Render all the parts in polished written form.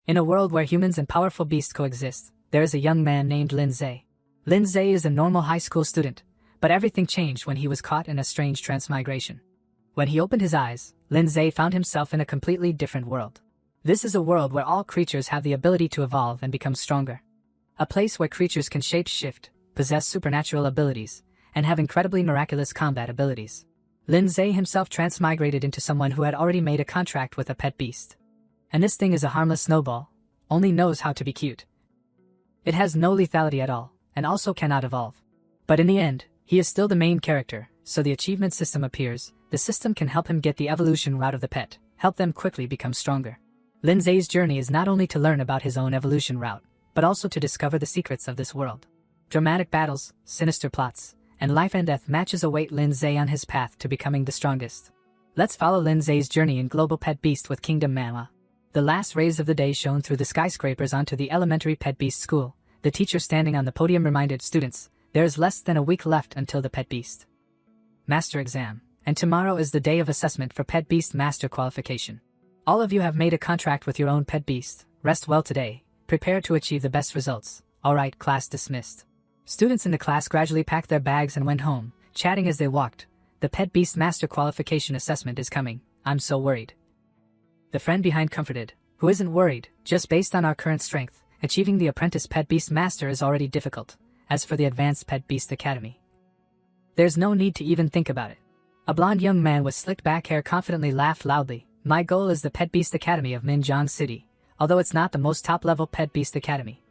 In a world where humans and powerful beasts coexist, there is a young man named Lindsay. Lindsay is a normal high school student, but everything changed when he was caught in a strange transmigration. When he opened his eyes, Lindsay found himself in a completely different world. This is a world where all creatures have the ability to evolve and become stronger. A place where creatures can shape-shift, possess supernatural abilities, and have incredibly miraculous combat abilities. Lindsay himself transmigrated into someone who had already made a contract with a pet beast. And this thing is a harmless snowball, only knows how to be cute. It has no lethality at all, and also cannot evolve. But in the end, he is still the main character, so the achievement system appears. The system can help him get the evolution route of the pet, help them quickly become stronger. Lindsay's journey is not only to learn about his own evolution route, but also to discover the secrets of this world. Dramatic battles, sinister plots, and life and death matches await Lindsay on his path to becoming the strongest. Let's follow Lindsay's journey in Global Pet Beast with Kingdom Manhwa. The last rays of the day shone through the skyscrapers onto the elementary Pet Beast school. The teacher standing on the podium reminded students, there is less than a week left until the Pet Beast Master exam, and tomorrow is the day of assessment for Pet Beast Master qualification. All of you have made a contract with your own pet beast. Rest well today, prepare to achieve the best results. Alright, class dismissed. Students in the class gradually packed their bags and went home, chatting as they walked. The Pet Beast Master qualification assessment is coming. I'm so worried. The friend behind comforted, who isn't worried, just based on our current strength, achieving the apprentice Pet Beast Master is already difficult. As for the advanced Pet Beast Academy, there's no need to even think about it. A blonde young man with slicked back hair confidently laughed loudly. My goal is the Pet Beast Academy of Minjong City, although it's not the most top-level Pet Beast Academy.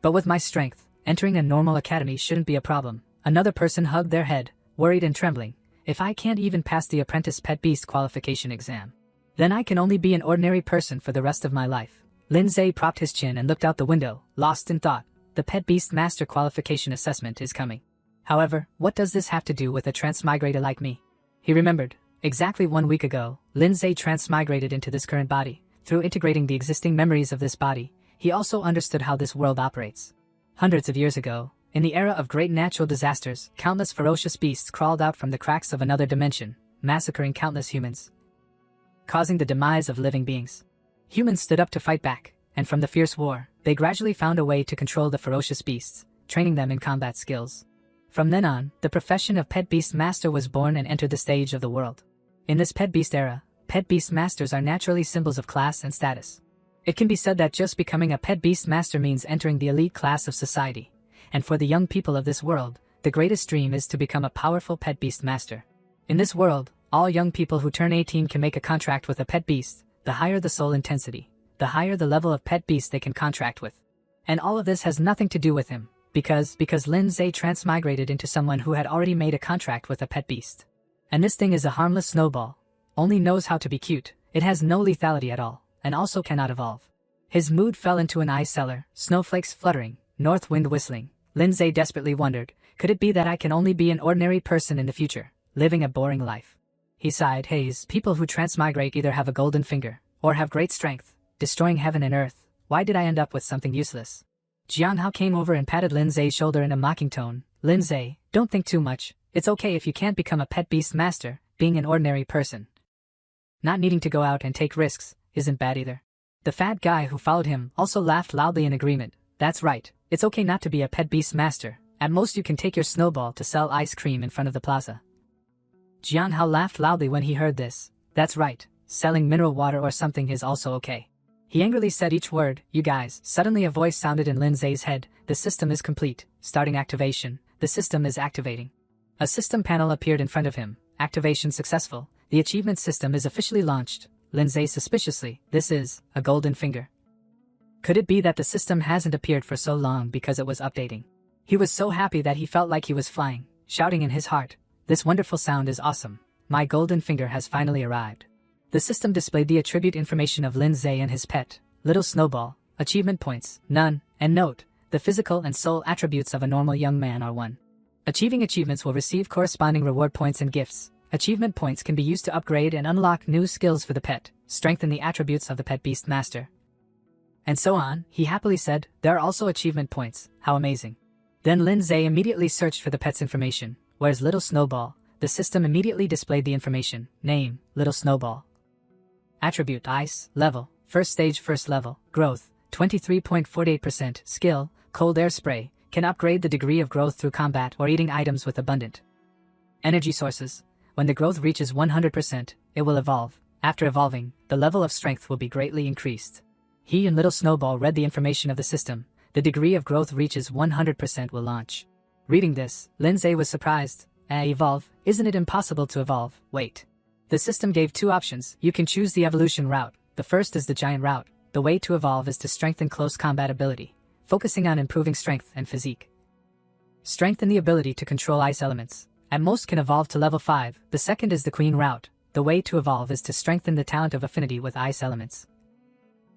But with my strength, entering a normal academy shouldn't be a problem. Another person hugged their head, worried and trembling. If I can't even pass the apprentice Pet Beast qualification exam, then I can only be an ordinary person for the rest of my life. Lindsay propped his chin and looked out the window, lost in thought. The Pet Beast Master qualification assessment is coming. However, what does this have to do with a transmigrator like me? He remembered. Exactly 1 week ago, Lindsay transmigrated into this current body. Through integrating the existing memories of this body, he also understood how this world operates. Hundreds of years ago, in the era of great natural disasters, countless ferocious beasts crawled out from the cracks of another dimension, massacring countless humans, causing the demise of living beings. Humans stood up to fight back, and from the fierce war, they gradually found a way to control the ferocious beasts, training them in combat skills. From then on, the profession of Pet Beast Master was born and entered the stage of the world. In this Pet Beast era, Pet Beast Masters are naturally symbols of class and status. It can be said that just becoming a Pet Beast Master means entering the elite class of society, and for the young people of this world, the greatest dream is to become a powerful Pet Beast Master. In this world, all young people who turn 18 can make a contract with a pet beast. The higher the soul intensity, the higher the level of pet beast they can contract with. And all of this has nothing to do with him, because Lindsay transmigrated into someone who had already made a contract with a pet beast. And this thing is a harmless snowball, only knows how to be cute, it has no lethality at all, and also cannot evolve. His mood fell into an ice cellar, snowflakes fluttering, north wind whistling. Lindsay desperately wondered, could it be that I can only be an ordinary person in the future, living a boring life? He sighed. Haze, people who transmigrate either have a golden finger, or have great strength, destroying heaven and earth. Why did I end up with something useless? Jianhao came over and patted Lindsay's shoulder in a mocking tone. Lindsay, don't think too much. It's okay if you can't become a Pet Beast Master, being an ordinary person. Not needing to go out and take risks isn't bad either. The fat guy who followed him also laughed loudly in agreement. That's right, it's okay not to be a Pet Beast Master. At most you can take your snowball to sell ice cream in front of the plaza. Jianhao laughed loudly when he heard this. That's right, selling mineral water or something is also okay. He angrily said each word. You guys. Suddenly a voice sounded in Lindsay's head. The system is complete. Starting activation. The system is activating. A system panel appeared in front of him. Activation successful. The achievement system is officially launched. Lindsay suspiciously. This is a golden finger. Could it be that the system hasn't appeared for so long because it was updating? He was so happy that he felt like he was flying, shouting in his heart. This wonderful sound is awesome. My golden finger has finally arrived. The system displayed the attribute information of Lindsay and his pet, Little Snowball. Achievement points, none, and note, the physical and soul attributes of a normal young man are 1. Achieving achievements will receive corresponding reward points and gifts. Achievement points can be used to upgrade and unlock new skills for the pet, strengthen the attributes of the Pet Beast Master, and so on. He happily said, there are also achievement points, how amazing. Then Lindsay immediately searched for the pet's information. Where's Little Snowball? The system immediately displayed the information. Name, Little Snowball. Attribute, Ice, Level, first stage first level, growth, 23.48%, skill, cold air spray, can upgrade the degree of growth through combat or eating items with abundant energy sources. When the growth reaches 100%, it will evolve. After evolving, the level of strength will be greatly increased. He and Little Snowball read the information of the system. The degree of growth reaches 100% will launch. Reading this, Lindsay was surprised. Evolve? Isn't it impossible to evolve? Wait. The system gave two options. You can choose the evolution route. The first is the giant route. The way to evolve is to strengthen close combat ability, focusing on improving strength and physique. Strengthen the ability to control ice elements. At most can evolve to level 5. The second is the queen route. The way to evolve is to strengthen the talent of affinity with ice elements,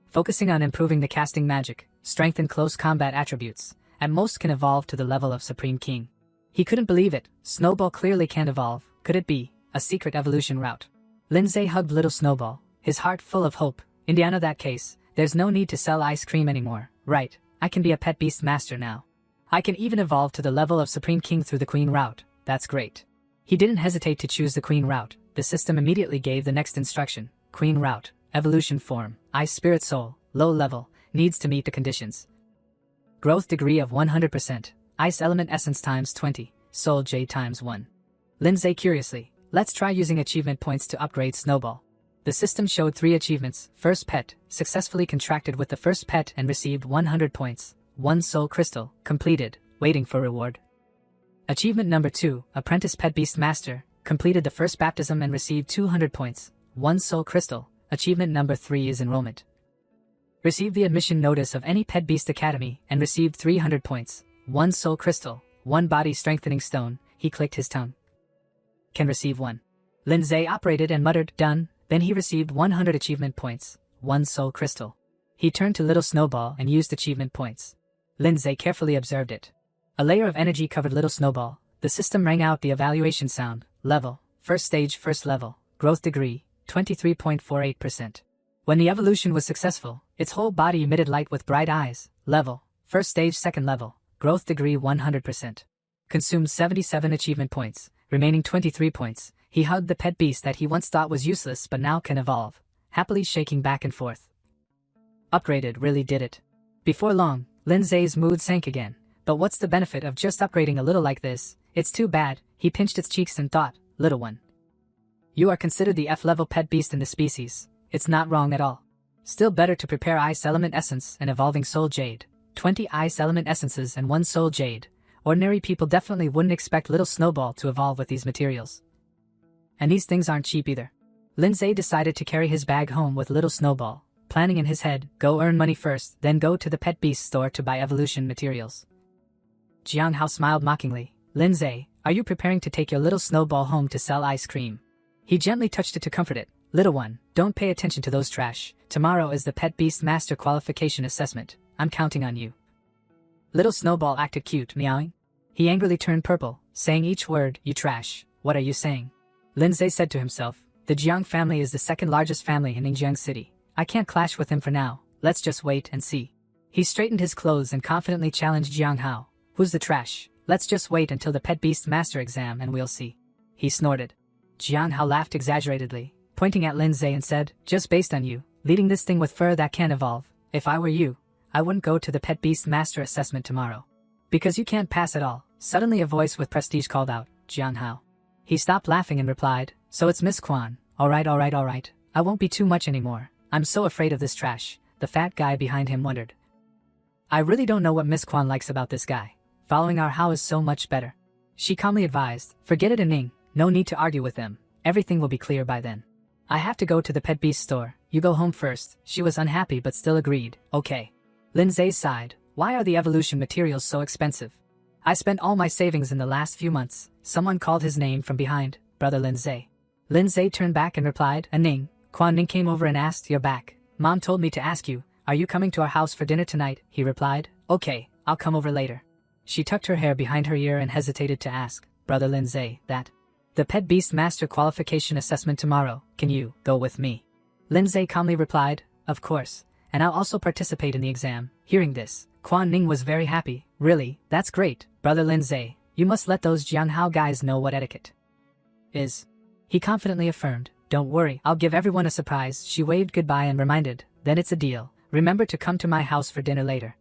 focusing on improving the casting magic, strengthen close combat attributes. At most can evolve to the level of Supreme King. He couldn't believe it. Snowball clearly can't evolve. Could it be a secret evolution route? Lindsay hugged Little Snowball, his heart full of hope. Indiana, that case, there's no need to sell ice cream anymore, right? I can be a pet beast master now. I can even evolve to the level of Supreme King through the queen route. That's great. He didn't hesitate to choose the queen route. The system immediately gave the next instruction. Queen route, evolution form, ice spirit soul, low level, needs to meet the conditions. Growth degree of 100%, ice element essence times 20, soul jade times 1. Lindsay curiously, let's try using achievement points to upgrade Snowball. The system showed 3 achievements. First pet, successfully contracted with the first pet and received 100 points. 1 soul crystal, completed, waiting for reward. Achievement number 2, apprentice pet beast master, completed the first baptism and received 200 points. 1 soul crystal. Achievement number 3 is enrollment. Received the admission notice of any pet beast academy and received 300 points. 1 soul crystal. 1 body strengthening stone. He clicked his tongue. Can receive 1. Lindsay operated and muttered, done. Then he received 100 achievement points. 1 soul crystal. He turned to Little Snowball and used achievement points. Lindsay carefully observed it. A layer of energy covered Little Snowball. The system rang out the evaluation sound. Level, first stage first level, growth degree, 23.48%. When the evolution was successful, its whole body emitted light with bright eyes. Level, first stage second level, growth degree 100%. Consumed 77 achievement points, remaining 23 points. He hugged the pet beast that he once thought was useless but now can evolve, happily shaking back and forth. Upgraded really did it. Before long, Lindsay's mood sank again. But what's the benefit of just upgrading a little like this? It's too bad. He pinched its cheeks and thought, little one. You are considered the F-level pet beast in the species. It's not wrong at all. Still better to prepare ice element essence and evolving soul jade. 20 ice element essences and 1 soul jade. Ordinary people definitely wouldn't expect Little Snowball to evolve with these materials. And these things aren't cheap either. Lindsay decided to carry his bag home with Little Snowball, planning in his head, go earn money first, then go to the pet beast store to buy evolution materials. Jiang Hao smiled mockingly. Lindsay, are you preparing to take your Little Snowball home to sell ice cream? He gently touched it to comfort it. Little one, don't pay attention to those trash. Tomorrow is the pet beast master qualification assessment. I'm counting on you. Little Snowball acted cute, meowing. He angrily turned purple, saying each word, you trash. What are you saying? Lindsay said to himself, the Jiang family is the second largest family in Ningjiang City. I can't clash with him for now. Let's just wait and see. He straightened his clothes and confidently challenged Jiang Hao. Who's the trash? Let's just wait until the pet beast master exam and we'll see. He snorted. Jiang Hao laughed exaggeratedly, pointing at Lindsay and said, just based on you, leading this thing with fur that can't evolve, if I were you, I wouldn't go to the pet beast master assessment tomorrow. Because you can't pass at all. Suddenly a voice with prestige called out, Jiang Hao. He stopped laughing and replied, so it's Miss Quan. Alright. I won't be too much anymore. I'm so afraid of this trash. The fat guy behind him wondered. I really don't know what Miss Quan likes about this guy. Following our Hao is so much better. She calmly advised, forget it Ning, no need to argue with them. Everything will be clear by then. I have to go to the pet beast store. You go home first. She was unhappy but still agreed. Okay. Lindsay sighed. Why are the evolution materials so expensive? I spent all my savings in the last few months. Someone called his name from behind. Brother Lindsay. Lindsay turned back and replied, Ning. Quan Ning came over and asked, you're back. Mom told me to ask you, are you coming to our house for dinner tonight? He replied, okay, I'll come over later. She tucked her hair behind her ear and hesitated to ask, Brother Lindsay, that. The pet beast master qualification assessment tomorrow. Can you go with me? Lindsay calmly replied, of course, and I'll also participate in the exam. Hearing this, Quan Ning was very happy. Really, that's great, Brother Lindsay. You must let those Jiang Hao guys know what etiquette is. He confidently affirmed, don't worry, I'll give everyone a surprise. She waved goodbye and reminded, then it's a deal. Remember to come to my house for dinner later.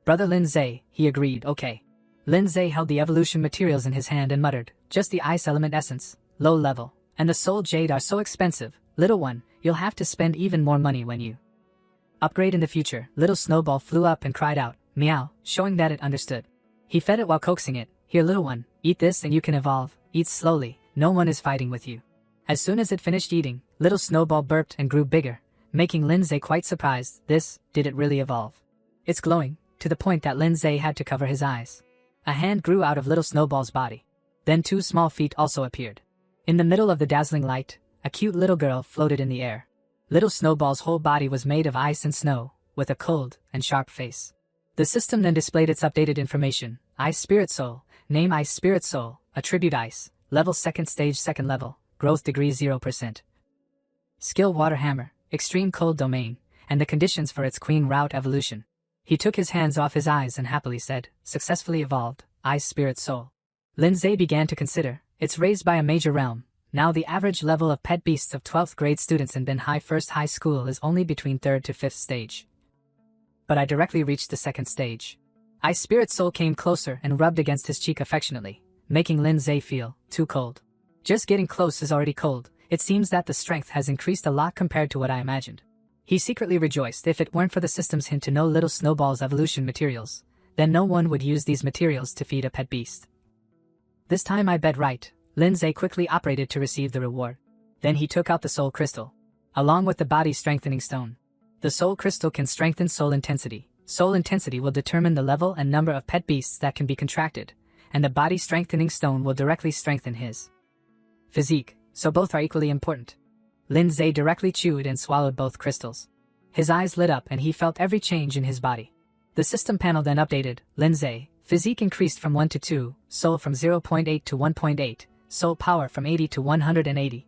Brother Lindsay, he agreed, okay. Lindsay held the evolution materials in his hand and muttered, just the ice element essence, low level, and the soul jade are so expensive, little one, you'll have to spend even more money when you upgrade in the future. Little Snowball flew up and cried out, meow, showing that it understood. He fed it while coaxing it, here little one, eat this and you can evolve, eat slowly, no one is fighting with you. As soon as it finished eating, little Snowball burped and grew bigger, making Lindsay quite surprised. Did it really evolve? It's glowing, to the point that Lindsay had to cover his eyes. A hand grew out of little Snowball's body. Then 2 small feet also appeared. In the middle of the dazzling light, a cute little girl floated in the air. Little Snowball's whole body was made of ice and snow, with a cold and sharp face. The system then displayed its updated information. Ice Spirit Soul, name Ice Spirit Soul, attribute Ice, level 2nd stage 2nd level, growth degree 0%. Skill Water Hammer, extreme cold domain, and the conditions for its Queen Route evolution. He took his hands off his eyes and happily said, successfully evolved, Ice Spirit Soul. Lindsay began to consider, it's raised by a major realm. Now the average level of pet beasts of 12th grade students in Ben High First High School is only between 3rd to 5th stage. But I directly reached the 2nd stage. Ice Spirit Soul came closer and rubbed against his cheek affectionately, making Lindsay feel too cold. Just getting close is already cold. It seems that the strength has increased a lot compared to what I imagined. He secretly rejoiced. If it weren't for the system's hint to know little Snowball's evolution materials, then no one would use these materials to feed a pet beast. This time I bet right. Lindsay quickly operated to receive the reward. Then he took out the soul crystal, along with the body strengthening stone. The soul crystal can strengthen soul intensity. Soul intensity will determine the level and number of pet beasts that can be contracted, and the body strengthening stone will directly strengthen his physique, so both are equally important. Lindsay directly chewed and swallowed both crystals. His eyes lit up and he felt every change in his body. The system panel then updated. Lindsay, physique increased from 1 to 2, soul from 0.8 to 1.8, soul power from 80 to 180.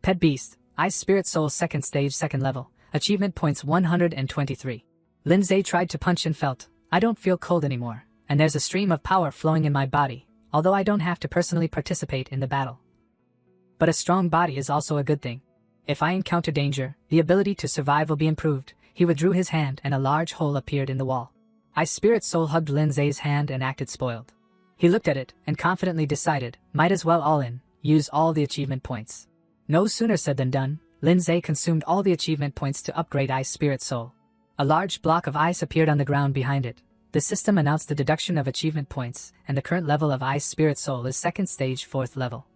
Pet beast, Ice Spirit Soul 2nd stage 2nd level, achievement points 123. Lindsay tried to punch and felt, I don't feel cold anymore, and there's a stream of power flowing in my body, although I don't have to personally participate in the battle. But a strong body is also a good thing. If I encounter danger, the ability to survive will be improved. He withdrew his hand and a large hole appeared in the wall. Ice Spirit Soul hugged Lindsay's hand and acted spoiled. He looked at it and confidently decided, might as well all in, use all the achievement points. No sooner said than done, Lindsay consumed all the achievement points to upgrade Ice Spirit Soul. A large block of ice appeared on the ground behind it. The system announced the deduction of achievement points, and the current level of Ice Spirit Soul is 2nd stage 4th level.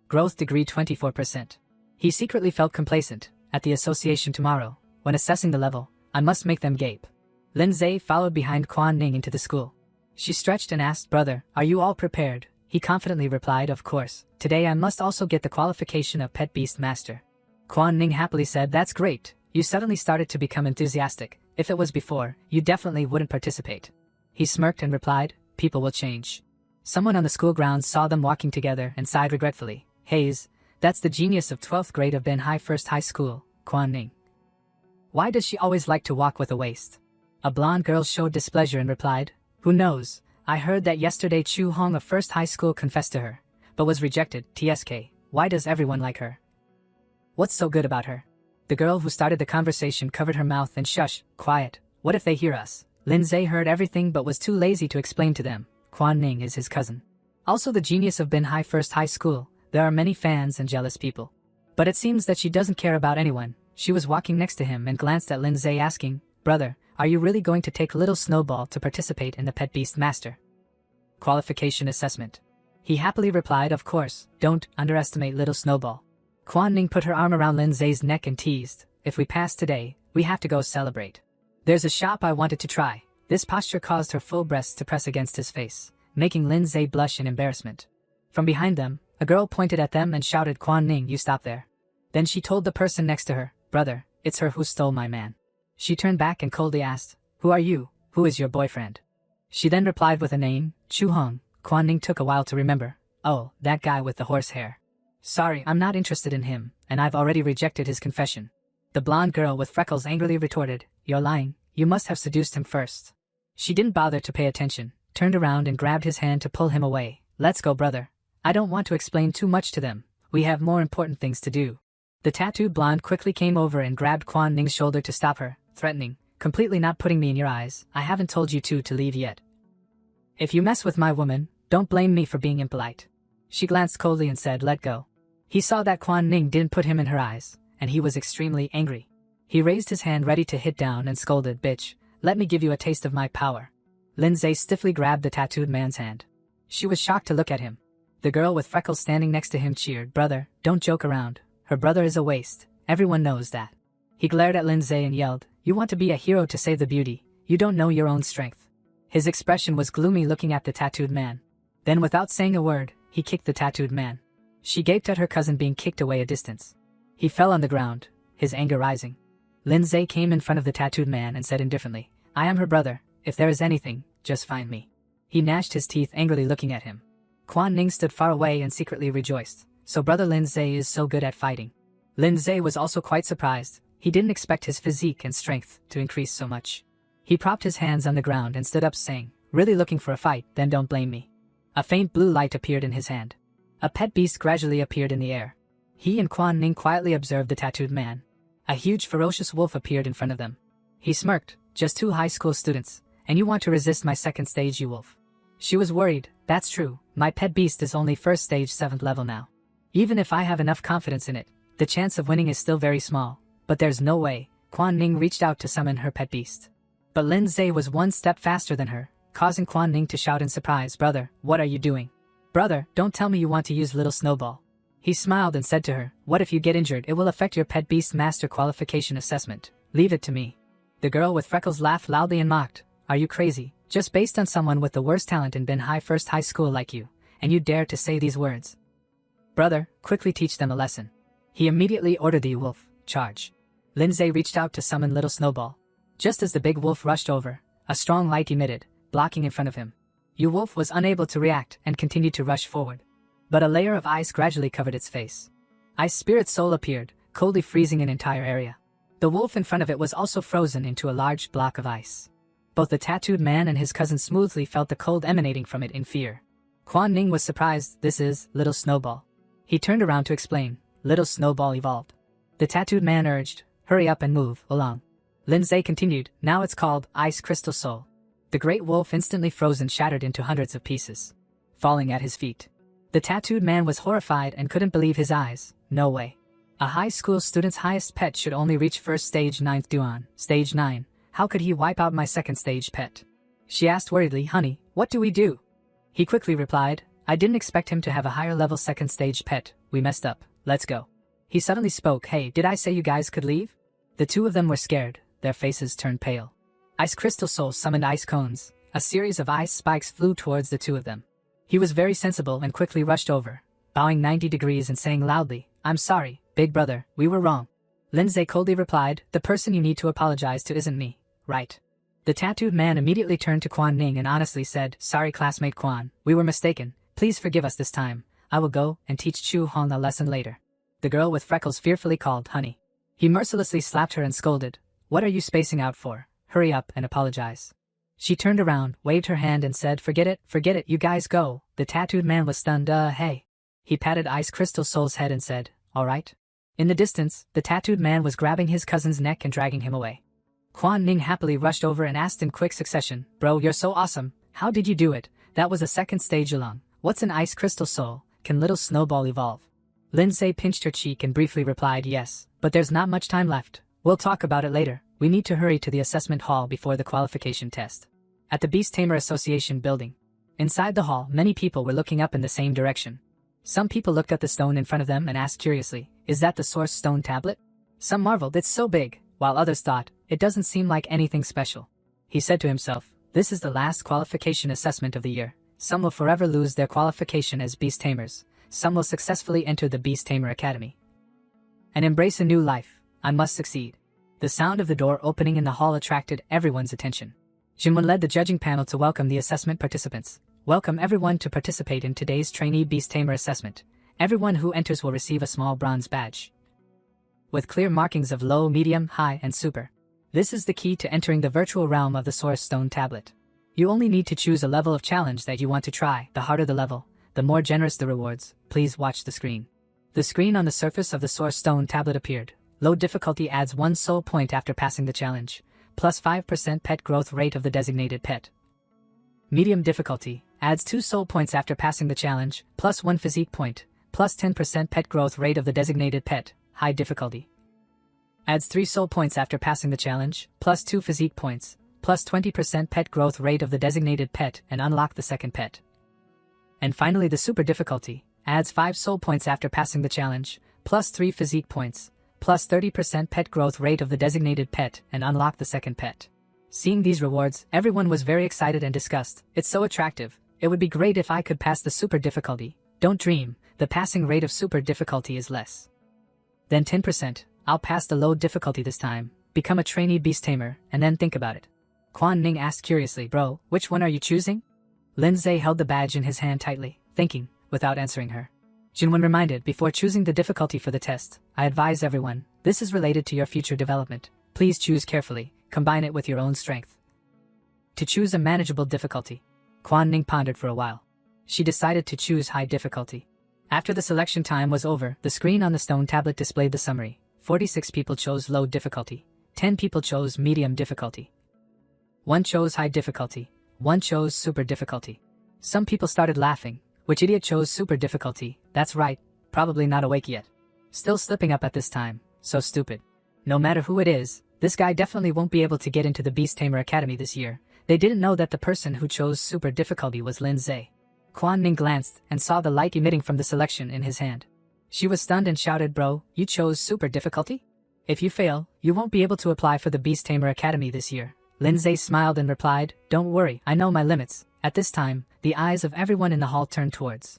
Growth degree 24%. He secretly felt complacent. At the association tomorrow, when assessing the level, I must make them gape. Lindsay followed behind Quan Ning into the school. She stretched and asked, brother, are you all prepared? He confidently replied, of course. Today I must also get the qualification of Pet Beast Master. Quan Ning happily said, that's great. You suddenly started to become enthusiastic. If it was before, you definitely wouldn't participate. He smirked and replied, people will change. Someone on the school grounds saw them walking together and sighed regretfully. Hayes, that's the genius of 12th grade of Ben High First High School, Quan Ning. Why does she always like to walk with a waist? A blonde girl showed displeasure and replied, who knows, I heard that yesterday Chu Hong of First High School confessed to her, but was rejected. TSK, why does everyone like her? What's so good about her? The girl who started the conversation covered her mouth and shush, quiet, what if they hear us? Lindsay heard everything but was too lazy to explain to them. Quan Ning is his cousin. Also the genius of Ben High First High School. There are many fans and jealous people. But it seems that she doesn't care about anyone. She was walking next to him and glanced at Lindsay asking, brother, are you really going to take little Snowball to participate in the Pet Beast Master qualification assessment? He happily replied, of course, don't underestimate little Snowball. Quan Ning put her arm around Lindsay's neck and teased, if we pass today, we have to go celebrate. There's a shop I wanted to try. This posture caused her full breasts to press against his face, making Lindsay blush in embarrassment. From behind them, a girl pointed at them and shouted, Quan Ning, you stop there. Then she told the person next to her, brother, it's her who stole my man. She turned back and coldly asked, who are you? Who is your boyfriend? She then replied with a name, Chu Hong. Quan Ning took a while to remember. Oh, that guy with the horse hair. Sorry, I'm not interested in him, and I've already rejected his confession. The blonde girl with freckles angrily retorted, you're lying, you must have seduced him first. She didn't bother to pay attention, turned around and grabbed his hand to pull him away. Let's go, brother. I don't want to explain too much to them. We have more important things to do. The tattooed blonde quickly came over and grabbed Quan Ning's shoulder to stop her, threatening, completely not putting me in your eyes, I haven't told you two to leave yet. If you mess with my woman, don't blame me for being impolite. She glanced coldly and said, let go. He saw that Quan Ning didn't put him in her eyes, and he was extremely angry. He raised his hand ready to hit down and scolded, bitch, let me give you a taste of my power. Lindsay stiffly grabbed the tattooed man's hand. She was shocked to look at him. The girl with freckles standing next to him cheered, brother, don't joke around. Her brother is a waste. Everyone knows that. He glared at Lindsay and yelled, you want to be a hero to save the beauty. You don't know your own strength. His expression was gloomy looking at the tattooed man. Then without saying a word, he kicked the tattooed man. She gaped at her cousin being kicked away a distance. He fell on the ground, his anger rising. Lindsay came in front of the tattooed man and said indifferently, I am her brother. If there is anything, just find me. He gnashed his teeth angrily looking at him. Quan Ning stood far away and secretly rejoiced. So brother Lindsay is so good at fighting. Lindsay was also quite surprised. He didn't expect his physique and strength to increase so much. He propped his hands on the ground and stood up saying, really looking for a fight, then don't blame me. A faint blue light appeared in his hand. A pet beast gradually appeared in the air. He and Quan Ning quietly observed the tattooed man. A huge ferocious wolf appeared in front of them. He smirked, just two high school students, and you want to resist my second stage, you wolf. She was worried, that's true, my pet beast is only first stage 7th level now. Even if I have enough confidence in it, the chance of winning is still very small, but there's no way. Quan Ning reached out to summon her pet beast. But Lindsay was one step faster than her, causing Quan Ning to shout in surprise, brother, what are you doing? Brother, don't tell me you want to use little snowball. He smiled and said to her, what if you get injured? It will affect your pet beast master qualification assessment. Leave it to me. The girl with freckles laughed loudly and mocked, are you crazy? Just based on someone with the worst talent in first high school like you, and you dare to say these words? Brother, quickly teach them a lesson. He immediately ordered the wolf, charge. Lindsay reached out to summon little snowball. Just as the big wolf rushed over, a strong light emitted, blocking in front of him. Wolf was unable to react and continued to rush forward. But a layer of ice gradually covered its face. Ice Spirit Soul appeared, coldly freezing an entire area. The wolf in front of it was also frozen into a large block of ice. Both the tattooed man and his cousin smoothly felt the cold emanating from it in fear. Quan Ning was surprised, this is Little Snowball. He turned around to explain, Little Snowball evolved. The tattooed man urged, hurry up and move along. Lindsay continued, now it's called Ice Crystal Soul. The great wolf instantly frozen shattered into hundreds of pieces, falling at his feet. The tattooed man was horrified and couldn't believe his eyes, no way. A high school student's highest pet should only reach first stage 9th Duan, stage 9. How could he wipe out my second stage pet? She asked worriedly, honey, what do we do? He quickly replied, I didn't expect him to have a higher level second stage pet, we messed up, let's go. He suddenly spoke, hey, did I say you guys could leave? The two of them were scared, their faces turned pale. Ice Crystal Soul summoned ice cones, a series of ice spikes flew towards the two of them. He was very sensible and quickly rushed over, bowing 90 degrees and saying loudly, I'm sorry, big brother, we were wrong. Lindsay coldly replied, the person you need to apologize to isn't me, right? The tattooed man immediately turned to Quan Ning and honestly said, sorry classmate Quan, we were mistaken, please forgive us this time, I will go and teach Chu Hong a lesson later. The girl with freckles fearfully called, honey. He mercilessly slapped her and scolded, what are you spacing out for? Hurry up and apologize. She turned around, waved her hand and said, forget it, you guys go. The tattooed man was stunned, hey. He patted Ice Crystal Soul's head and said, alright. In the distance, the tattooed man was grabbing his cousin's neck and dragging him away. Quan Ning happily rushed over and asked in quick succession, bro, you're so awesome, how did you do it? That was a second stage along. What's an Ice Crystal Soul? Can Little Snowball evolve? Lindsay pinched her cheek and briefly replied, yes, but there's not much time left. We'll talk about it later. We need to hurry to the assessment hall before the qualification test. At the Beast Tamer Association building. Inside the hall, many people were looking up in the same direction. Some people looked at the stone in front of them and asked curiously, is that the Source Stone tablet? Some marveled, it's so big, while others thought, it doesn't seem like anything special. He said to himself, this is the last qualification assessment of the year. Some will forever lose their qualification as Beast Tamers. Some will successfully enter the Beast Tamer Academy and embrace a new life. I must succeed. The sound of the door opening in the hall attracted everyone's attention. Jinwon led the judging panel to welcome the assessment participants. Welcome everyone to participate in today's trainee Beast Tamer assessment. Everyone who enters will receive a small bronze badge with clear markings of low, medium, high, and super. This is the key to entering the virtual realm of the Source Stone tablet. You only need to choose a level of challenge that you want to try. The harder the level, the more generous the rewards. Please watch the screen. The screen on the surface of the source stone tablet appeared. Low difficulty adds 1 soul point after passing the challenge, plus 5% pet growth rate of the designated pet. Medium difficulty adds 2 soul points after passing the challenge, plus 1 physique point, plus 10% pet growth rate of the designated pet. High difficulty adds 3 soul points after passing the challenge, plus 2 physique points, plus 20% pet growth rate of the designated pet and unlock the second pet. And finally the super difficulty adds 5 soul points after passing the challenge, plus 3 physique points, plus 30% pet growth rate of the designated pet and unlock the second pet. Seeing these rewards, everyone was very excited and discussed. It's so attractive. It would be great if I could pass the super difficulty. Don't dream, the passing rate of super difficulty is less than 10%. I'll pass the low difficulty this time, become a trainee beast tamer, and then think about it. Quan Ning asked curiously, bro, which one are you choosing? Lindsay held the badge in his hand tightly, thinking, without answering her. Jinwon reminded, before choosing the difficulty for the test, I advise everyone, this is related to your future development. Please choose carefully, combine it with your own strength. To choose a manageable difficulty. Quan Ning pondered for a while. She decided to choose high difficulty. After the selection time was over, the screen on the stone tablet displayed the summary. 46 people chose low difficulty. 10 people chose medium difficulty. 1 chose high difficulty. 1 chose super difficulty. Some people started laughing. Which idiot chose super difficulty? That's right, probably not awake yet. Still slipping up at this time, so stupid. No matter who it is, this guy definitely won't be able to get into the Beast Tamer Academy this year. They didn't know that the person who chose super difficulty was Lin Zhe. Quan Ning glanced and saw the light emitting from the selection in his hand. She was stunned and shouted, bro, you chose super difficulty? If you fail, you won't be able to apply for the Beast Tamer Academy this year. Lin Zhe smiled and replied, don't worry, I know my limits. At this time, the eyes of everyone in the hall turned towards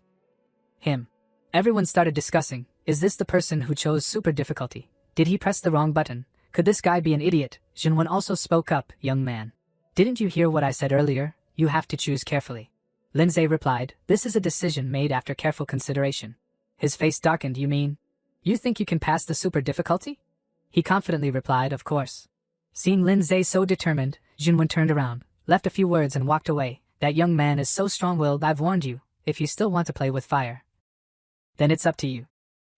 him. Everyone started discussing, is this the person who chose super difficulty? Did he press the wrong button? Could this guy be an idiot? Jinwon also spoke up, young man. Didn't you hear what I said earlier? You have to choose carefully. Lindsay replied, this is a decision made after careful consideration. His face darkened, you mean? You think you can pass the super difficulty? He confidently replied, of course. Seeing Lindsay so determined, Jinwon turned around, left a few words and walked away. That young man is so strong-willed, I've warned you. If you still want to play with fire, then it's up to you.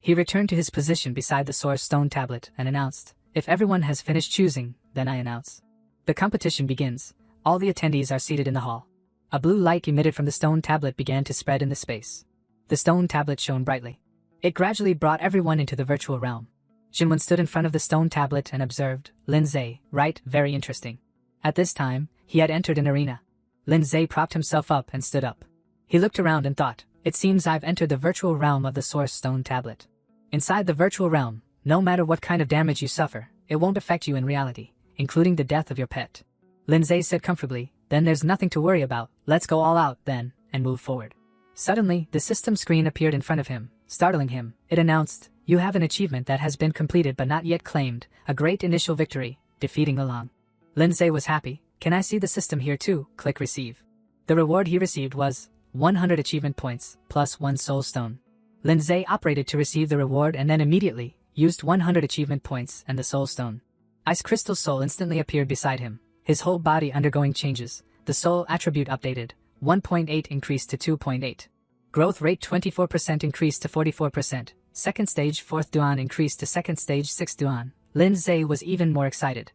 He returned to his position beside the source stone tablet and announced, if everyone has finished choosing, then I announce. The competition begins. All the attendees are seated in the hall. A blue light emitted from the stone tablet began to spread in the space. The stone tablet shone brightly. It gradually brought everyone into the virtual realm. Jinwon stood in front of the stone tablet and observed, Lindsay, right, very interesting. At this time, he had entered an arena. Lindsay propped himself up and stood up. He looked around and thought, it seems I've entered the virtual realm of the source stone tablet. Inside the virtual realm, no matter what kind of damage you suffer, it won't affect you in reality, including the death of your pet. Lindsay said comfortably, then there's nothing to worry about, let's go all out then, and move forward. Suddenly, the system screen appeared in front of him, startling him. It announced, you have an achievement that has been completed but not yet claimed, a great initial victory, defeating Along. Lindsay was happy. Can I see the system here too? Click receive. The reward he received was 100 achievement points, plus 1 soul stone. Lindsay operated to receive the reward and then immediately used 100 achievement points and the soul stone. Ice Crystal Soul instantly appeared beside him, his whole body undergoing changes. The soul attribute updated, 1.8 increased to 2.8. Growth rate 24% increased to 44%. Second stage 4th Duan increased to second stage 6th Duan. Lindsay was even more excited.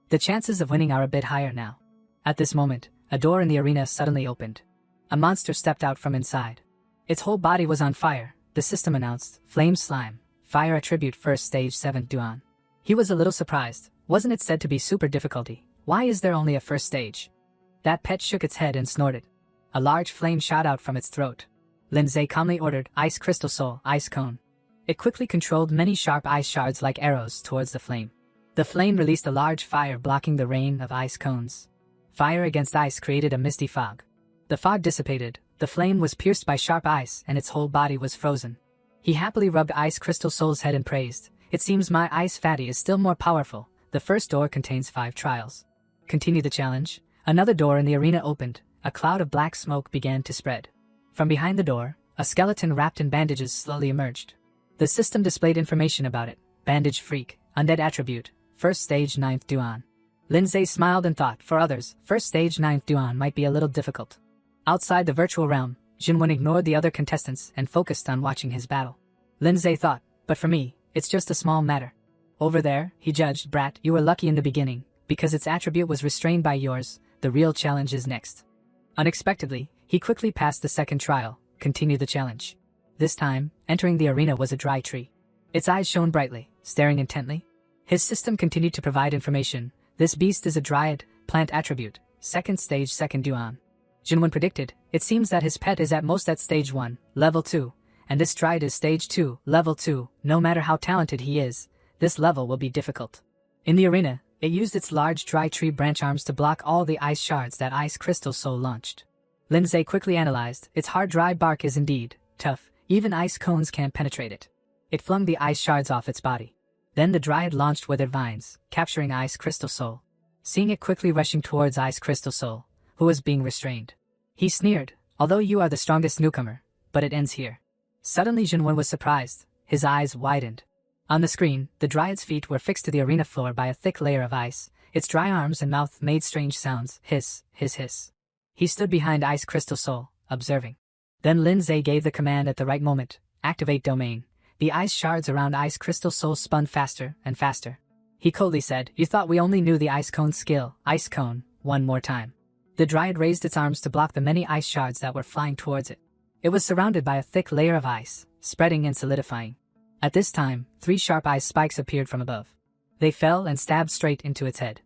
The chances of winning are a bit higher now. At this moment, a door in the arena suddenly opened. A monster stepped out from inside. Its whole body was on fire. The system announced, Flame Slime, Fire Attribute 1st Stage 7th Duan. He was a little surprised. Wasn't it said to be super difficulty? Why is there only a first stage? That pet shook its head and snorted. A large flame shot out from its throat. Lindsay calmly ordered, Ice Crystal Soul, Ice Cone. It quickly controlled many sharp ice shards like arrows towards the flame. The flame released a large fire blocking the rain of ice cones. Fire against ice created a misty fog. The fog dissipated, the flame was pierced by sharp ice and its whole body was frozen. He happily rubbed Ice Crystal Soul's head and praised, it seems my ice fatty is still more powerful. The first door contains 5 trials. Continue the challenge. Another door in the arena opened, a cloud of black smoke began to spread. From behind the door, a skeleton wrapped in bandages slowly emerged. The system displayed information about it, Bandage Freak, Undead Attribute, 1st Stage 9th Duan. Lindsay smiled and thought, for others, 1st Stage 9th Duan might be a little difficult. Outside the virtual realm, Jinwon ignored the other contestants and focused on watching his battle. Lindsay thought, but for me, it's just a small matter. Over there, he judged, brat, you were lucky in the beginning, because its attribute was restrained by yours, the real challenge is next. Unexpectedly, he quickly passed the second trial, continued the challenge. This time, entering the arena was a dry tree. Its eyes shone brightly, staring intently. His system continued to provide information. This beast is a dryad, plant attribute, second stage, second Duan. Jinwen predicted, it seems that his pet is at most at stage 1, level 2, and this dryad is stage 2, level 2, no matter how talented he is, this level will be difficult. In the arena, it used its large dry tree branch arms to block all the ice shards that Ice Crystal Soul launched. Lindsay quickly analyzed, its hard dry bark is indeed tough, even ice cones can't penetrate it. It flung the ice shards off its body. Then the dryad launched withered vines, capturing Ice Crystal Soul. Seeing it quickly rushing towards Ice Crystal Soul, who was being restrained, he sneered, although you are the strongest newcomer, but it ends here. Suddenly Jinwen was surprised, his eyes widened. On the screen, the dryad's feet were fixed to the arena floor by a thick layer of ice, its dry arms and mouth made strange sounds, hiss, hiss, hiss. He stood behind Ice Crystal Soul, observing. Then Lindsay gave the command at the right moment, activate domain. The ice shards around Ice Crystal Soul spun faster and faster. He coldly said, you thought we only knew the ice cone skill, ice cone, one more time. The dryad raised its arms to block the many ice shards that were flying towards it. It was surrounded by a thick layer of ice, spreading and solidifying. At this time, 3 sharp ice spikes appeared from above. They fell and stabbed straight into its head.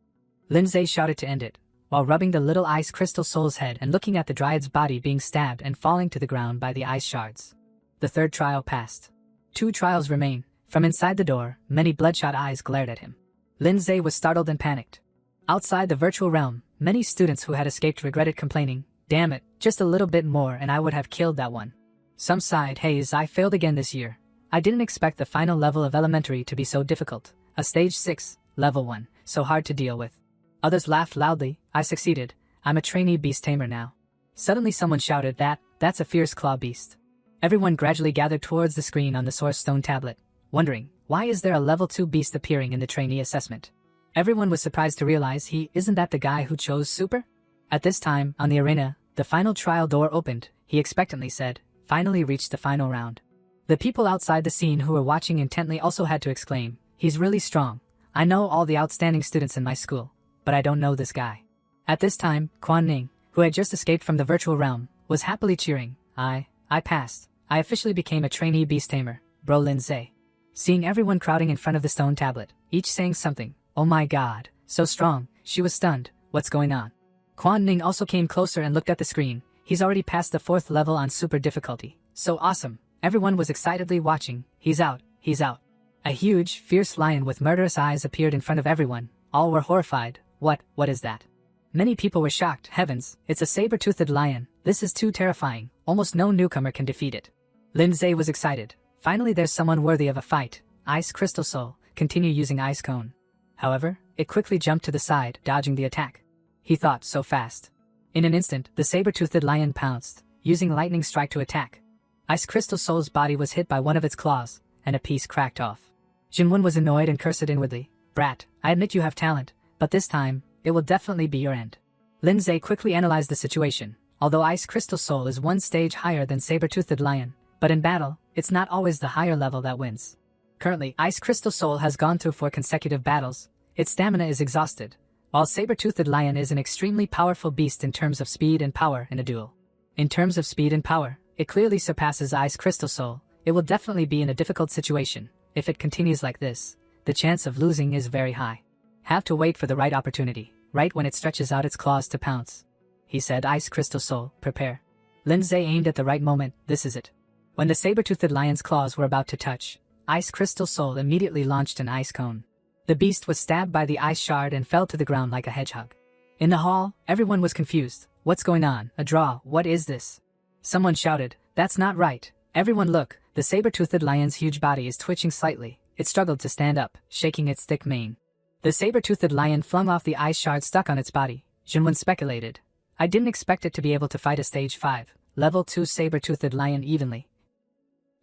Lindsay shouted to end it, while rubbing the little Ice Crystal Soul's head and looking at the dryad's body being stabbed and falling to the ground by the ice shards. The third trial passed. 2 trials remain. From inside the door, many bloodshot eyes glared at him. Lindsay was startled and panicked. Outside the virtual realm, many students who had escaped regretted complaining, damn it, just a little bit more and I would have killed that one. Some sighed, Hayes, I failed again this year. I didn't expect the final level of elementary to be so difficult. A stage 6, level 1, so hard to deal with. Others laughed loudly, I succeeded. I'm a trainee beast tamer now. Suddenly someone shouted, that's a fierce claw beast. Everyone gradually gathered towards the screen on the source stone tablet, wondering, why is there a level 2 beast appearing in the trainee assessment? Everyone was surprised to realize isn't that the guy who chose super? At this time, on the arena, the final trial door opened, he expectantly said, finally reached the final round. The people outside the scene who were watching intently also had to exclaim, he's really strong. I know all the outstanding students in my school, but I don't know this guy. At this time, Quan Ning, who had just escaped from the virtual realm, was happily cheering, I passed. I officially became a trainee beast tamer, bro Lindsay. Seeing everyone crowding in front of the stone tablet, each saying something, oh my god, so strong, she was stunned, what's going on? Quan Ning also came closer and looked at the screen, he's already passed the 4th level on super difficulty, so awesome. Everyone was excitedly watching, he's out, he's out. A huge, fierce lion with murderous eyes appeared in front of everyone, all were horrified, what is that? Many people were shocked, heavens, it's a saber-toothed lion, this is too terrifying, almost no newcomer can defeat it. Lindsay was excited, finally there's someone worthy of a fight, Ice Crystal Soul, continue using Ice Cone. However, it quickly jumped to the side, dodging the attack. He thought so fast. In an instant, the saber-toothed lion pounced, using lightning strike to attack. Ice Crystal Soul's body was hit by one of its claws, and a piece cracked off. Jinwen was annoyed and cursed inwardly, brat, I admit you have talent, but this time, it will definitely be your end. Lindsay quickly analyzed the situation, although Ice Crystal Soul is 1 stage higher than saber-toothed lion, but in battle, it's not always the higher level that wins. Currently, Ice Crystal Soul has gone through 4 consecutive battles, its stamina is exhausted, while saber-toothed lion is an extremely powerful beast in terms of speed and power in a duel. In terms of speed and power, it clearly surpasses Ice Crystal Soul, it will definitely be in a difficult situation. If it continues like this, the chance of losing is very high. Have to wait for the right opportunity, right when it stretches out its claws to pounce. He said, Ice Crystal Soul, prepare. Lindsay aimed at the right moment, this is it. When the saber-toothed lion's claws were about to touch, Ice Crystal Soul immediately launched an ice cone. The beast was stabbed by the ice shard and fell to the ground like a hedgehog. In the hall, everyone was confused. What's going on? A draw, what is this? Someone shouted, that's not right. Everyone look, the saber-toothed lion's huge body is twitching slightly. It struggled to stand up, shaking its thick mane. The saber-toothed lion flung off the ice shard stuck on its body. Jinwen speculated, I didn't expect it to be able to fight a stage 5, level 2 saber-toothed lion evenly.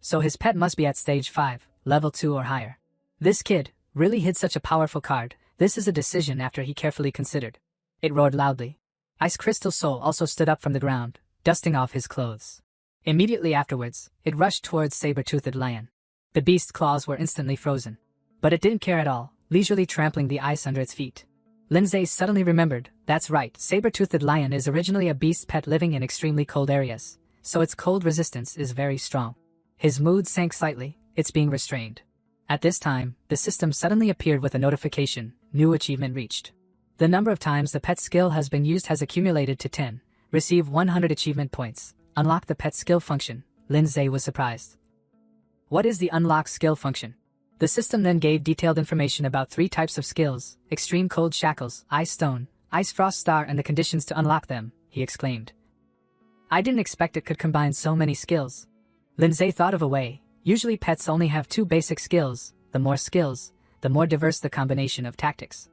So his pet must be at stage 5, level 2 or higher. This kid really hit such a powerful card. This is a decision after he carefully considered. It roared loudly. Ice Crystal Soul also stood up from the ground, dusting off his clothes. Immediately afterwards, it rushed towards saber-toothed lion. The beast's claws were instantly frozen. But it didn't care at all, leisurely trampling the ice under its feet. Lindsay suddenly remembered, that's right, saber-toothed lion is originally a beast pet living in extremely cold areas, so its cold resistance is very strong. His mood sank slightly, it's being restrained. At this time, the system suddenly appeared with a notification, new achievement reached. The number of times the pet skill has been used has accumulated to 10. Receive 100 achievement points. Unlock the pet skill function. Lindsay was surprised. What is the unlock skill function? The system then gave detailed information about 3 types of skills: extreme cold shackles, ice stone, ice frost star, and the conditions to unlock them, he exclaimed. I didn't expect it could combine so many skills. Lindsay thought of a way. Usually pets only have 2 basic skills. The more skills, the more diverse the combination of tactics.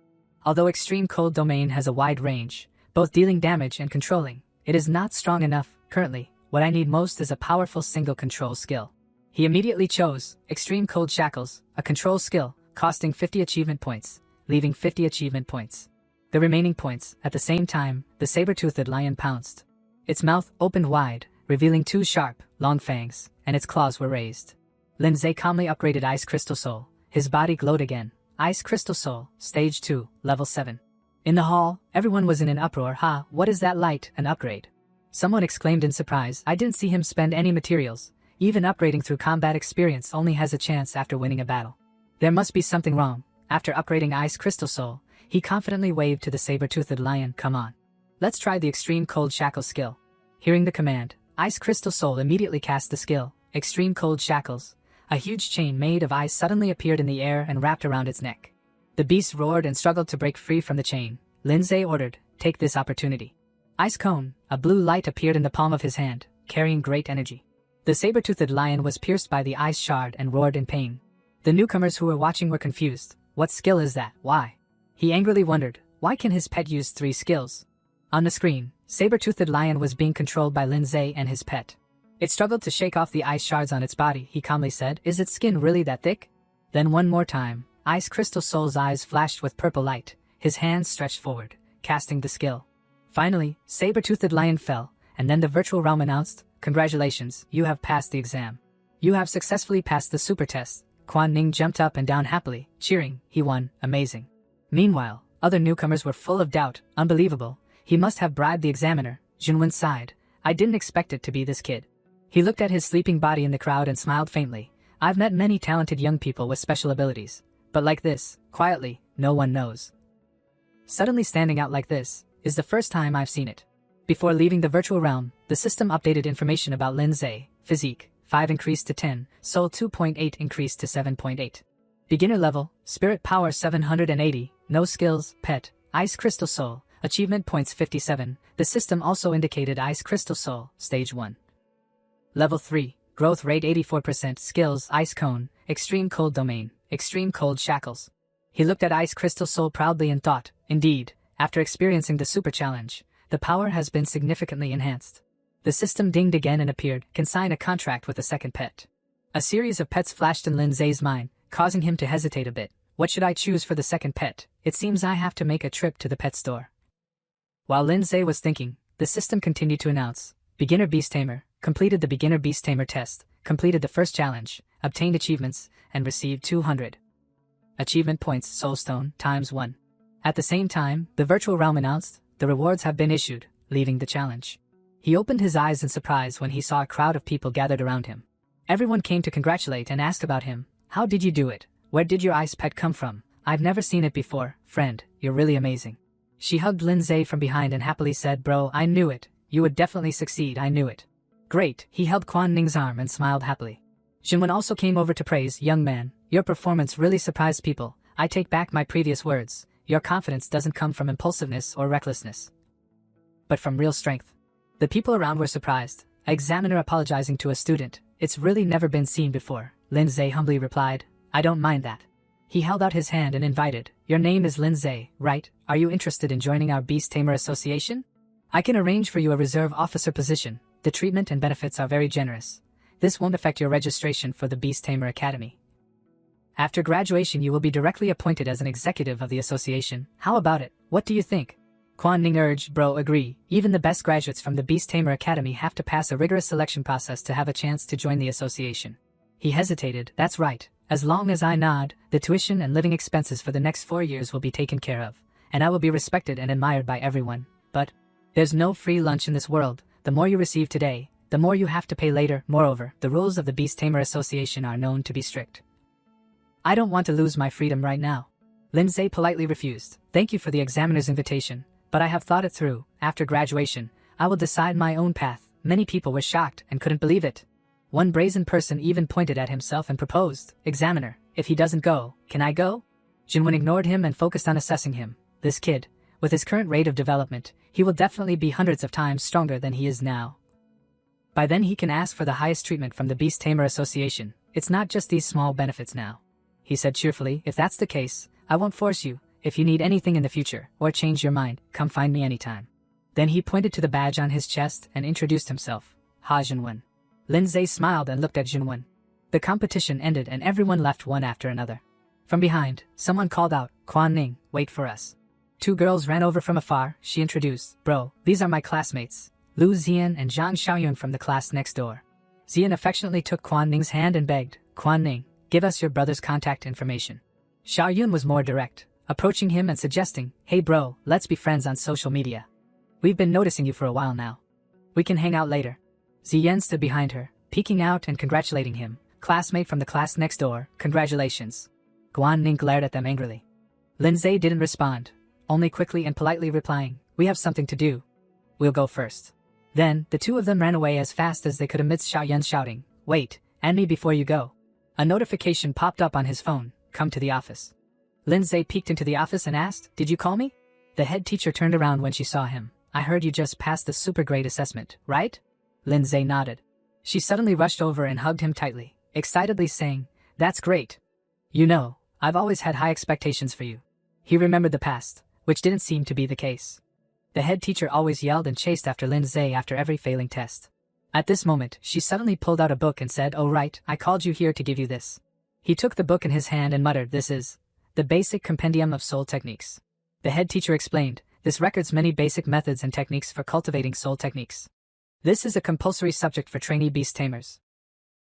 Although extreme cold domain has a wide range, both dealing damage and controlling, it is not strong enough. Currently, what I need most is a powerful single control skill. He immediately chose extreme cold shackles, a control skill, costing 50 achievement points, leaving 50 achievement points. The remaining points, at the same time, the saber-toothed lion pounced. Its mouth opened wide, revealing 2 sharp, long fangs, and its claws were raised. Lindsay calmly upgraded Ice Crystal Soul. His body glowed again. Ice Crystal Soul, Stage 2, Level 7. In the hall, everyone was in an uproar. Ha, what is that light, an upgrade? Someone exclaimed in surprise. I didn't see him spend any materials. Even upgrading through combat experience only has a chance after winning a battle. There must be something wrong. After upgrading Ice Crystal Soul, he confidently waved to the saber-toothed lion. Come on. Let's try the Extreme Cold Shackles skill. Hearing the command, Ice Crystal Soul immediately cast the skill, Extreme Cold Shackles. A huge chain made of ice suddenly appeared in the air and wrapped around its neck. The beast roared and struggled to break free from the chain. Lindsay ordered, take this opportunity. Ice Cone, a blue light appeared in the palm of his hand, carrying great energy. The saber-toothed lion was pierced by the ice shard and roared in pain. The newcomers who were watching were confused. What skill is that? Why? He angrily wondered, why can his pet use 3 skills? On the screen, saber-toothed lion was being controlled by Lindsay and his pet. It struggled to shake off the ice shards on its body. He calmly said, is its skin really that thick? Then one more time, Ice Crystal Soul's eyes flashed with purple light. His hands stretched forward, casting the skill. Finally, saber-toothed lion fell, and then the virtual realm announced, congratulations, you have passed the exam. You have successfully passed the super test. Quan Ning jumped up and down happily, cheering. He won, amazing. Meanwhile, other newcomers were full of doubt. Unbelievable. He must have bribed the examiner. Junwen sighed. I didn't expect it to be this kid. He looked at his sleeping body in the crowd and smiled faintly. I've met many talented young people with special abilities. But like this, quietly, no one knows. Suddenly standing out like this is the first time I've seen it. Before leaving the virtual realm, the system updated information about Lindsay. Physique, 5 increased to 10, Soul 2.8 increased to 7.8. Beginner level, Spirit Power 780, no skills, Pet, Ice Crystal Soul, Achievement Points 57. The system also indicated Ice Crystal Soul, Stage 1. Level 3, Growth Rate 84%, Skills, Ice Cone, Extreme Cold Domain, Extreme Cold Shackles. He looked at Ice Crystal Soul proudly and thought, indeed, after experiencing the super challenge, the power has been significantly enhanced. The system dinged again and appeared, can sign a contract with a second pet. A series of pets flashed in Lindsay's mind, causing him to hesitate a bit. What should I choose for the second pet? It seems I have to make a trip to the pet store. While Lindsay was thinking, the system continued to announce, Beginner Beast Tamer, completed the Beginner Beast Tamer test, completed the first challenge, obtained achievements, and received 200 achievement points, Soulstone, ×1. At the same time, the virtual realm announced, the rewards have been issued, leaving the challenge. He opened his eyes in surprise when he saw a crowd of people gathered around him. Everyone came to congratulate and ask about him. How did you do it? Where did your ice pet come from? I've never seen it before. Friend, you're really amazing. She hugged Lindsay from behind and happily said, Bro, I knew it. You would definitely succeed, I knew it. Great, he held Quan Ning's arm and smiled happily. Junwen also came over to praise, young man, your performance really surprised people. I take back my previous words. Your confidence doesn't come from impulsiveness or recklessness, but from real strength. The people around were surprised. An examiner apologizing to a student. It's really never been seen before. Lindsay humbly replied, I don't mind that. He held out his hand and invited, your name is Lindsay, right? Are you interested in joining our Beast Tamer Association? I can arrange for you a reserve officer position. The treatment and benefits are very generous. This won't affect your registration for the Beast Tamer Academy. After graduation you will be directly appointed as an executive of the association. How about it? What do you think? Quan Ning urged. Bro, agree. Even the best graduates from the Beast Tamer Academy have to pass a rigorous selection process to have a chance to join the association. He hesitated. That's right. As long as I nod, the tuition and living expenses for the next 4 years will be taken care of, and I will be respected and admired by everyone. But there's no free lunch in this world. The more you receive today, the more you have to pay later. Moreover, the rules of the Beast Tamer Association are known to be strict. I don't want to lose my freedom right now. Lindsay politely refused. Thank you for the examiner's invitation, but I have thought it through. After graduation, I will decide my own path. Many people were shocked and couldn't believe it. One brazen person even pointed at himself and proposed, Examiner, if he doesn't go, can I go? Jinwon ignored him and focused on assessing him. This kid, with his current rate of development, he will definitely be hundreds of times stronger than he is now. By then he can ask for the highest treatment from the Beast Tamer Association. It's not just these small benefits now. He said cheerfully, if that's the case, I won't force you. If you need anything in the future, or change your mind, come find me anytime. Then he pointed to the badge on his chest and introduced himself. Ha Jinwon. Lindsay smiled and looked at Jinwon. The competition ended and everyone left one after another. From behind, someone called out, Quan Ning, wait for us. 2 girls ran over from afar. She introduced, Bro, these are my classmates, Lu Xian and Zhang Xiaoyun from the class next door. Xian affectionately took Quan Ning's hand and begged, Quan Ning, give us your brother's contact information. Xiaoyun was more direct, approaching him and suggesting, Hey bro, let's be friends on social media. We've been noticing you for a while now. We can hang out later. Ziyan stood behind her, peeking out and congratulating him. Classmate from the class next door, congratulations. Guan Ning glared at them angrily. Lindsay didn't respond, only quickly and politely replying, We have something to do. We'll go first. Then, the 2 of them ran away as fast as they could amidst Xiaoyun shouting, Wait, and me before you go. A notification popped up on his phone, Come to the office. Lindsay peeked into the office and asked, Did you call me? The head teacher turned around when she saw him. I heard you just passed the super grade assessment, right? Lindsay nodded. She suddenly rushed over and hugged him tightly, excitedly saying, That's great. You know, I've always had high expectations for you. He remembered the past, which didn't seem to be the case. The head teacher always yelled and chased after Lindsay after every failing test. At this moment, she suddenly pulled out a book and said, Oh right, I called you here to give you this. He took the book in his hand and muttered, This is the Basic Compendium of Soul Techniques. The head teacher explained, This records many basic methods and techniques for cultivating soul techniques. This is a compulsory subject for trainee beast tamers.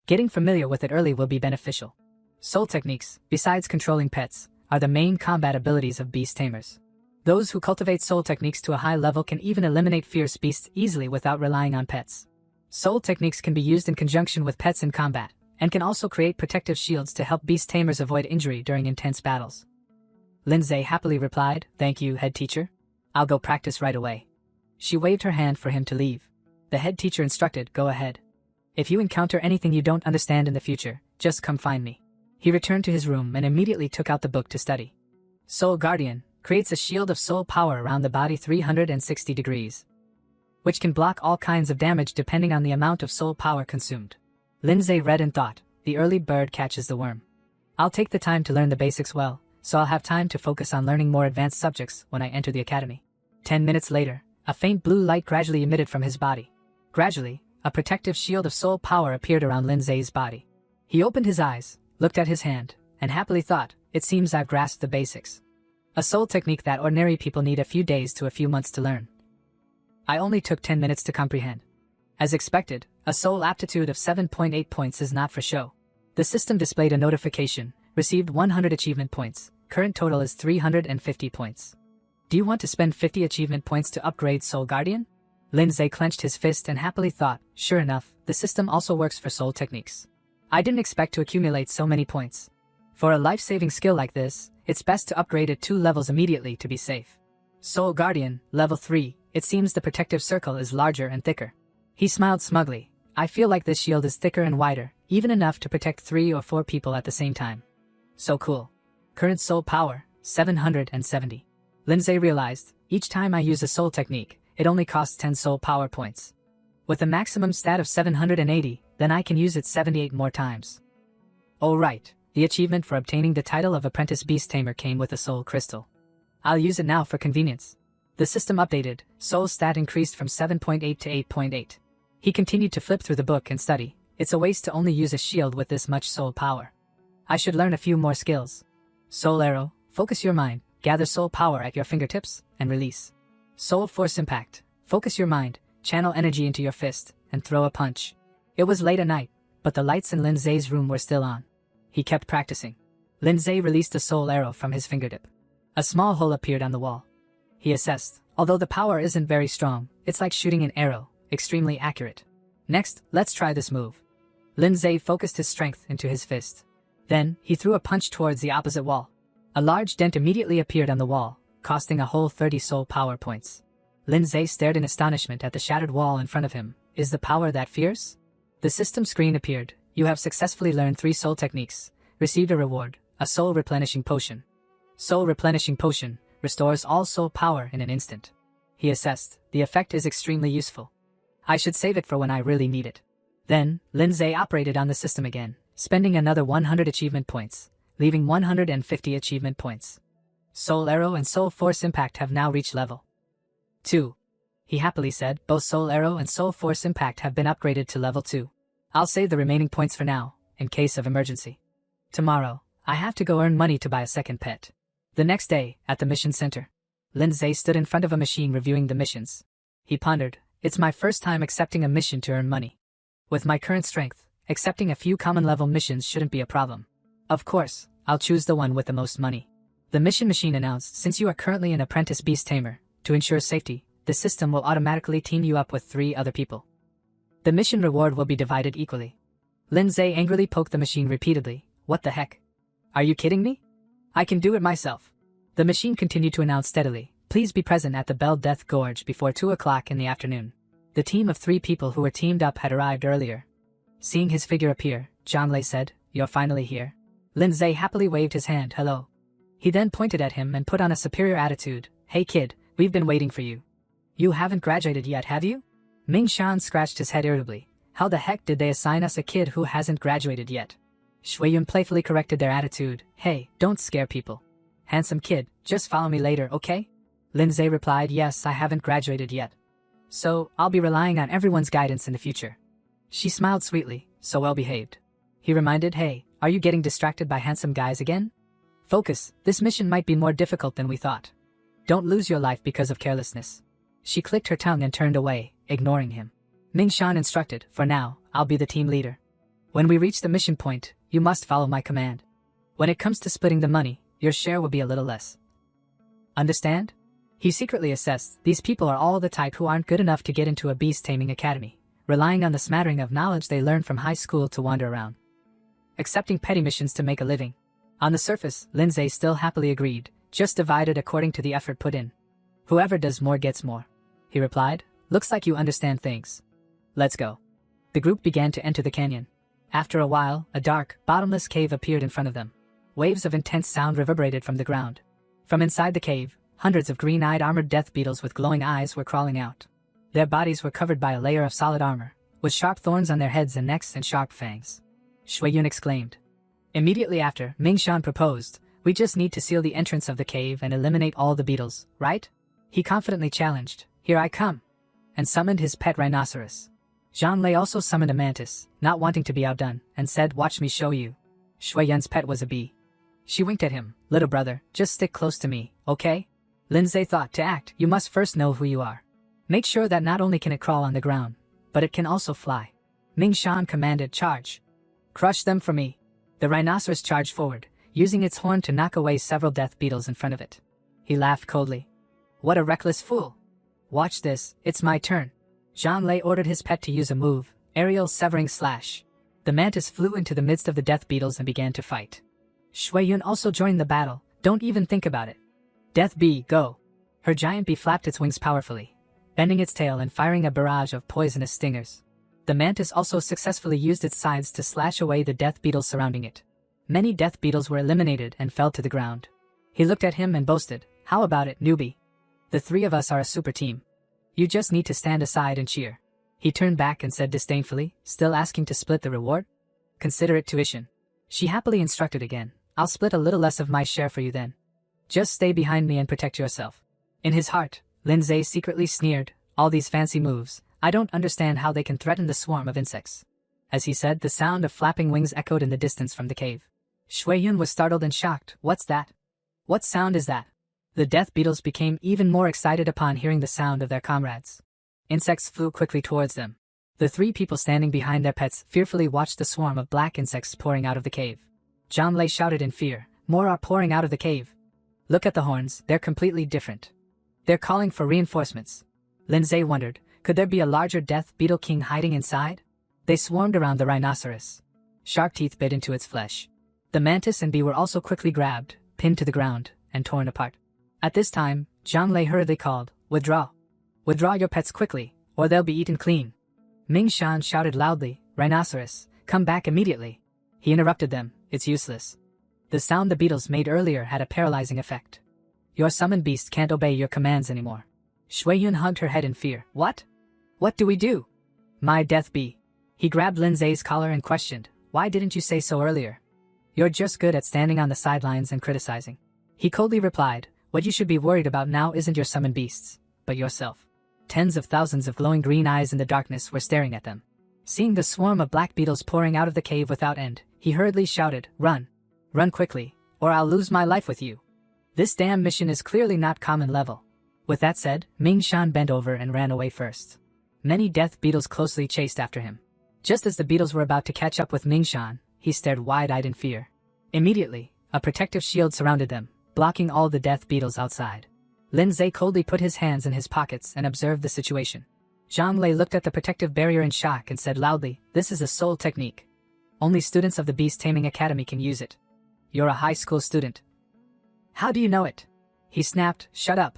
Getting familiar with it early will be beneficial. Soul techniques, besides controlling pets, are the main combat abilities of beast tamers. Those who cultivate soul techniques to a high level can even eliminate fierce beasts easily without relying on pets. Soul techniques can be used in conjunction with pets in combat, and can also create protective shields to help beast tamers avoid injury during intense battles. Lindsay happily replied, Thank you, head teacher. I'll go practice right away. She waved her hand for him to leave. The head teacher instructed, Go ahead. If you encounter anything you don't understand in the future, just come find me. He returned to his room and immediately took out the book to study. Soul Guardian creates a shield of soul power around the body 360 degrees, which can block all kinds of damage depending on the amount of soul power consumed. Lindsay read and thought, The early bird catches the worm. I'll take the time to learn the basics well, so I'll have time to focus on learning more advanced subjects when I enter the academy. 10 minutes later, a faint blue light gradually emitted from his body. Gradually, a protective shield of soul power appeared around Lindsay's body. He opened his eyes, looked at his hand, and happily thought, It seems I've grasped the basics. A soul technique that ordinary people need a few days to a few months to learn. I only took 10 minutes to comprehend. As expected, a soul aptitude of 7.8 points is not for show. The system displayed a notification, received 100 achievement points, current total is 350 points. Do you want to spend 50 achievement points to upgrade Soul Guardian? Lindsay clenched his fist and happily thought, Sure enough, the system also works for soul techniques. I didn't expect to accumulate so many points. For a life-saving skill like this, it's best to upgrade it 2 levels immediately to be safe. Soul Guardian, level 3, it seems the protective circle is larger and thicker. He smiled smugly. I feel like this shield is thicker and wider, even enough to protect 3 or 4 people at the same time. So cool. Current soul power, 770. Lindsay realized, each time I use a soul technique, it only costs 10 soul power points. With a maximum stat of 780, then I can use it 78 more times. Oh right, the achievement for obtaining the title of Apprentice Beast Tamer came with a soul crystal. I'll use it now for convenience. The system updated, soul stat increased from 7.8 to 8.8. He continued to flip through the book and study. It's a waste to only use a shield with this much soul power. I should learn a few more skills. Soul Arrow, focus your mind, gather soul power at your fingertips, and release. Soul Force Impact, focus your mind, channel energy into your fist, and throw a punch. It was late at night, But the lights in Lindsay's room were still on. He kept practicing. Lindsay released a soul arrow from his fingertip. A small hole appeared on the wall. He assessed, although the power isn't very strong, it's like shooting an arrow, extremely accurate. Next, let's try this move. Lindsay focused his strength into his fist. Then, he threw a punch towards the opposite wall. A large dent immediately appeared on the wall, costing a whole 30 soul power points. Lindsay stared in astonishment at the shattered wall in front of him. Is the power that fierce? The system screen appeared. You have successfully learned 3 soul techniques. Received a reward, a soul replenishing potion. Soul replenishing potion restores all soul power in an instant. He assessed, the effect is extremely useful. I should save it for when I really need it. Then, Lindsay operated on the system again, spending another 100 achievement points, leaving 150 achievement points. Soul Arrow and Soul Force Impact have now reached level 2. He happily said, both Soul Arrow and Soul Force Impact have been upgraded to level 2. I'll save the remaining points for now, in case of emergency. Tomorrow, I have to go earn money to buy a second pet. The next day, at the mission center, Lindsay stood in front of a machine reviewing the missions. He pondered, it's my first time accepting a mission to earn money. With my current strength, accepting a few common level missions shouldn't be a problem. Of course, I'll choose the one with the most money. The mission machine announced, since you are currently an apprentice beast tamer, to ensure safety, the system will automatically team you up with 3 other people. The mission reward will be divided equally. Lindsay angrily poked the machine repeatedly. What the heck? Are you kidding me? I can do it myself. The machine continued to announce steadily, please be present at the Bell Death Gorge before 2 o'clock in the afternoon. The team of 3 people who were teamed up had arrived earlier. Seeing his figure appear, Zhang said, you're finally here. Lindsay happily waved his hand, hello. He then pointed at him and put on a superior attitude, hey kid, we've been waiting for you. You haven't graduated yet, have you? Ming Shan scratched his head irritably. How the heck did they assign us a kid who hasn't graduated yet? Shuiyun playfully corrected their attitude. Hey, don't scare people. Handsome kid, just follow me later, okay? Lindsay replied, yes, I haven't graduated yet. So, I'll be relying on everyone's guidance in the future. She smiled sweetly, so well behaved. He reminded, hey, are you getting distracted by handsome guys again? Focus, this mission might be more difficult than we thought. Don't lose your life because of carelessness. She clicked her tongue and turned away, ignoring him. Ming Shan instructed, for now, I'll be the team leader. When we reach the mission point, you must follow my command. When it comes to splitting the money, your share will be a little less. Understand? He secretly assessed, these people are all the type who aren't good enough to get into a beast taming academy, relying on the smattering of knowledge they learned from high school to wander around. Accepting petty missions to make a living. On the surface, Lindsay still happily agreed, just divided according to the effort put in. Whoever does more gets more. He replied, looks like you understand things. Let's go. The group began to enter the canyon. After a while, a dark, bottomless cave appeared in front of them. Waves of intense sound reverberated from the ground. From inside the cave, hundreds of green-eyed armored death beetles with glowing eyes were crawling out. Their bodies were covered by a layer of solid armor, with sharp thorns on their heads and necks and sharp fangs. Shuiyun exclaimed. Immediately after, Ming Shan proposed, we just need to seal the entrance of the cave and eliminate all the beetles, right? He confidently challenged, here I come, and summoned his pet rhinoceros. Zhang Lei also summoned a mantis, not wanting to be outdone, and said, watch me show you. Shuiyun's pet was a bee. She winked at him, little brother, just stick close to me, okay? Lindsay thought, to act, you must first know who you are. Make sure that not only can it crawl on the ground, but it can also fly. Ming Shan commanded, charge. Crush them for me. The rhinoceros charged forward, using its horn to knock away several death beetles in front of it. He laughed coldly. What a reckless fool. Watch this, it's my turn. Zhang Lei ordered his pet to use a move, aerial severing slash. The mantis flew into the midst of the death beetles and began to fight. Shuiyun also joined the battle, don't even think about it. Death bee, go. Her giant bee flapped its wings powerfully, bending its tail and firing a barrage of poisonous stingers. The mantis also successfully used its sides to slash away the death beetles surrounding it. Many death beetles were eliminated and fell to the ground. He looked at him and boasted, how about it, newbie? The 3 of us are a super team. You just need to stand aside and cheer. He turned back and said disdainfully, still asking to split the reward? Consider it tuition. She happily instructed again, I'll split a little less of my share for you then. Just stay behind me and protect yourself. In his heart, Lindsay secretly sneered, all these fancy moves, I don't understand how they can threaten the swarm of insects. As he said, the sound of flapping wings echoed in the distance from the cave. Shuiyun was startled and shocked, what's that? What sound is that? The death beetles became even more excited upon hearing the sound of their comrades. Insects flew quickly towards them. The three people standing behind their pets fearfully watched the swarm of black insects pouring out of the cave. Zhang Lei shouted in fear, "More are pouring out of the cave. Look at the horns, they're completely different. They're calling for reinforcements." Lindsay wondered, could there be a larger death beetle king hiding inside? They swarmed around the rhinoceros. Sharp teeth bit into its flesh. The mantis and bee were also quickly grabbed, pinned to the ground, and torn apart. At this time, Zhang Lei hurriedly called, "Withdraw. Withdraw your pets quickly, or they'll be eaten clean." Ming Shan shouted loudly, "Rhinoceros, come back immediately." He interrupted them, "It's useless. The sound the beetles made earlier had a paralyzing effect. Your summoned beast can't obey your commands anymore." Shuiyun hugged her head in fear. "What? What do we do?" "My death bee." He grabbed Lin Zai's collar and questioned, "Why didn't you say so earlier? You're just good at standing on the sidelines and criticizing." He coldly replied, "What you should be worried about now isn't your summoned beasts, but yourself." Tens of thousands of glowing green eyes in the darkness were staring at them. Seeing the swarm of black beetles pouring out of the cave without end, he hurriedly shouted, "Run! Run quickly, or I'll lose my life with you. This damn mission is clearly not common level." With that said, Ming Shan bent over and ran away first. Many death beetles closely chased after him. Just as the beetles were about to catch up with Ming Shan, he stared wide-eyed in fear. Immediately, a protective shield surrounded them, blocking all the death beetles outside. Lin Zai coldly put his hands in his pockets and observed the situation. Zhang Lei looked at the protective barrier in shock and said loudly, "This is a soul technique. Only students of the Beast Taming Academy can use it. You're a high school student. How do you know it?" He snapped, "Shut up.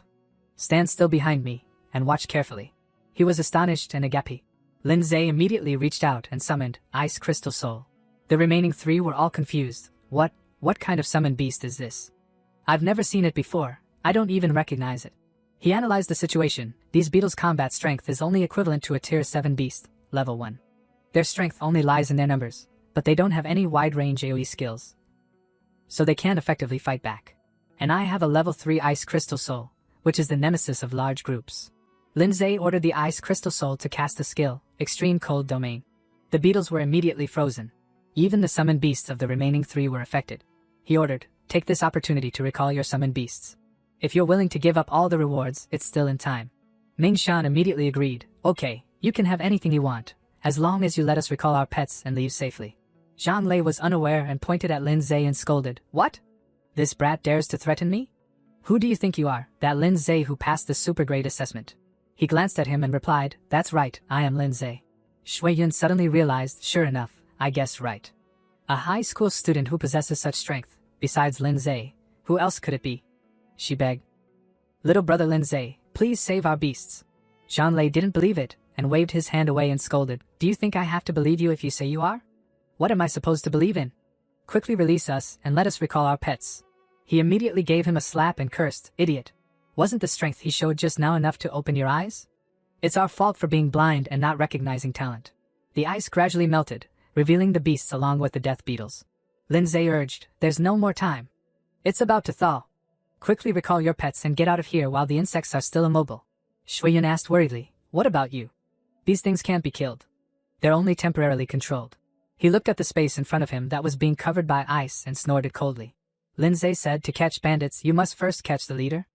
Stand still behind me, and watch carefully." He was astonished and agape. Lin Zai immediately reached out and summoned Ice Crystal Soul. The remaining three were all confused. What kind of summoned beast is this? I've never seen it before. I don't even recognize it. He analyzed the situation. These beetles' combat strength is only equivalent to a tier 7 beast, level 1. Their strength only lies in their numbers, but they don't have any wide-range AoE skills, so they can't effectively fight back. And I have a level 3 Ice Crystal Soul, which is the nemesis of large groups. Lin Zai ordered the Ice Crystal Soul to cast the skill, Extreme Cold Domain. The beetles were immediately frozen. Even the summoned beasts of the remaining three were affected. He ordered, "Take this opportunity to recall your summoned beasts. If you're willing to give up all the rewards, it's still in time." Ming Shan immediately agreed, "Okay, you can have anything you want, as long as you let us recall our pets and leave safely." Zhang Lei was unaware and pointed at Lin Zai and scolded, "What? This brat dares to threaten me? Who do you think you are, that Lin Zai who passed the super grade assessment?" He glanced at him and replied, "That's right, I am Lin Zai." Shuiyun suddenly realized, sure enough, I guessed right. A high school student who possesses such strength, besides Lin Zai, who else could it be? She begged. "Little brother Lin Zai, please save our beasts." Zhang Lei didn't believe it, and waved his hand away and scolded, "Do you think I have to believe you if you say you are? What am I supposed to believe in? Quickly release us and let us recall our pets." He immediately gave him a slap and cursed, "Idiot. Wasn't the strength he showed just now enough to open your eyes? It's our fault for being blind and not recognizing talent." The ice gradually melted, revealing the beasts along with the death beetles. Lin Zai urged, "There's no more time. It's about to thaw. Quickly recall your pets and get out of here while the insects are still immobile." Shuiyun asked worriedly, "What about you? These things can't be killed. They're only temporarily controlled." He looked at the space in front of him that was being covered by ice and snorted coldly. Lin Zai said, "To catch bandits, you must first catch the leader?"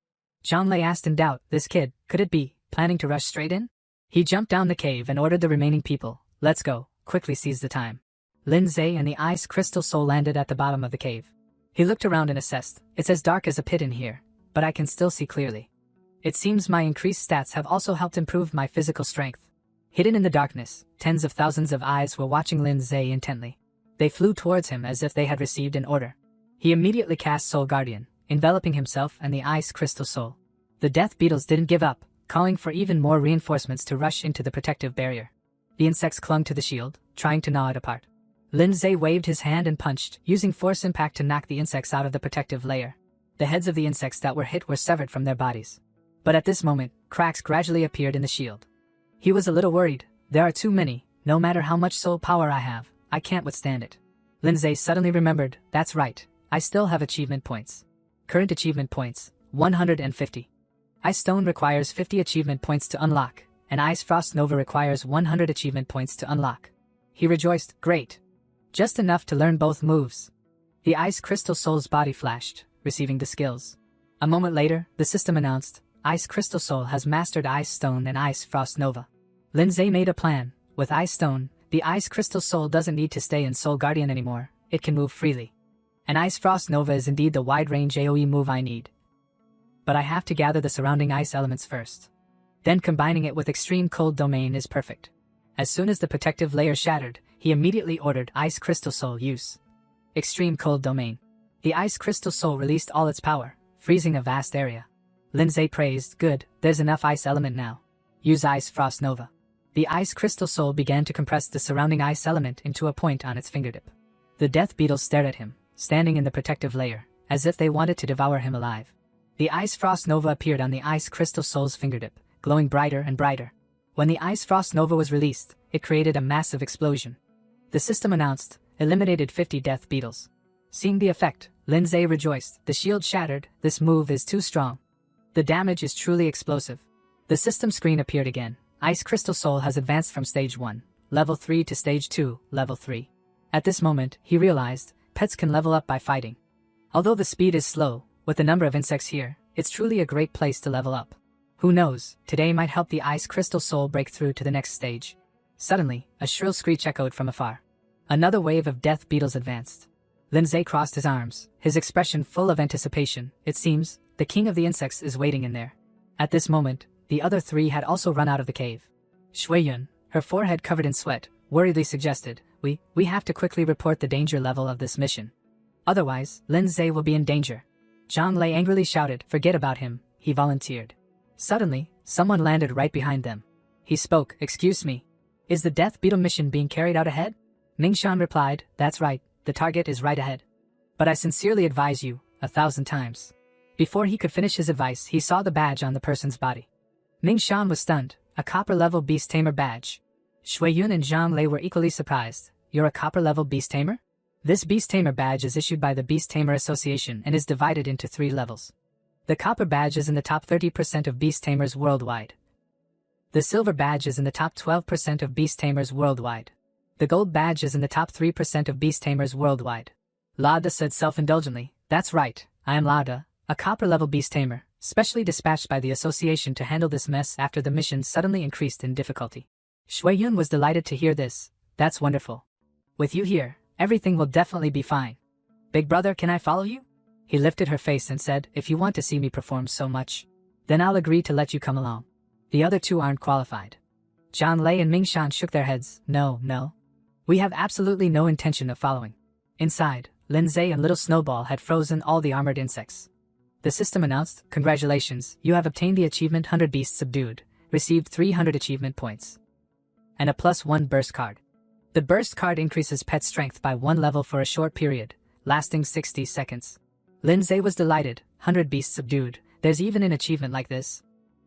Zhang Lei asked in doubt, "This kid, could it be, planning to rush straight in?" He jumped down the cave and ordered the remaining people, "Let's go, quickly seize the time." Lin Zai and the Ice Crystal Soul landed at the bottom of the cave. He looked around and assessed, "It's as dark as a pit in here, but I can still see clearly. It seems my increased stats have also helped improve my physical strength." Hidden in the darkness, tens of thousands of eyes were watching Lin Zai intently. They flew towards him as if they had received an order. He immediately cast Soul Guardian, enveloping himself and the Ice Crystal Soul. The death beetles didn't give up, calling for even more reinforcements to rush into the protective barrier. The insects clung to the shield, trying to gnaw it apart. Lin Zai waved his hand and punched, using force impact to knock the insects out of the protective layer. The heads of the insects that were hit were severed from their bodies. But at this moment, cracks gradually appeared in the shield. He was a little worried. There are too many. No matter how much soul power I have, I can't withstand it. Lin Zai suddenly remembered, "That's right, I still have achievement points. Current achievement points, 150. Ice Stone requires 50 achievement points to unlock, and Ice Frost Nova requires 100 achievement points to unlock." He rejoiced, "Great. Just enough to learn both moves." The Ice Crystal Soul's body flashed, receiving the skills. A moment later, the system announced, "Ice Crystal Soul has mastered Ice Stone and Ice Frost Nova." Lin Zai made a plan. With Ice Stone, the Ice Crystal Soul doesn't need to stay in Soul Guardian anymore, it can move freely. An Ice Frost Nova is indeed the wide-range AoE move I need. But I have to gather the surrounding ice elements first. Then combining it with Extreme Cold Domain is perfect. As soon as the protective layer shattered, he immediately ordered Ice Crystal Soul use. Extreme Cold Domain. The Ice Crystal Soul released all its power, freezing a vast area. Lindsay praised, "Good, there's enough ice element now. Use Ice Frost Nova." The Ice Crystal Soul began to compress the surrounding ice element into a point on its fingertip. The death beetles stared at him, standing in the protective layer, as if they wanted to devour him alive. The Ice Frost Nova appeared on the Ice Crystal Soul's fingertip, glowing brighter and brighter. When the Ice Frost Nova was released, it created a massive explosion. The system announced, eliminated 50 death beetles. Seeing the effect, Lindsay rejoiced. The shield shattered, this move is too strong. The damage is truly explosive. The system screen appeared again. Ice Crystal Soul has advanced from Stage 1, Level 3 to Stage 2, Level 3. At this moment, he realized, pets can level up by fighting. Although the speed is slow, with the number of insects here, it's truly a great place to level up. Who knows, today might help the Ice Crystal Soul break through to the next stage. Suddenly, a shrill screech echoed from afar. Another wave of death beetles advanced. Lindsay crossed his arms, his expression full of anticipation. It seems, the king of the insects is waiting in there. At this moment, the other three had also run out of the cave. Shuiyun, her forehead covered in sweat, worriedly suggested, We have to quickly report the danger level of this mission. Otherwise, Lindsay will be in danger. Zhang Lei angrily shouted, "Forget about him," he volunteered. Suddenly, someone landed right behind them. He spoke, "Excuse me. Is the Death Beetle mission being carried out ahead?" Mingshan replied, "That's right, the target is right ahead. But I sincerely advise you, 1,000 times." Before he could finish his advice, he saw the badge on the person's body. Mingshan was stunned, a copper-level beast tamer badge. Shuiyun and Zhang Lei were equally surprised. "You're a copper-level beast tamer?" This beast tamer badge is issued by the Beast Tamer Association and is divided into 3 levels. The copper badge is in the top 30% of beast tamers worldwide. The silver badge is in the top 12% of beast tamers worldwide. The gold badge is in the top 3% of beast tamers worldwide. Lada said self-indulgently, "That's right, I am Lada, a copper-level beast tamer, specially dispatched by the association to handle this mess after the mission suddenly increased in difficulty." Shuiyun was delighted to hear this. "That's wonderful. With you here, everything will definitely be fine. Big brother, can I follow you?" He lifted her face and said, "If you want to see me perform so much, then I'll agree to let you come along. The other two aren't qualified." Zhang Lei and Mingshan shook their heads. No. We have absolutely no intention of following." Inside, Lindsay and Little Snowball had frozen all the armored insects. The system announced, "Congratulations, you have obtained the achievement 100 Beasts Subdued, received 300 achievement points, and a +1 burst card. The burst card increases pet strength by 1 level for a short period, lasting 60 seconds. Lindsay was delighted. 100 Beasts Subdued, there's even an achievement like this.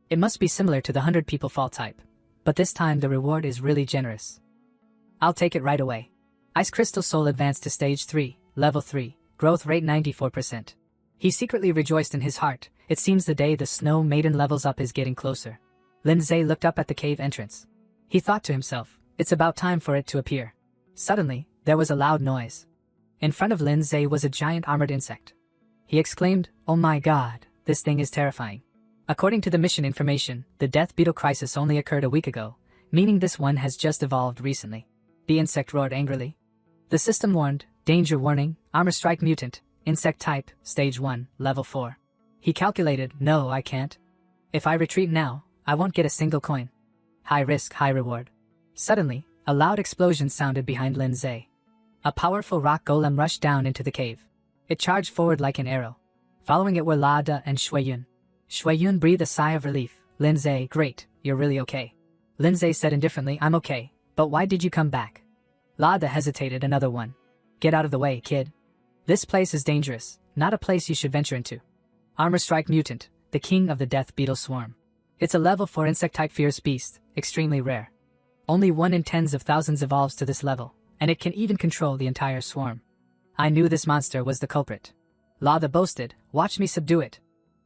It must be similar to the 100 People Fall type, but this time the reward is really generous. I'll take it right away. Ice Crystal Soul advanced to Stage 3, Level 3, growth rate 94%. He secretly rejoiced in his heart. It seems the day the Snow Maiden levels up is getting closer. Lindsay looked up at the cave entrance. He thought to himself, it's about time for it to appear. Suddenly, there was a loud noise. In front of Lindsay was a giant armored insect. He exclaimed, "Oh my god, this thing is terrifying." According to the mission information, the Death Beetle crisis only occurred a week ago, meaning this one has just evolved recently. The insect roared angrily. The system warned, "Danger warning, armor strike mutant, insect type, Stage 1, Level 4. He calculated, "No, I can't. If I retreat now, I won't get a single coin. High risk, high reward." Suddenly, a loud explosion sounded behind Lindsay. A powerful rock golem rushed down into the cave. It charged forward like an arrow. Following it were Lada and Shuiyun. Shuiyun breathed a sigh of relief. "Lindsay, great, you're really okay." Lindsay said indifferently, "I'm okay, but why did you come back?" Lada hesitated. "Another one. Get out of the way, kid. This place is dangerous, not a place you should venture into. Armor Strike Mutant, the king of the Death Beetle Swarm. It's a level 4 insect-type fierce beast, extremely rare. Only 1 in tens of thousands evolves to this level, and it can even control the entire swarm. I knew this monster was the culprit." Lada boasted, "Watch me subdue it."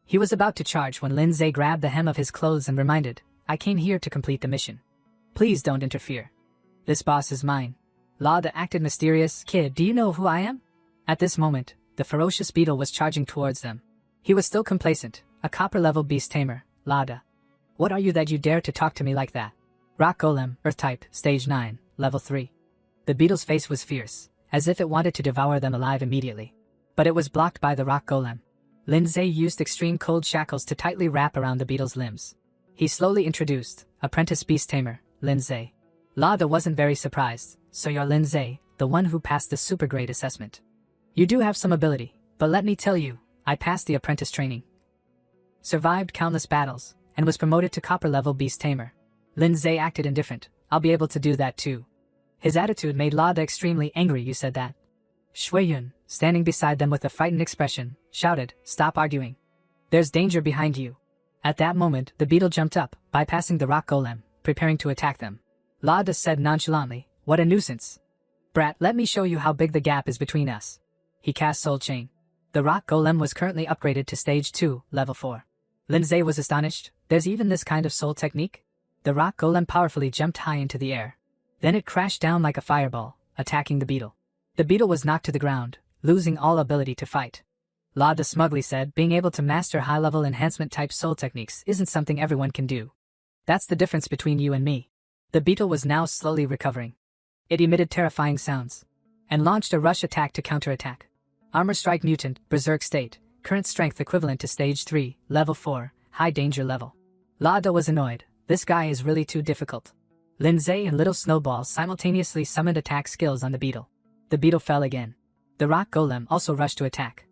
He was about to charge when Lindsay grabbed the hem of his clothes and reminded, "I came here to complete the mission. Please don't interfere. This boss is mine." Lada acted mysterious. "Kid, do you know who I am?" At this moment, the ferocious beetle was charging towards them. He was still complacent, a copper-level beast tamer. "Lada. What are you that you dare to talk to me like that?" Rock Golem, Earth-type, Stage 9, Level 3. The beetle's face was fierce, as if it wanted to devour them alive immediately. But it was blocked by the Rock Golem. Lindsay used extreme cold shackles to tightly wrap around the beetle's limbs. He slowly introduced, Apprentice Beast Tamer, Lindsay. Lada wasn't very surprised. So you're Lindsay, the one who passed the super grade assessment. You do have some ability, but let me tell you, I passed the apprentice training. Survived countless battles, and was promoted to copper level Beast Tamer. Lindsay acted indifferent. I'll be able to do that too. His attitude made Lada extremely angry. You said that. Shuiyun, standing beside them with a frightened expression, shouted, stop arguing. There's danger behind you. At that moment, the beetle jumped up, bypassing the Rock Golem, preparing to attack them. Lada said nonchalantly, what a nuisance. Brat, let me show you how big the gap is between us. He cast Soul Chain. The Rock Golem was currently upgraded to Stage 2, Level 4. Lindsay was astonished. There's even this kind of soul technique? The Rock Golem powerfully jumped high into the air. Then it crashed down like a fireball, attacking the beetle. The beetle was knocked to the ground, losing all ability to fight. Lada smugly said, being able to master high-level enhancement-type soul techniques isn't something everyone can do. That's the difference between you and me. The beetle was now slowly recovering. It emitted terrifying sounds, and launched a rush attack to counterattack. Armor Strike Mutant, Berserk State, current strength equivalent to Stage 3, Level 4, High Danger Level. Lada was annoyed. This guy is really too difficult. Lindsay and Little Snowball simultaneously summoned attack skills on the beetle. The beetle fell again. The Rock Golem also rushed to attack.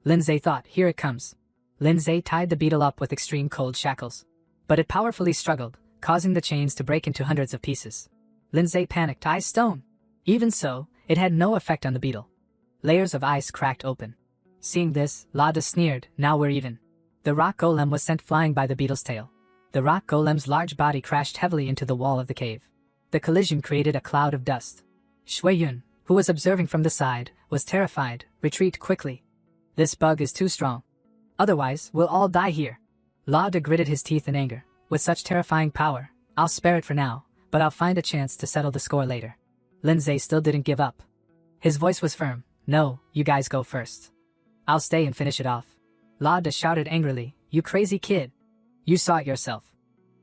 Lindsay thought, here it comes. Lindsay tied the beetle up with extreme cold shackles. But it powerfully struggled, causing the chains to break into hundreds of pieces. Lindsay panicked, Ice Stone. Even so, it had no effect on the beetle. Layers of ice cracked open. Seeing this, Lada sneered, now we're even. The Rock Golem was sent flying by the beetle's tail. The Rock Golem's large body crashed heavily into the wall of the cave. The collision created a cloud of dust. Shuiyun, who was observing from the side, was terrified. Retreat quickly. This bug is too strong. Otherwise, we'll all die here. Lada gritted his teeth in anger. With such terrifying power, I'll spare it for now, but I'll find a chance to settle the score later. Lindsay still didn't give up. His voice was firm. No, you guys go first. I'll stay and finish it off. Lada shouted angrily, you crazy kid. You saw it yourself.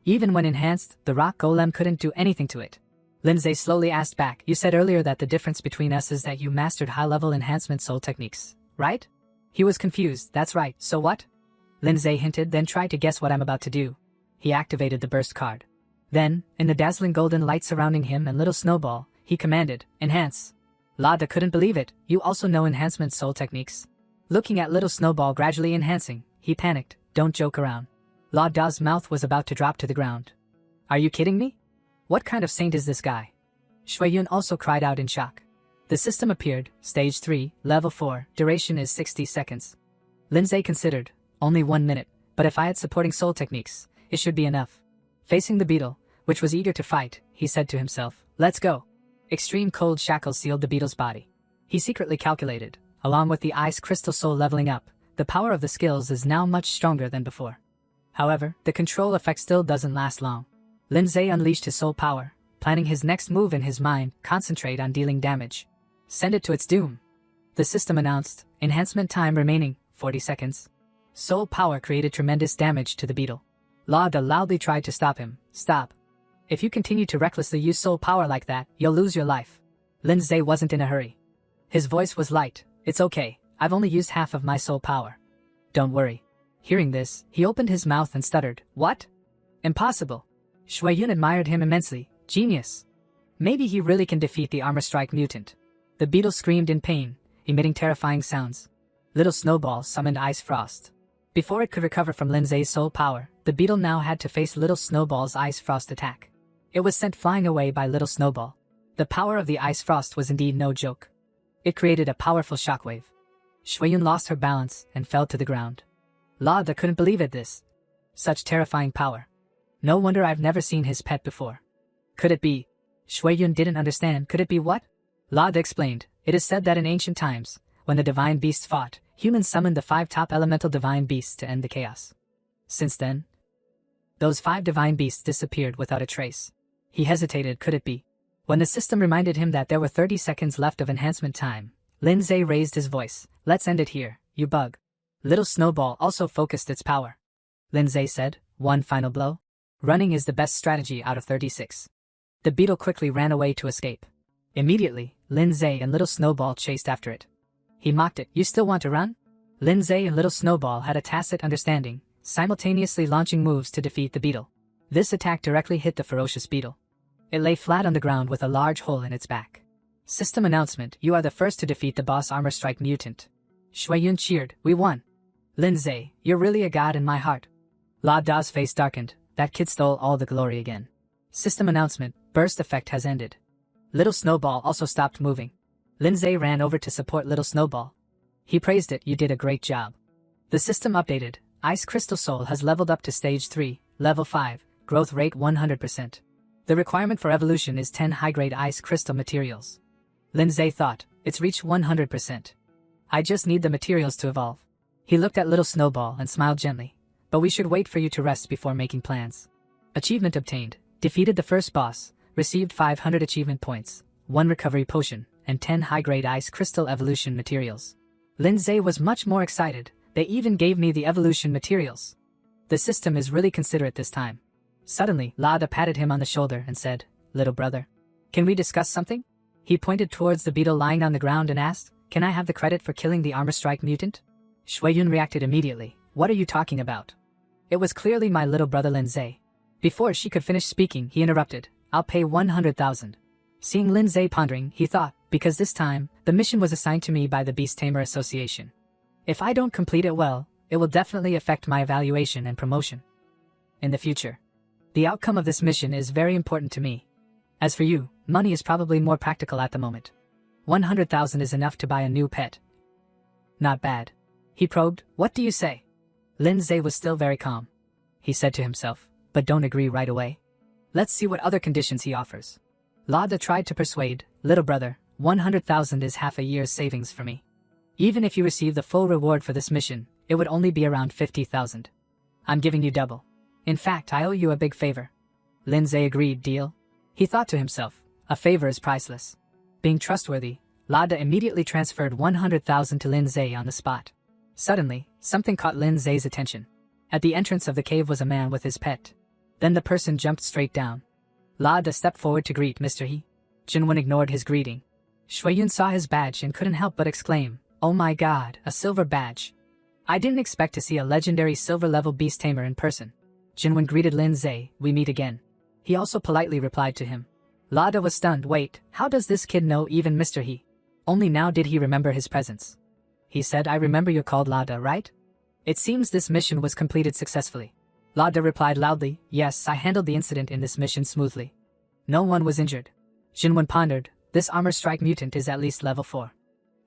Even when enhanced, the Rock Golem couldn't do anything to it. Lindsay slowly asked back, you said earlier that the difference between us is that you mastered high-level enhancement soul techniques, right? He was confused. That's right, so what? Lindsay hinted, then tried to guess what I'm about to do. He activated the burst card. Then, in the dazzling golden light surrounding him and Little Snowball, he commanded, enhance. Lada couldn't believe it. You also know enhancement soul techniques? Looking at Little Snowball gradually enhancing, he panicked. Don't joke around. Lada's mouth was about to drop to the ground. Are you kidding me? What kind of saint is this guy? Shuiyun also cried out in shock. The system appeared, Stage 3, Level 4, duration is 60 seconds. Lindsay considered, only 1 minute, but if I had supporting soul techniques, it should be enough. Facing the beetle, which was eager to fight, he said to himself, let's go. Extreme cold shackles sealed the beetle's body. He secretly calculated, along with the ice crystal soul leveling up, the power of the skills is now much stronger than before. However, the control effect still doesn't last long. Lindsay unleashed his soul power, planning his next move in his mind, concentrate on dealing damage. Send it to its doom. The system announced, enhancement time remaining, 40 seconds. Soul power created tremendous damage to the beetle. Lada loudly tried to stop him. Stop. If you continue to recklessly use soul power like that, you'll lose your life. Lindsay wasn't in a hurry. His voice was light. It's okay, I've only used half of my soul power. Don't worry. Hearing this, he opened his mouth and stuttered. What? Impossible. Shuiyun admired him immensely. Genius. Maybe he really can defeat the Armor Strike Mutant. The beetle screamed in pain, emitting terrifying sounds. Little Snowball summoned Ice Frost. Before it could recover from Lindsay's soul power, the beetle now had to face Little Snowball's Ice Frost attack. It was sent flying away by Little Snowball. The power of the Ice Frost was indeed no joke. It created a powerful shockwave. Shuiyun lost her balance and fell to the ground. Lada couldn't believe this. Such terrifying power. No wonder I've never seen his pet before. Could it be? Shuiyun didn't understand. Could it be what? Lada explained, it is said that in ancient times, when the divine beasts fought, humans summoned the 5 top elemental divine beasts to end the chaos. Since then, those 5 divine beasts disappeared without a trace. He hesitated. Could it be? When the system reminded him that there were 30 seconds left of enhancement time, Lindsay raised his voice. Let's end it here, you bug. Little Snowball also focused its power. Lindsay said, one final blow. Running is the best strategy out of 36. The beetle quickly ran away to escape. Immediately, Lindsay and Little Snowball chased after it. He mocked it. You still want to run? Lindsay and Little Snowball had a tacit understanding, simultaneously launching moves to defeat the beetle. This attack directly hit the ferocious beetle. It lay flat on the ground with a large hole in its back. System announcement: you are the first to defeat the boss armor strike mutant. Shuiyun cheered. We won. Lindsay, you're really a god in my heart. La Da's face darkened. That kid stole all the glory again. System announcement: burst effect has ended. Little Snowball also stopped moving. Lindsay ran over to support Little Snowball. He praised it. You did a great job. The system updated. Ice Crystal Soul has leveled up to stage 3, level 5, growth rate 100%. The requirement for evolution is 10 high-grade ice crystal materials. Lindsay thought, it's reached 100%. I just need the materials to evolve. He looked at Little Snowball and smiled gently. But we should wait for you to rest before making plans. Achievement obtained. Defeated the first boss, received 500 achievement points, 1 recovery potion, and 10 high-grade ice crystal evolution materials. Lindsay was much more excited. They even gave me the evolution materials. The system is really considerate this time. Suddenly, Lada patted him on the shoulder and said, Little brother, can we discuss something? He pointed towards the beetle lying on the ground and asked, Can I have the credit for killing the armor strike mutant? Shuiyun reacted immediately. What are you talking about? It was clearly my little brother Lindsay. Before she could finish speaking, he interrupted. I'll pay 100,000. Seeing Lindsay pondering, he thought, because this time, the mission was assigned to me by the Beast Tamer Association. If I don't complete it well, it will definitely affect my evaluation and promotion in the future. The outcome of this mission is very important to me. As for you, money is probably more practical at the moment. 100,000 is enough to buy a new pet. Not bad. He probed, What do you say? Lindsay was still very calm. He said to himself, But don't agree right away. Let's see what other conditions he offers. Lada tried to persuade, Little brother, 100,000 is half a year's savings for me. Even if you receive the full reward for this mission, it would only be around 50,000. I'm giving you double. In fact, I owe you a big favor. Lindsay agreed. Deal? He thought to himself, a favor is priceless. Being trustworthy, Lada immediately transferred 100,000 to Lindsay on the spot. Suddenly, something caught Lindsay's attention. At the entrance of the cave was a man with his pet. Then the person jumped straight down. Lada stepped forward to greet Mr. He. Jinwen ignored his greeting. Shuiyun saw his badge and couldn't help but exclaim, Oh my god, a silver badge. I didn't expect to see a legendary silver-level beast tamer in person. Jinwen greeted Lindsay, We meet again. He also politely replied to him. Lada was stunned. Wait, how does this kid know even Mr. He? Only now did he remember his presence. He said, I remember you're called Lada, right? It seems this mission was completed successfully. Lada replied loudly, Yes, I handled the incident in this mission smoothly. No one was injured. Jinwen pondered, This armor strike mutant is at least level 4.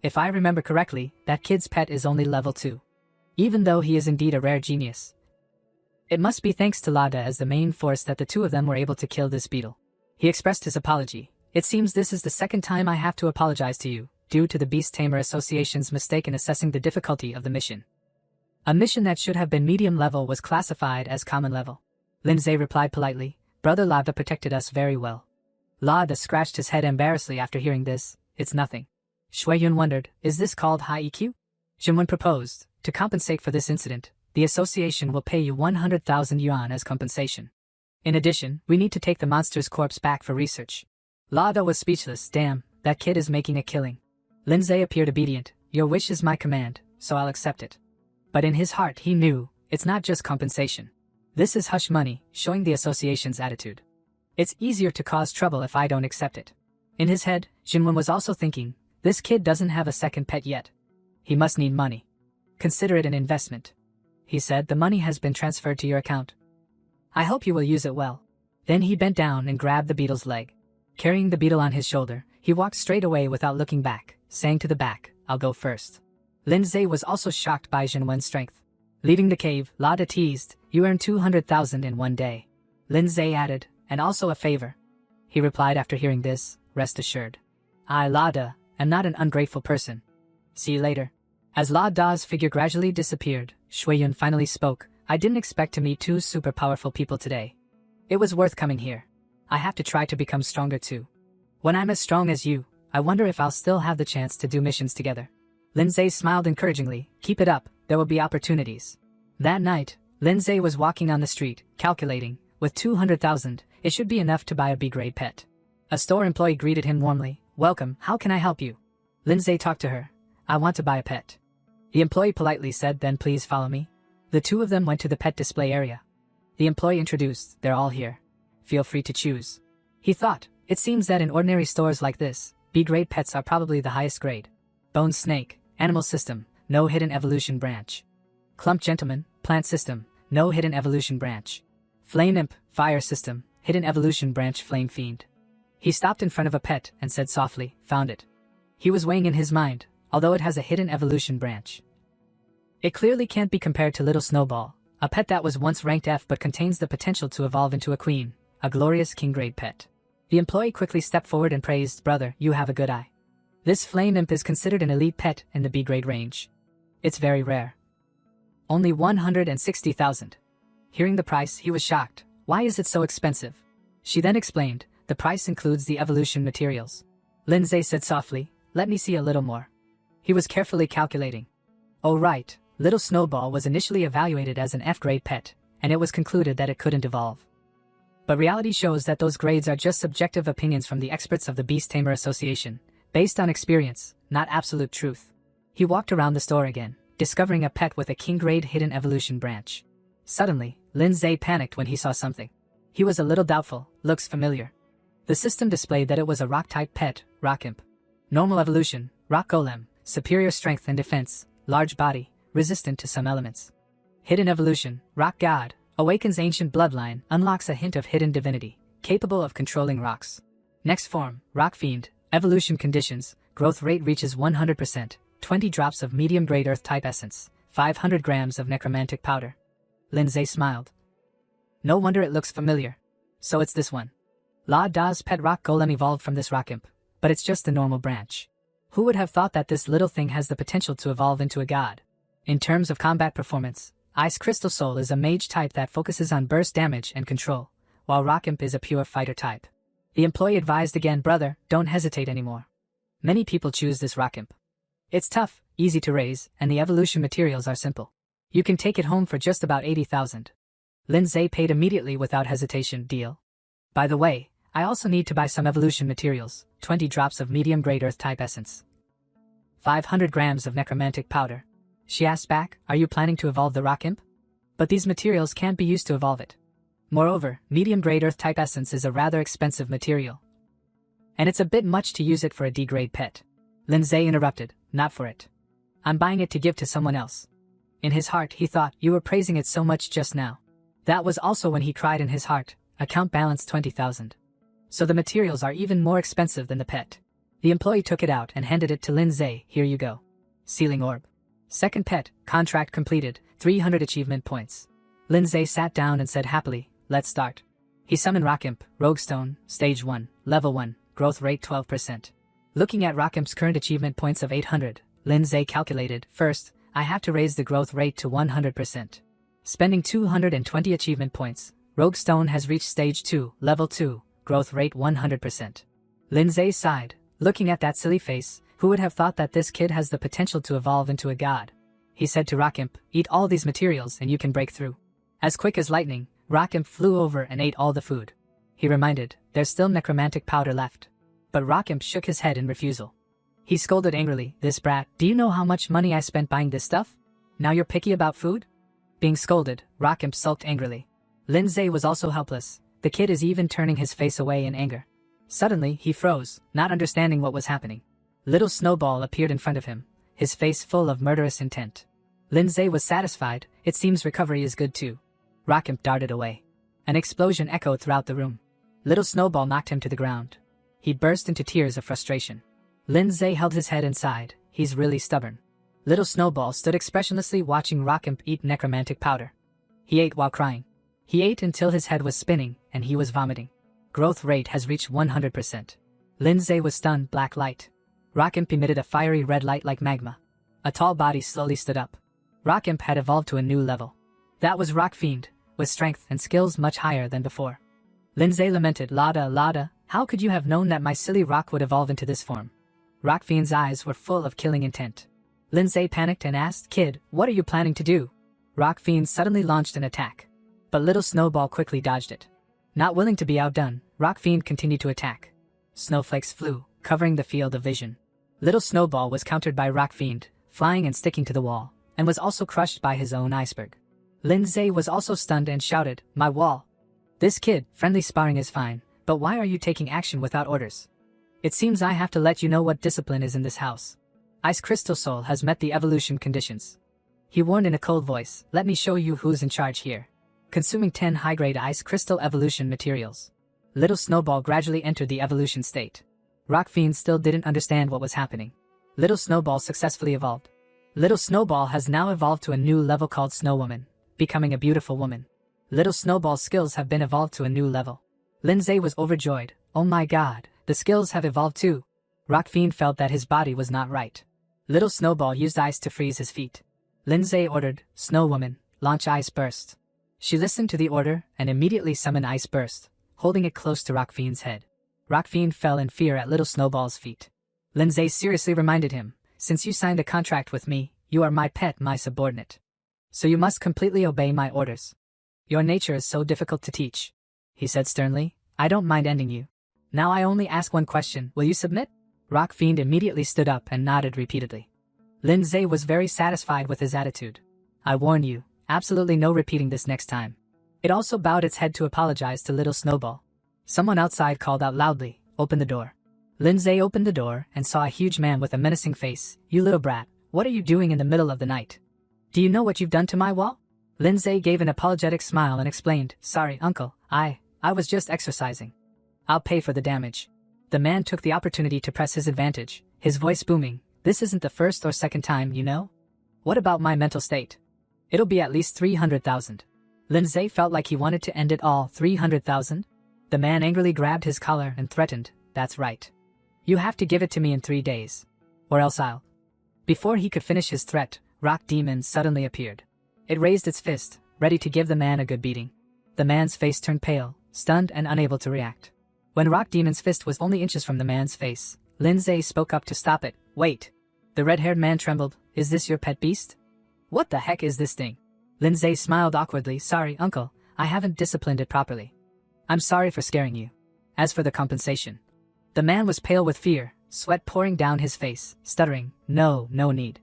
If I remember correctly, that kid's pet is only level 2. Even though he is indeed a rare genius. It must be thanks to Lada as the main force that the two of them were able to kill this beetle. He expressed his apology. It seems this is the second time I have to apologize to you, due to the Beast Tamer Association's mistake in assessing the difficulty of the mission. A mission that should have been medium level was classified as common level. Lindsay replied politely, Brother Lada protected us very well. Lada scratched his head embarrassedly after hearing this. It's nothing. Shuiyun wondered, Is this called high EQ? Jinwen proposed, To compensate for this incident, the association will pay you 100,000 yuan as compensation. In addition, we need to take the monster's corpse back for research. Lada was speechless. Damn, that kid is making a killing. Lindsay appeared obedient. Your wish is my command, so I'll accept it. But in his heart he knew, it's not just compensation. This is hush money, showing the association's attitude. It's easier to cause trouble if I don't accept it. In his head, Jinwen was also thinking, this kid doesn't have a second pet yet. He must need money. Consider it an investment. He said, the money has been transferred to your account. I hope you will use it well. Then he bent down and grabbed the beetle's leg. Carrying the beetle on his shoulder, he walked straight away without looking back, saying to the back, I'll go first. Lindsay was also shocked by Jinwen's strength. Leaving the cave, Lada teased, You earned 200,000 in one day. Lindsay added, and also a favor. He replied after hearing this, Rest assured. I, Lada, am not an ungrateful person. See you later. As Lada's figure gradually disappeared, Shuiyun finally spoke, I didn't expect to meet two super powerful people today. It was worth coming here. I have to try to become stronger too. When I'm as strong as you, I wonder if I'll still have the chance to do missions together. Lindsay smiled encouragingly, Keep it up, there will be opportunities. That night, Lindsay was walking on the street, calculating, With 200,000, it should be enough to buy a B-grade pet. A store employee greeted him warmly. Welcome, how can I help you? Lindsay talked to her. I want to buy a pet. The employee politely said, then please follow me. The two of them went to the pet display area. The employee introduced, they're all here. Feel free to choose. He thought, it seems that in ordinary stores like this, B-grade pets are probably the highest grade. Bone Snake, Animal System, no hidden evolution branch. Clump Gentleman, Plant System, no hidden evolution branch. Flame Imp, Fire System, hidden evolution branch. Flame Fiend. He stopped in front of a pet and said softly, found it. He was weighing in his mind, although it has a hidden evolution branch. It clearly can't be compared to Little Snowball, a pet that was once ranked F but contains the potential to evolve into a queen, a glorious king-grade pet. The employee quickly stepped forward and praised, brother, you have a good eye. This Flame Imp is considered an elite pet in the B-grade range. It's very rare. Only 160,000. Hearing the price, he was shocked. Why is it so expensive? She then explained, the price includes the evolution materials. Lindsay said softly, let me see a little more. He was carefully calculating. Oh right, Little Snowball was initially evaluated as an F-grade pet, and it was concluded that it couldn't evolve. But reality shows that those grades are just subjective opinions from the experts of the Beast Tamer Association, based on experience, not absolute truth. He walked around the store again, discovering a pet with a king-grade hidden evolution branch. Suddenly, Lindsay panicked when he saw something. He was a little doubtful, looks familiar. The system displayed that it was a rock-type pet, Rock Imp. Normal evolution, Rock Golem, superior strength and defense, large body, resistant to some elements. Hidden evolution, Rock God, awakens ancient bloodline, unlocks a hint of hidden divinity, capable of controlling rocks. Next form, Rock Fiend, evolution conditions, growth rate reaches 100%, 20 drops of medium-grade earth-type essence, 500 grams of necromantic powder. Lindsay smiled. No wonder it looks familiar. So it's this one. La Da's pet Rock Golem evolved from this Rock Imp, but it's just a normal branch. Who would have thought that this little thing has the potential to evolve into a god? In terms of combat performance, Ice Crystal Soul is a mage type that focuses on burst damage and control, while Rock Imp is a pure fighter type. The employee advised again, brother, don't hesitate anymore. Many people choose this Rock Imp. It's tough, easy to raise, and the evolution materials are simple. You can take it home for just about 80,000. Lindsay paid immediately without hesitation. Deal. By the way, I also need to buy some evolution materials, 20 drops of medium-grade earth-type essence. 500 grams of necromantic powder. She asked back, are you planning to evolve the Rock Imp? But these materials can't be used to evolve it. Moreover, medium-grade earth-type essence is a rather expensive material. And it's a bit much to use it for a D-grade pet. Lindsay interrupted, not for it. I'm buying it to give to someone else. In his heart he thought, you were praising it so much just now. That was also when he cried in his heart, account balance 20,000. So the materials are even more expensive than the pet. The employee took it out and handed it to Lindsay, here you go. Sealing orb. Second pet, contract completed, 300 achievement points. Lindsay sat down and said happily, let's start. He summoned Rock Imp, Rogue Stone, Stage 1, Level 1, growth rate 12%. Looking at Rock Imp's current achievement points of 800, Lindsay calculated, first, I have to raise the growth rate to 100%. Spending 220 achievement points, Rogue Stone has reached Stage 2, Level 2, growth rate 100%. Lindsay sighed, looking at that silly face, who would have thought that this kid has the potential to evolve into a god? He said to Rock Imp, eat all these materials and you can break through. As quick as lightning, Rock Imp flew over and ate all the food. He reminded, there's still necromantic powder left. But Rock Imp shook his head in refusal. He scolded angrily, this brat, do you know how much money I spent buying this stuff? Now you're picky about food? Being scolded, Rock Imp sulked angrily. Lindsay was also helpless. The kid is even turning his face away in anger. Suddenly, he froze, not understanding what was happening. Little Snowball appeared in front of him, his face full of murderous intent. Lindsay was satisfied, it seems recovery is good too. Rock Imp darted away. An explosion echoed throughout the room. Little Snowball knocked him to the ground. He burst into tears of frustration. Lindsay held his head and sighed, he's really stubborn. Little Snowball stood expressionlessly watching Rock Imp eat necromantic powder. He ate while crying. He ate until his head was spinning, and he was vomiting. Growth rate has reached 100%. Lindsay was stunned. Black light. Rock Imp emitted a fiery red light like magma. A tall body slowly stood up. Rock Imp had evolved to a new level. That was Rock Fiend, with strength and skills much higher than before. Lindsay lamented, Lada, how could you have known that my silly rock would evolve into this form? Rock Fiend's eyes were full of killing intent. Lindsay panicked and asked, kid, what are you planning to do? Rock Fiend suddenly launched an attack. But Little Snowball quickly dodged it. Not willing to be outdone, Rock Fiend continued to attack. Snowflakes flew, covering the field of vision. Little Snowball was countered by Rock Fiend, flying and sticking to the wall, and was also crushed by his own iceberg. Lindsay was also stunned and shouted, "My wall! This kid, friendly sparring is fine, but why are you taking action without orders? It seems I have to let you know what discipline is in this house. Ice Crystal Soul has met the evolution conditions." He warned in a cold voice, "Let me show you who's in charge here." Consuming 10 high-grade Ice Crystal evolution materials, Little Snowball gradually entered the evolution state. Rock Fiend still didn't understand what was happening. Little Snowball successfully evolved. Little Snowball has now evolved to a new level called Snow Woman, becoming a beautiful woman. Little Snowball's skills have been evolved to a new level. Lindsay was overjoyed. "Oh my god, the skills have evolved too." Rock Fiend felt that his body was not right. Little Snowball used ice to freeze his feet. Lindsay ordered, "Snow Woman, launch Ice Burst." She listened to the order and immediately summoned Ice Burst, holding it close to Rock Fiend's head. Rock Fiend fell in fear at Little Snowball's feet. Lindsay seriously reminded him, "Since you signed a contract with me, you are my pet, my subordinate. So you must completely obey my orders. Your nature is so difficult to teach," he said sternly. "I don't mind ending you. Now I only ask one question, will you submit?" Rock Fiend immediately stood up and nodded repeatedly. Lindsay was very satisfied with his attitude. "I warn you, absolutely no repeating this next time." It also bowed its head to apologize to Little Snowball. Someone outside called out loudly, "Open the door." Lindsay opened the door and saw a huge man with a menacing face. "You little brat, what are you doing in the middle of the night? Do you know what you've done to my wall?" Lindsay gave an apologetic smile and explained, "Sorry, uncle, I was just exercising. I'll pay for the damage." The man took the opportunity to press his advantage, his voice booming, "This isn't the first or second time, you know? What about my mental state? It'll be at least 300,000. Lindsay felt like he wanted to end it all. 300,000? The man angrily grabbed his collar and threatened, "That's right. You have to give it to me in 3 days. Or else I'll..." Before he could finish his threat, Rock Demon suddenly appeared. It raised its fist, ready to give the man a good beating. The man's face turned pale, stunned and unable to react. When Rock Demon's fist was only inches from the man's face, Lindsay spoke up to stop it. "Wait." The red-haired man trembled. "Is this your pet beast? What the heck is this thing?" Lindsay smiled awkwardly. "Sorry, uncle, I haven't disciplined it properly. I'm sorry for scaring you. As for the compensation..." The man was pale with fear, sweat pouring down his face, stuttering, No need.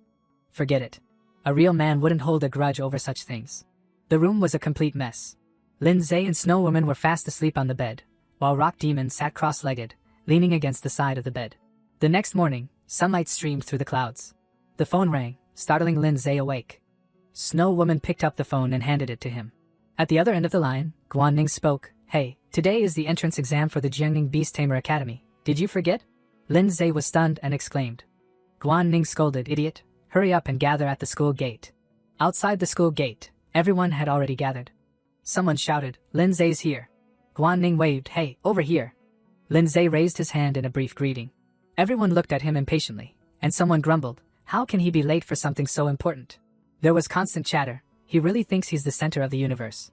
Forget it. A real man wouldn't hold a grudge over such things." The room was a complete mess. Lindsay and Snow Woman were fast asleep on the bed, while Rock Demon sat cross-legged, leaning against the side of the bed. The next morning, sunlight streamed through the clouds. The phone rang, startling Lindsay awake. Snow Woman picked up the phone and handed it to him. At the other end of the line, Guan-Ning spoke, "Hey, today is the entrance exam for the Jiangning Beast Tamer Academy. Did you forget?" Lindsay was stunned and exclaimed. Guan-Ning scolded, "Idiot, hurry up and gather at the school gate." Outside the school gate, everyone had already gathered. Someone shouted, "Lindsay's here." Guan-Ning waved, "Hey, over here." Lindsay raised his hand in a brief greeting. Everyone looked at him impatiently, and someone grumbled, "How can he be late for something so important?" There was constant chatter. "He really thinks he's the center of the universe.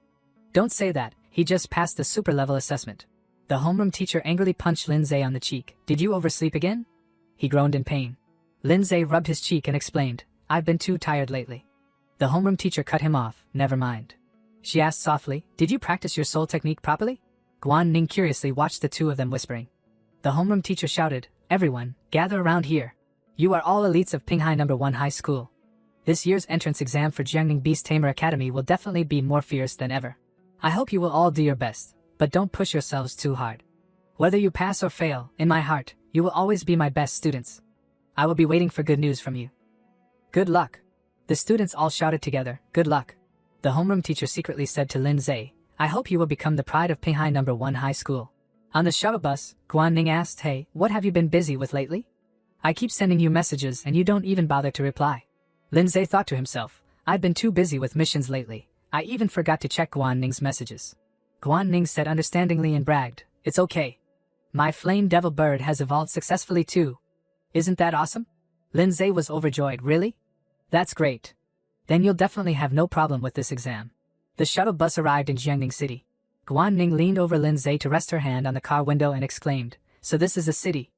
Don't say that, he just passed the super level assessment." The homeroom teacher angrily punched Lindsay on the cheek. "Did you oversleep again?" He groaned in pain. Lindsay rubbed his cheek and explained, "I've been too tired lately." The homeroom teacher cut him off. "Never mind." She asked softly, "Did you practice your soul technique properly?" Guan-Ning curiously watched the two of them whispering. The homeroom teacher shouted, "Everyone, gather around here. You are all elites of Pinghai No. 1 High School. This year's entrance exam for Jiangning Beast Tamer Academy will definitely be more fierce than ever. I hope you will all do your best, but don't push yourselves too hard. Whether you pass or fail, in my heart, you will always be my best students. I will be waiting for good news from you. Good luck." The students all shouted together, "Good luck." The homeroom teacher secretly said to Lindsay, "I hope you will become the pride of Pinghai No. 1 High School." On the shuttle bus, Guan-Ning asked, "Hey, what have you been busy with lately? I keep sending you messages and you don't even bother to reply." Lindsay thought to himself, "I've been too busy with missions lately. I even forgot to check Guan-Ning's messages." Guan-Ning said understandingly and bragged, "It's okay. My flame devil bird has evolved successfully too. Isn't that awesome?" Lindsay was overjoyed. "Really? That's great. Then you'll definitely have no problem with this exam." The shuttle bus arrived in Jiangning City. Guan-Ning leaned over Lindsay to rest her hand on the car window and exclaimed, "So this is a city.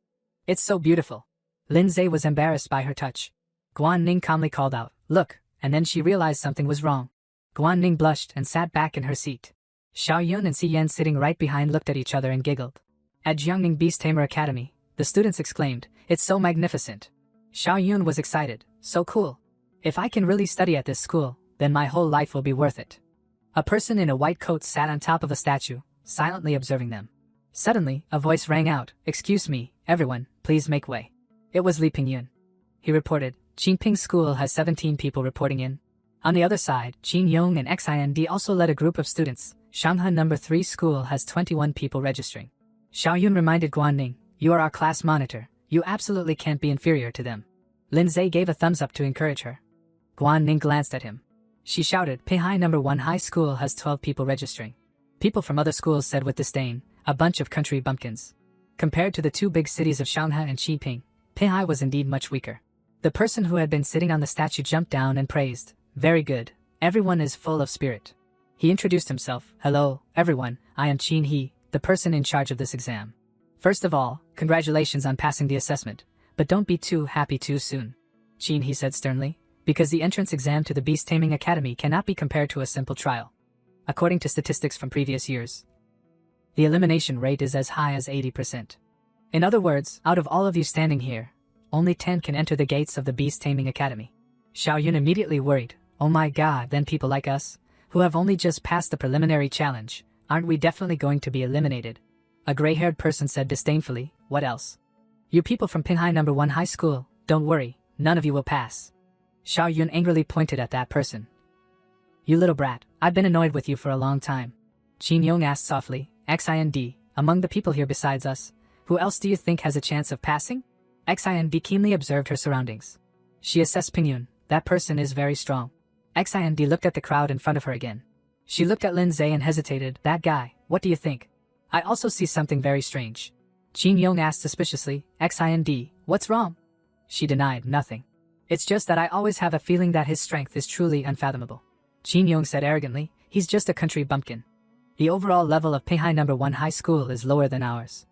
It's so beautiful." Lindsay was embarrassed by her touch. Guan-Ning calmly called out, "Look," and then she realized something was wrong. Guan-Ning blushed and sat back in her seat. Xiao Yun and Si Yan sitting right behind looked at each other and giggled. At Jiangning Beast Tamer Academy, the students exclaimed, "It's so magnificent." Xiao Yun was excited, "So cool. If I can really study at this school, then my whole life will be worth it." A person in a white coat sat on top of a statue, silently observing them. Suddenly, a voice rang out, "Excuse me, everyone, please make way." It was Li Pingyun. He reported, "Qingping School has 17 people reporting in." On the other side, Qin Yong and Xind also led a group of students. Shanghai No. 3 school has 21 people registering. Xiao Yun reminded Guanning, "You are our class monitor. You absolutely can't be inferior to them." Lin Zhe gave a thumbs up to encourage her. Guanning glanced at him. She shouted, "Peihai No. 1 high school has 12 people registering." People from other schools said with disdain, "A bunch of country bumpkins." Compared to the two big cities of Shanghai and Qingping, Peihai was indeed much weaker. The person who had been sitting on the statue jumped down and praised, "Very good. Everyone is full of spirit." He introduced himself, "Hello, everyone, I am Qin He, the person in charge of this exam. First of all, congratulations on passing the assessment, but don't be too happy too soon," Qin He said sternly, "because the entrance exam to the Beast Taming Academy cannot be compared to a simple trial. According to statistics from previous years, the elimination rate is as high as 80%. In other words, out of all of you standing here, only 10 can enter the gates of the Beast Taming Academy." Xiao Yun immediately worried, "Oh my god, then people like us, who have only just passed the preliminary challenge, aren't we definitely going to be eliminated?" A gray-haired person said disdainfully, "What else? You people from Pinhai No. 1 high school, don't worry, none of you will pass." Xiao Yun angrily pointed at that person. "You little brat, I've been annoyed with you for a long time." Qin Yong asked softly, "Xind, among the people here besides us, who else do you think has a chance of passing?" Xind keenly observed her surroundings. She assessed Pingyun, "That person is very strong." Xind looked at the crowd in front of her again. She looked at Lin Zhe and hesitated, "That guy, what do you think? I also see something very strange." Qin Yong asked suspiciously, "Xind, what's wrong?" She denied, "Nothing. It's just that I always have a feeling that his strength is truly unfathomable." Qin Yong said arrogantly, "He's just a country bumpkin. The overall level of Peihai No. 1 high school is lower than ours.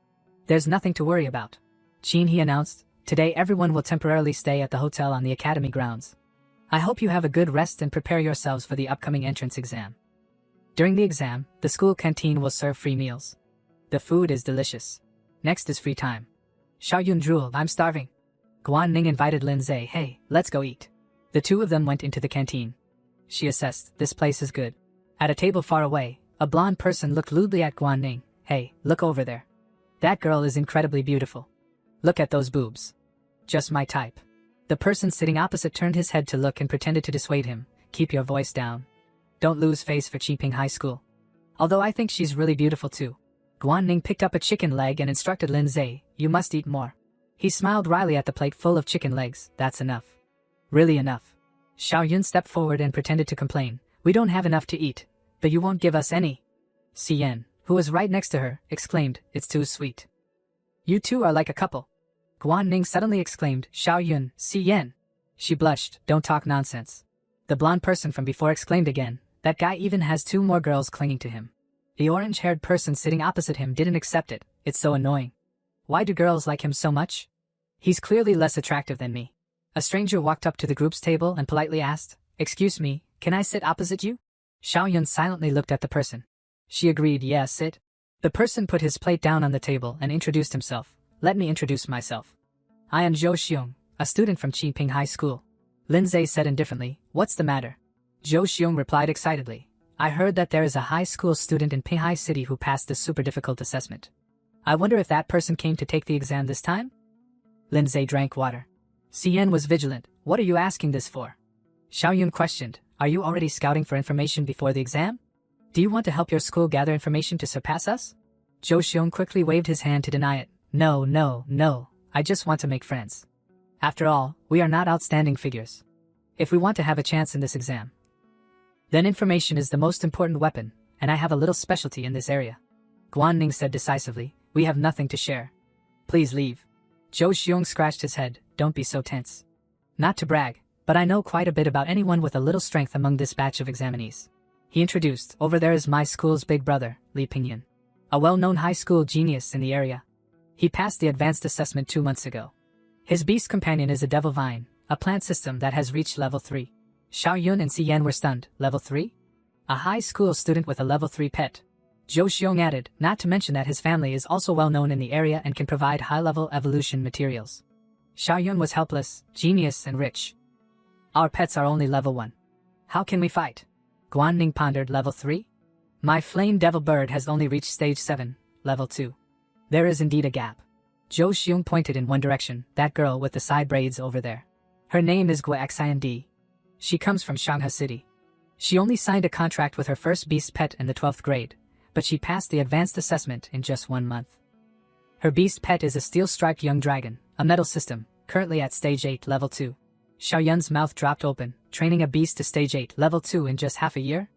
There's nothing to worry about." Qin He announced, "Today everyone will temporarily stay at the hotel on the academy grounds. I hope you have a good rest and prepare yourselves for the upcoming entrance exam. During the exam, the school canteen will serve free meals. The food is delicious. Next is free time." Xiao Yun drooled, "I'm starving." Guan Ning invited Lin Zhe, "Hey, let's go eat." The two of them went into the canteen. She assessed, "This place is good." At a table far away, a blonde person looked lewdly at Guan Ning. "Hey, look over there. That girl is incredibly beautiful. Look at those boobs. Just my type." The person sitting opposite turned his head to look and pretended to dissuade him, "Keep your voice down. Don't lose face for Qingping High School. Although I think she's really beautiful too." Guan Ning picked up a chicken leg and instructed Lin Zhe, "You must eat more." He smiled wryly at the plate full of chicken legs. "That's enough. Really enough." Xiao Yun stepped forward and pretended to complain, "We don't have enough to eat, but you won't give us any." Si Yan, who was right next to her, exclaimed, "It's too sweet. You two are like a couple." Guan Ning suddenly exclaimed, "Xiao Yun, Si Yan." She blushed, "Don't talk nonsense." The blonde person from before exclaimed again, "That guy even has 2 more girls clinging to him." The orange-haired person sitting opposite him didn't accept it. "It's so annoying. Why do girls like him so much? He's clearly less attractive than me." A stranger walked up to the group's table and politely asked, "Excuse me, can I sit opposite you?" Xiao Yun silently looked at the person. She agreed, "Yes, sit." The person put his plate down on the table and introduced himself. "Let me introduce myself. I am Zhou Xiong, a student from Qingping High School." Lin Zhe said indifferently, "What's the matter?" Zhou Xiong replied excitedly, "I heard that there is a high school student in Peihai City who passed this super difficult assessment. I wonder if that person came to take the exam this time?" Lin Zhe drank water. Si Yan was vigilant. "What are you asking this for?" Xiao Yun questioned, "Are you already scouting for information before the exam? Do you want to help your school gather information to surpass us?" Zhou Xiong quickly waved his hand to deny it. No, I just want to make friends. After all, we are not outstanding figures. If we want to have a chance in this exam, then information is the most important weapon, and I have a little specialty in this area." Guan Ning said decisively, "We have nothing to share. Please leave." Zhou Xiong scratched his head, "Don't be so tense. Not to brag, but I know quite a bit about anyone with a little strength among this batch of examinees." He introduced, "Over there is my school's big brother, Li Pingyun, a well-known high school genius in the area. He passed the advanced assessment 2 months ago. His beast companion is a devil vine, a plant system that has reached level 3. Xiao Yun and Si Yan were stunned. Level 3? A high school student with a level 3 pet. Zhou Xiong added, not to mention that his family is also well known in the area and can provide high-level evolution materials. Xiaoyun was helpless, genius and rich. Our pets are only level 1. How can we fight? Guanning pondered. Level 3? My flame devil bird has only reached stage 7, level 2. There is indeed a gap. Zhou Xiong pointed in one direction, that girl with the side braids over there. Her name is Gua Xind. She comes from Shanghai City. She only signed a contract with her first beast pet in the 12th grade, but she passed the advanced assessment in just 1 month. Her beast pet is a steel-striped young dragon, a metal system, currently at stage 8, level 2. Xiaoyun's mouth dropped open, training a beast to stage 8, level 2 in just half a year?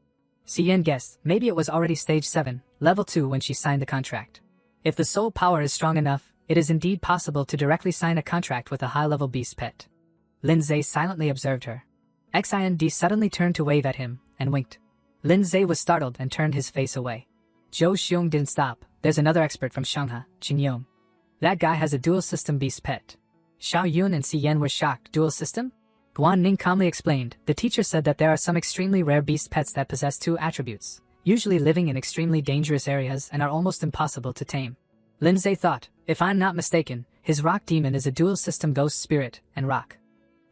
Xian guessed, maybe it was already stage 7, level 2 when she signed the contract. If the soul power is strong enough, it is indeed possible to directly sign a contract with a high-level beast pet. Lindsay silently observed her. Xind suddenly turned to wave at him, and winked. Lindsay was startled and turned his face away. Zhou Xiong didn't stop. There's another expert from Shanghai, Qingyong. That guy has a dual-system beast pet. Xiaoyun and Xian were shocked. Dual system? Guanning calmly explained, the teacher said that there are some extremely rare beast pets that possess 2 attributes, usually living in extremely dangerous areas and are almost impossible to tame. Lindsay thought, if I'm not mistaken, his rock demon is a dual-system ghost spirit and rock.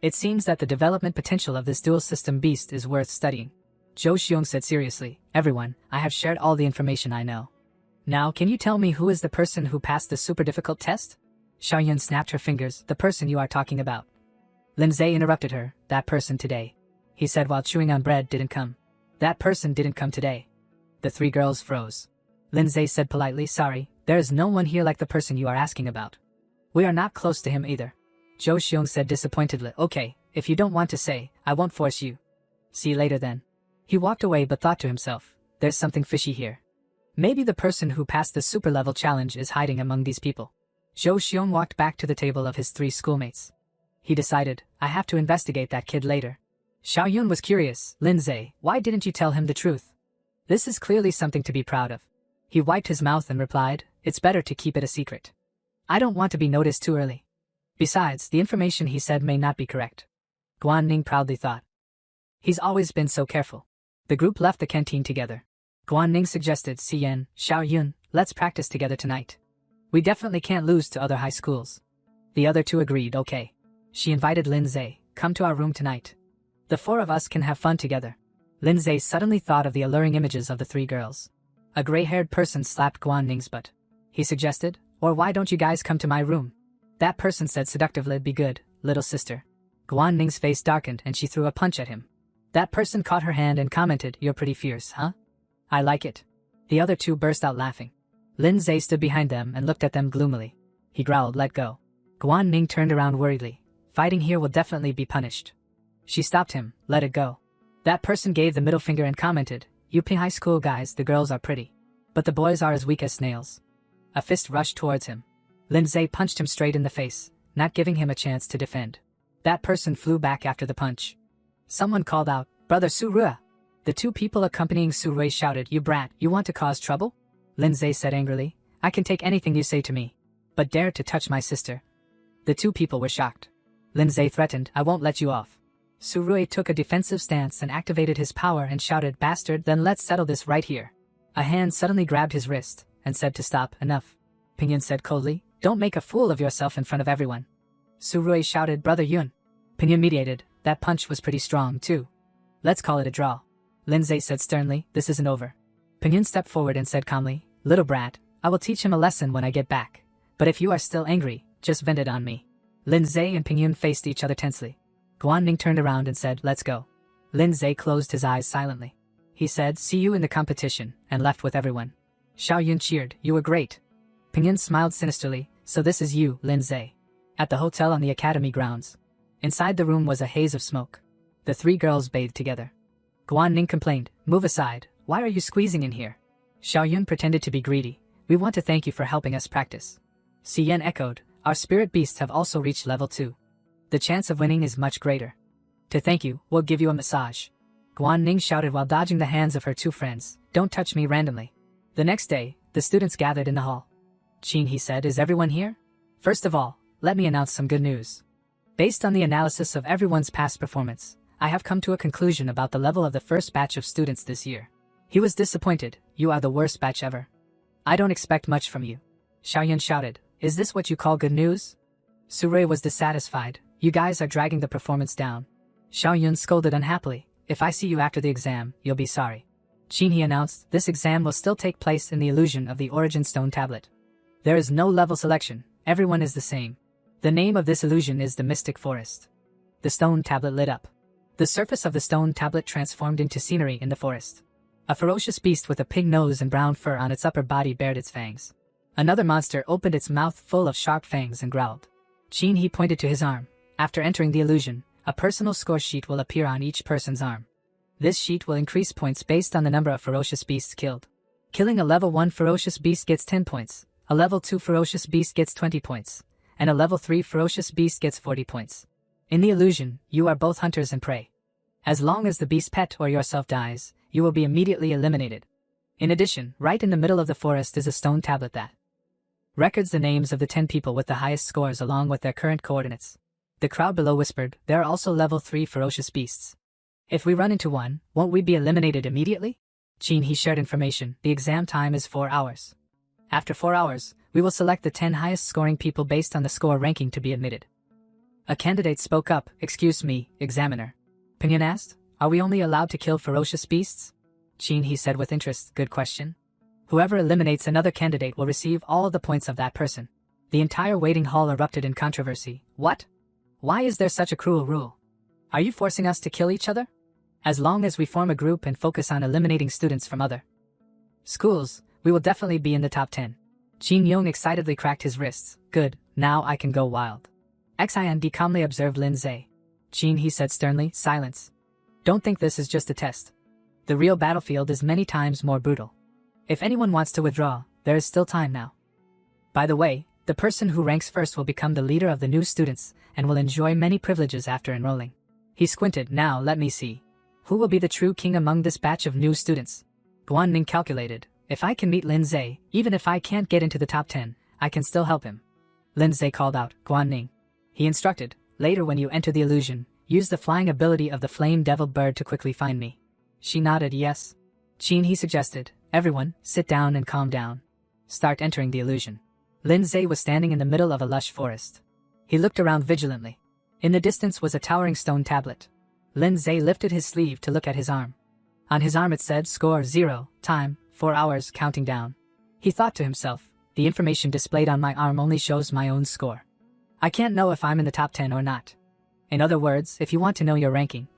It seems that the development potential of this dual-system beast is worth studying. Zhou Xiong said seriously, everyone, I have shared all the information I know. Now can you tell me who is the person who passed the super difficult test? Xiaoyun snapped her fingers, the person you are talking about. Lindsay interrupted her, that person today. He said while chewing on bread didn't come. That person didn't come today. The 3 girls froze. Lindsay said politely, sorry, there is no one here like the person you are asking about. We are not close to him either. Zhou Xiong said disappointedly, okay, if you don't want to say, I won't force you. See you later then. He walked away but thought to himself, there's something fishy here. Maybe the person who passed the super level challenge is hiding among these people. Zhou Xiong walked back to the table of his 3 schoolmates. He decided, I have to investigate that kid later. Xiaoyun was curious, Lindsay, why didn't you tell him the truth? This is clearly something to be proud of. He wiped his mouth and replied, it's better to keep it a secret. I don't want to be noticed too early. Besides, the information he said may not be correct. Guanning proudly thought. He's always been so careful. The group left the canteen together. Guanning suggested, Xian, Xiaoyun, let's practice together tonight. We definitely can't lose to other high schools. The other 2 agreed, okay. She invited Lindsay, come to our room tonight. The 4 of us can have fun together. Lindsay suddenly thought of the alluring images of the 3 girls. A gray-haired person slapped Guanning's butt. He suggested, or why don't you guys come to my room? That person said seductively, be good, little sister. Guanning's face darkened and she threw a punch at him. That person caught her hand and commented, you're pretty fierce, huh? I like it. The other 2 burst out laughing. Lindsay stood behind them and looked at them gloomily. He growled, let go. Guanning turned around worriedly. Fighting here will definitely be punished. She stopped him, let it go. That person gave the middle finger and commented, you high school guys, the girls are pretty. But the boys are as weak as snails. A fist rushed towards him. Lindsay punched him straight in the face, not giving him a chance to defend. That person flew back after the punch. Someone called out, Brother Surua. The 2 people accompanying Surui shouted, you brat, you want to cause trouble? Lindsay said angrily, I can take anything you say to me. But dare to touch my sister. The 2 people were shocked. Lindsay threatened, I won't let you off. Surui took a defensive stance and activated his power and shouted, bastard, then let's settle this right here. A hand suddenly grabbed his wrist and said to stop, enough. Pinyin said coldly, don't make a fool of yourself in front of everyone. Surui shouted, Brother Yun. Pinyin mediated, that punch was pretty strong too. Let's call it a draw. Lindsay said sternly, this isn't over. Pinyin stepped forward and said calmly, little brat, I will teach him a lesson when I get back. But if you are still angry, just vent it on me. Lindsay and Pinyin faced each other tensely. Guanning turned around and said, let's go. Lindsay closed his eyes silently. He said, see you in the competition, and left with everyone. Xiaoyun cheered, you were great. Pinyin smiled sinisterly, so this is you, Lindsay. At the hotel on the academy grounds. Inside the room was a haze of smoke. The 3 girls bathed together. Guanning complained, move aside, why are you squeezing in here? Xiaoyun pretended to be greedy, we want to thank you for helping us practice. Xian echoed, our spirit beasts have also reached level 2. The chance of winning is much greater. To thank you, we'll give you a massage. Guanning shouted while dodging the hands of her 2 friends, don't touch me randomly. The next day, the students gathered in the hall. Qin, he said, is everyone here? First of all, let me announce some good news. Based on the analysis of everyone's past performance, I have come to a conclusion about the level of the first batch of students this year. He was disappointed, you are the worst batch ever. I don't expect much from you. Xiaoyun shouted, is this what you call good news? Surui was dissatisfied, you guys are dragging the performance down. Xiaoyun scolded unhappily, if I see you after the exam, you'll be sorry. Qinhe announced, this exam will still take place in the illusion of the origin stone tablet. There is no level selection, everyone is the same. The name of this illusion is the Mystic Forest. The stone tablet lit up. The surface of the stone tablet transformed into scenery in the forest. A ferocious beast with a pig nose and brown fur on its upper body bared its fangs. Another monster opened its mouth full of sharp fangs and growled. Qinhe pointed to his arm. After entering the illusion, a personal score sheet will appear on each person's arm. This sheet will increase points based on the number of ferocious beasts killed. Killing a level 1 ferocious beast gets 10 points, a level 2 ferocious beast gets 20 points, and a level 3 ferocious beast gets 40 points. In the illusion, you are both hunters and prey. As long as the beast pet or yourself dies, you will be immediately eliminated. In addition, right in the middle of the forest is a stone tablet that records the names of the 10 people with the highest scores along with their current coordinates. The crowd below whispered, there are also level 3 ferocious beasts. If we run into one, won't we be eliminated immediately? Qinhe shared information, the exam time is 4 hours. After 4 hours, we will select the 10 highest scoring people based on the score ranking to be admitted. A candidate spoke up, excuse me, examiner. Pinyin asked, are we only allowed to kill ferocious beasts? Qinhe said with interest, good question. Whoever eliminates another candidate will receive all the points of that person. The entire waiting hall erupted in controversy. What? Why is there such a cruel rule? Are you forcing us to kill each other? As long as we form a group and focus on eliminating students from other schools, we will definitely be in the top 10. Qin Yong excitedly cracked his wrists. Good, now I can go wild. Xind calmly observed Lin Zhe. Qinhe said sternly, silence. Don't think this is just a test. The real battlefield is many times more brutal. If anyone wants to withdraw, there is still time now. By the way, the person who ranks first will become the leader of the new students and will enjoy many privileges after enrolling. He squinted, now let me see. Who will be the true king among this batch of new students? Guanning calculated, if I can meet Lin Zhe, even if I can't get into the top 10, I can still help him. Lin Zhe called out, Guanning. He instructed, later when you enter the illusion, use the flying ability of the flame devil bird to quickly find me. She nodded yes. Qinhe suggested, everyone, sit down and calm down. Start entering the illusion. Lin Zhe was standing in the middle of a lush forest. He looked around vigilantly. In the distance was a towering stone tablet. Lin Zhe lifted his sleeve to look at his arm. On his arm it said, score 0, time, 4 hours, counting down. He thought to himself, the information displayed on my arm only shows my own score. I can't know if I'm in the top 10 or not. In other words, if you want to know your ranking,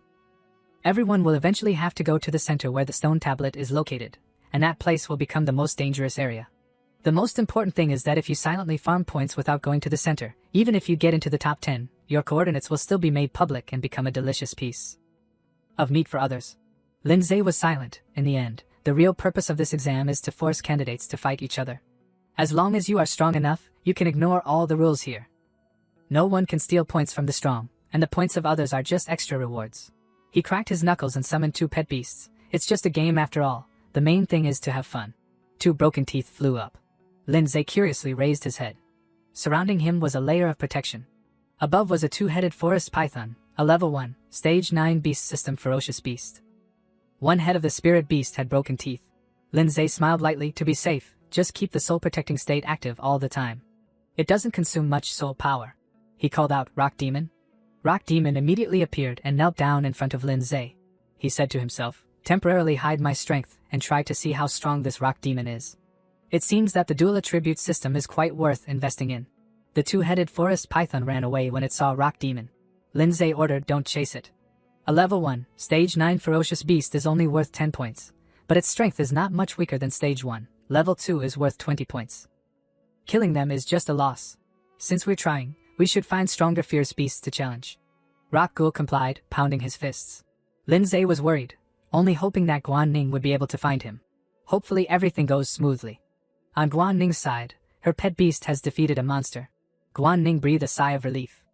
everyone will eventually have to go to the center where the stone tablet is located, and that place will become the most dangerous area. The most important thing is that if you silently farm points without going to the center, even if you get into the top 10, your coordinates will still be made public and become a delicious piece of meat for others. Lin Zhe was silent. In the end, the real purpose of this exam is to force candidates to fight each other. As long as you are strong enough, you can ignore all the rules here. No one can steal points from the strong, and the points of others are just extra rewards. He cracked his knuckles and summoned 2 pet beasts. It's just a game after all. The main thing is to have fun. 2 broken teeth flew up. Lin Zhe curiously raised his head. Surrounding him was a layer of protection. Above was a 2-headed forest python, a level 1, stage 9 beast system ferocious beast. One head of the spirit beast had broken teeth. Lin Zhe smiled lightly, to be safe, just keep the soul protecting state active all the time. It doesn't consume much soul power. He called out, Rock Demon. Rock Demon immediately appeared and knelt down in front of Lin Zhe. He said to himself, temporarily hide my strength and try to see how strong this Rock Demon is. It seems that the dual attribute system is quite worth investing in. The 2-headed forest python ran away when it saw Rock Demon. Lin Zhe ordered, don't chase it. A level 1, stage 9 ferocious beast is only worth 10 points, but its strength is not much weaker than stage 1, level 2 is worth 20 points. Killing them is just a loss. Since we're trying, we should find stronger fierce beasts to challenge. Rock Ghoul complied, pounding his fists. Lin Zhe was worried, only hoping that Guan Ning would be able to find him. Hopefully everything goes smoothly. On Guan Ning's side, her pet beast has defeated a monster. Guan Ning breathed a sigh of relief.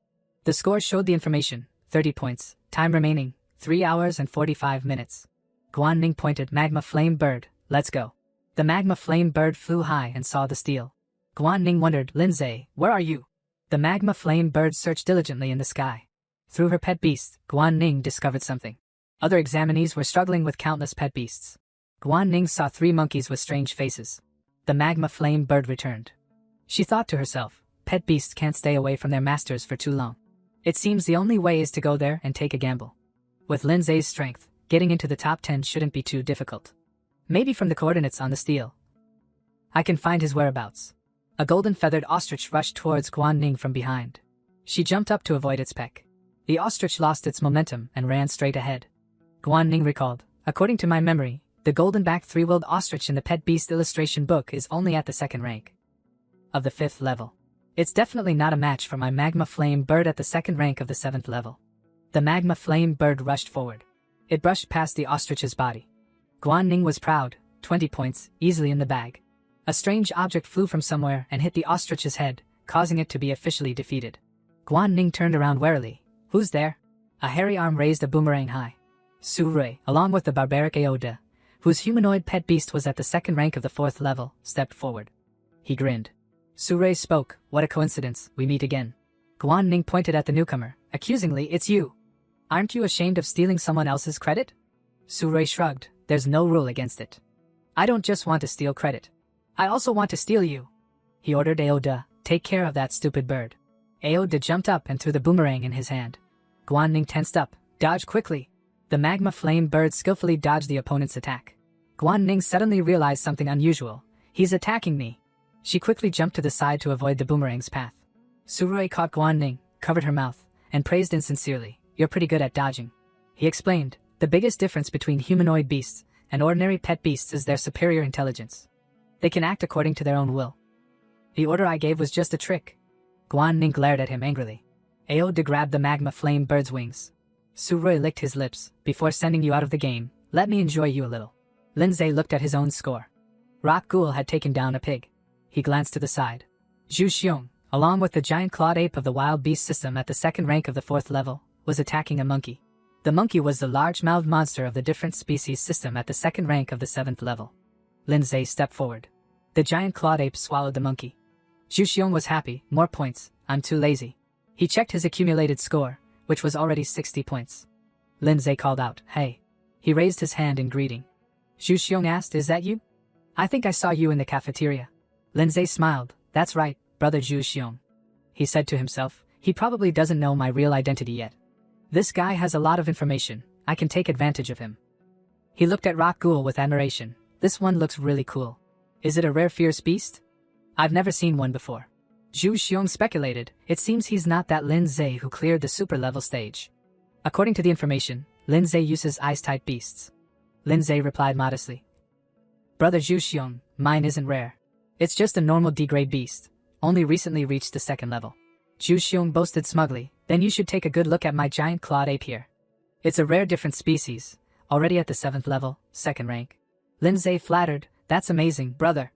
The score showed the information, 30 points, time remaining, 3 hours and 45 minutes. Guan Ning pointed, Magma Flame Bird, let's go. The Magma Flame Bird flew high and saw the steel. Guan Ning wondered, Lin Zhe, where are you? The Magma Flame Bird searched diligently in the sky. Through her pet beast, Guan Ning discovered something. Other examinees were struggling with countless pet beasts. Guan Ning saw 3 monkeys with strange faces. The magma flame bird returned. She thought to herself, pet beasts can't stay away from their masters for too long. It seems the only way is to go there and take a gamble. With Lin Zhe's strength, getting into the top 10 shouldn't be too difficult. Maybe from the coordinates on the steel I can find his whereabouts. A golden feathered ostrich rushed towards Guan Ning from behind. She jumped up to avoid its peck. The ostrich lost its momentum and ran straight ahead. Guan Ning recalled, according to my memory, the golden-backed 3-wheeled ostrich in the pet beast illustration book is only at the 2nd rank of the 5th level. It's definitely not a match for my magma flame bird at the 2nd rank of the 7th level. The magma flame bird rushed forward. It brushed past the ostrich's body. Guan Ning was proud, 20 points, easily in the bag. A strange object flew from somewhere and hit the ostrich's head, causing it to be officially defeated. Guan Ning turned around warily. Who's there? A hairy arm raised a boomerang high. Su Rui, along with the barbaric Aoda, whose humanoid pet beast was at the 2nd rank of the 4th level, stepped forward. He grinned. Su Rui spoke, what a coincidence, we meet again. Guan Ning pointed at the newcomer, accusingly, it's you. Aren't you ashamed of stealing someone else's credit? Su Rui shrugged, there's no rule against it. I don't just want to steal credit. I also want to steal you. He ordered Aoda, take care of that stupid bird. Aoda jumped up and threw the boomerang in his hand. Guan Ning tensed up, dodge quickly. The magma flame bird skillfully dodged the opponent's attack. Guan Ning suddenly realized something unusual. He's attacking me. She quickly jumped to the side to avoid the boomerang's path. Su Rui caught Guan Ning, covered her mouth, and praised insincerely, you're pretty good at dodging. He explained, the biggest difference between humanoid beasts and ordinary pet beasts is their superior intelligence. They can act according to their own will. The order I gave was just a trick. Guan Ning glared at him angrily. Aoda grabbed the magma flame bird's wings. Su Rui licked his lips, before sending you out of the game, let me enjoy you a little. Lin Zhe looked at his own score. Rock Ghoul had taken down a pig. He glanced to the side. Zhu Xiong, along with the giant clawed ape of the wild beast system at the 2nd rank of the 4th level, was attacking a monkey. The monkey was the large-mouthed monster of the different species system at the 2nd rank of the 7th level. Lin Zhe stepped forward. The giant clawed ape swallowed the monkey. Zhu Xiong was happy, more points, I'm too lazy. He checked his accumulated score, which was already 60 points. Lin Zhe called out, hey. He raised his hand in greeting. Zhu Xiong asked, is that you? I think I saw you in the cafeteria. Lin Zhe smiled, that's right, brother Zhu Xiong. He said to himself, he probably doesn't know my real identity yet. This guy has a lot of information, I can take advantage of him. He looked at Rock Ghoul with admiration, this one looks really cool. Is it a rare fierce beast? I've never seen one before. Zhu Xiong speculated, it seems he's not that Lin Zhe who cleared the super level stage. According to the information, Lin Zhe uses ice-type beasts. Lin Zhe replied modestly. Brother Zhu Xiong, mine isn't rare. It's just a normal D-grade beast, only recently reached the 2nd level. Zhu Xiong boasted smugly, then you should take a good look at my giant clawed ape here. It's a rare different species, already at the 7th level, 2nd rank. Lin Zhe flattered, that's amazing, brother.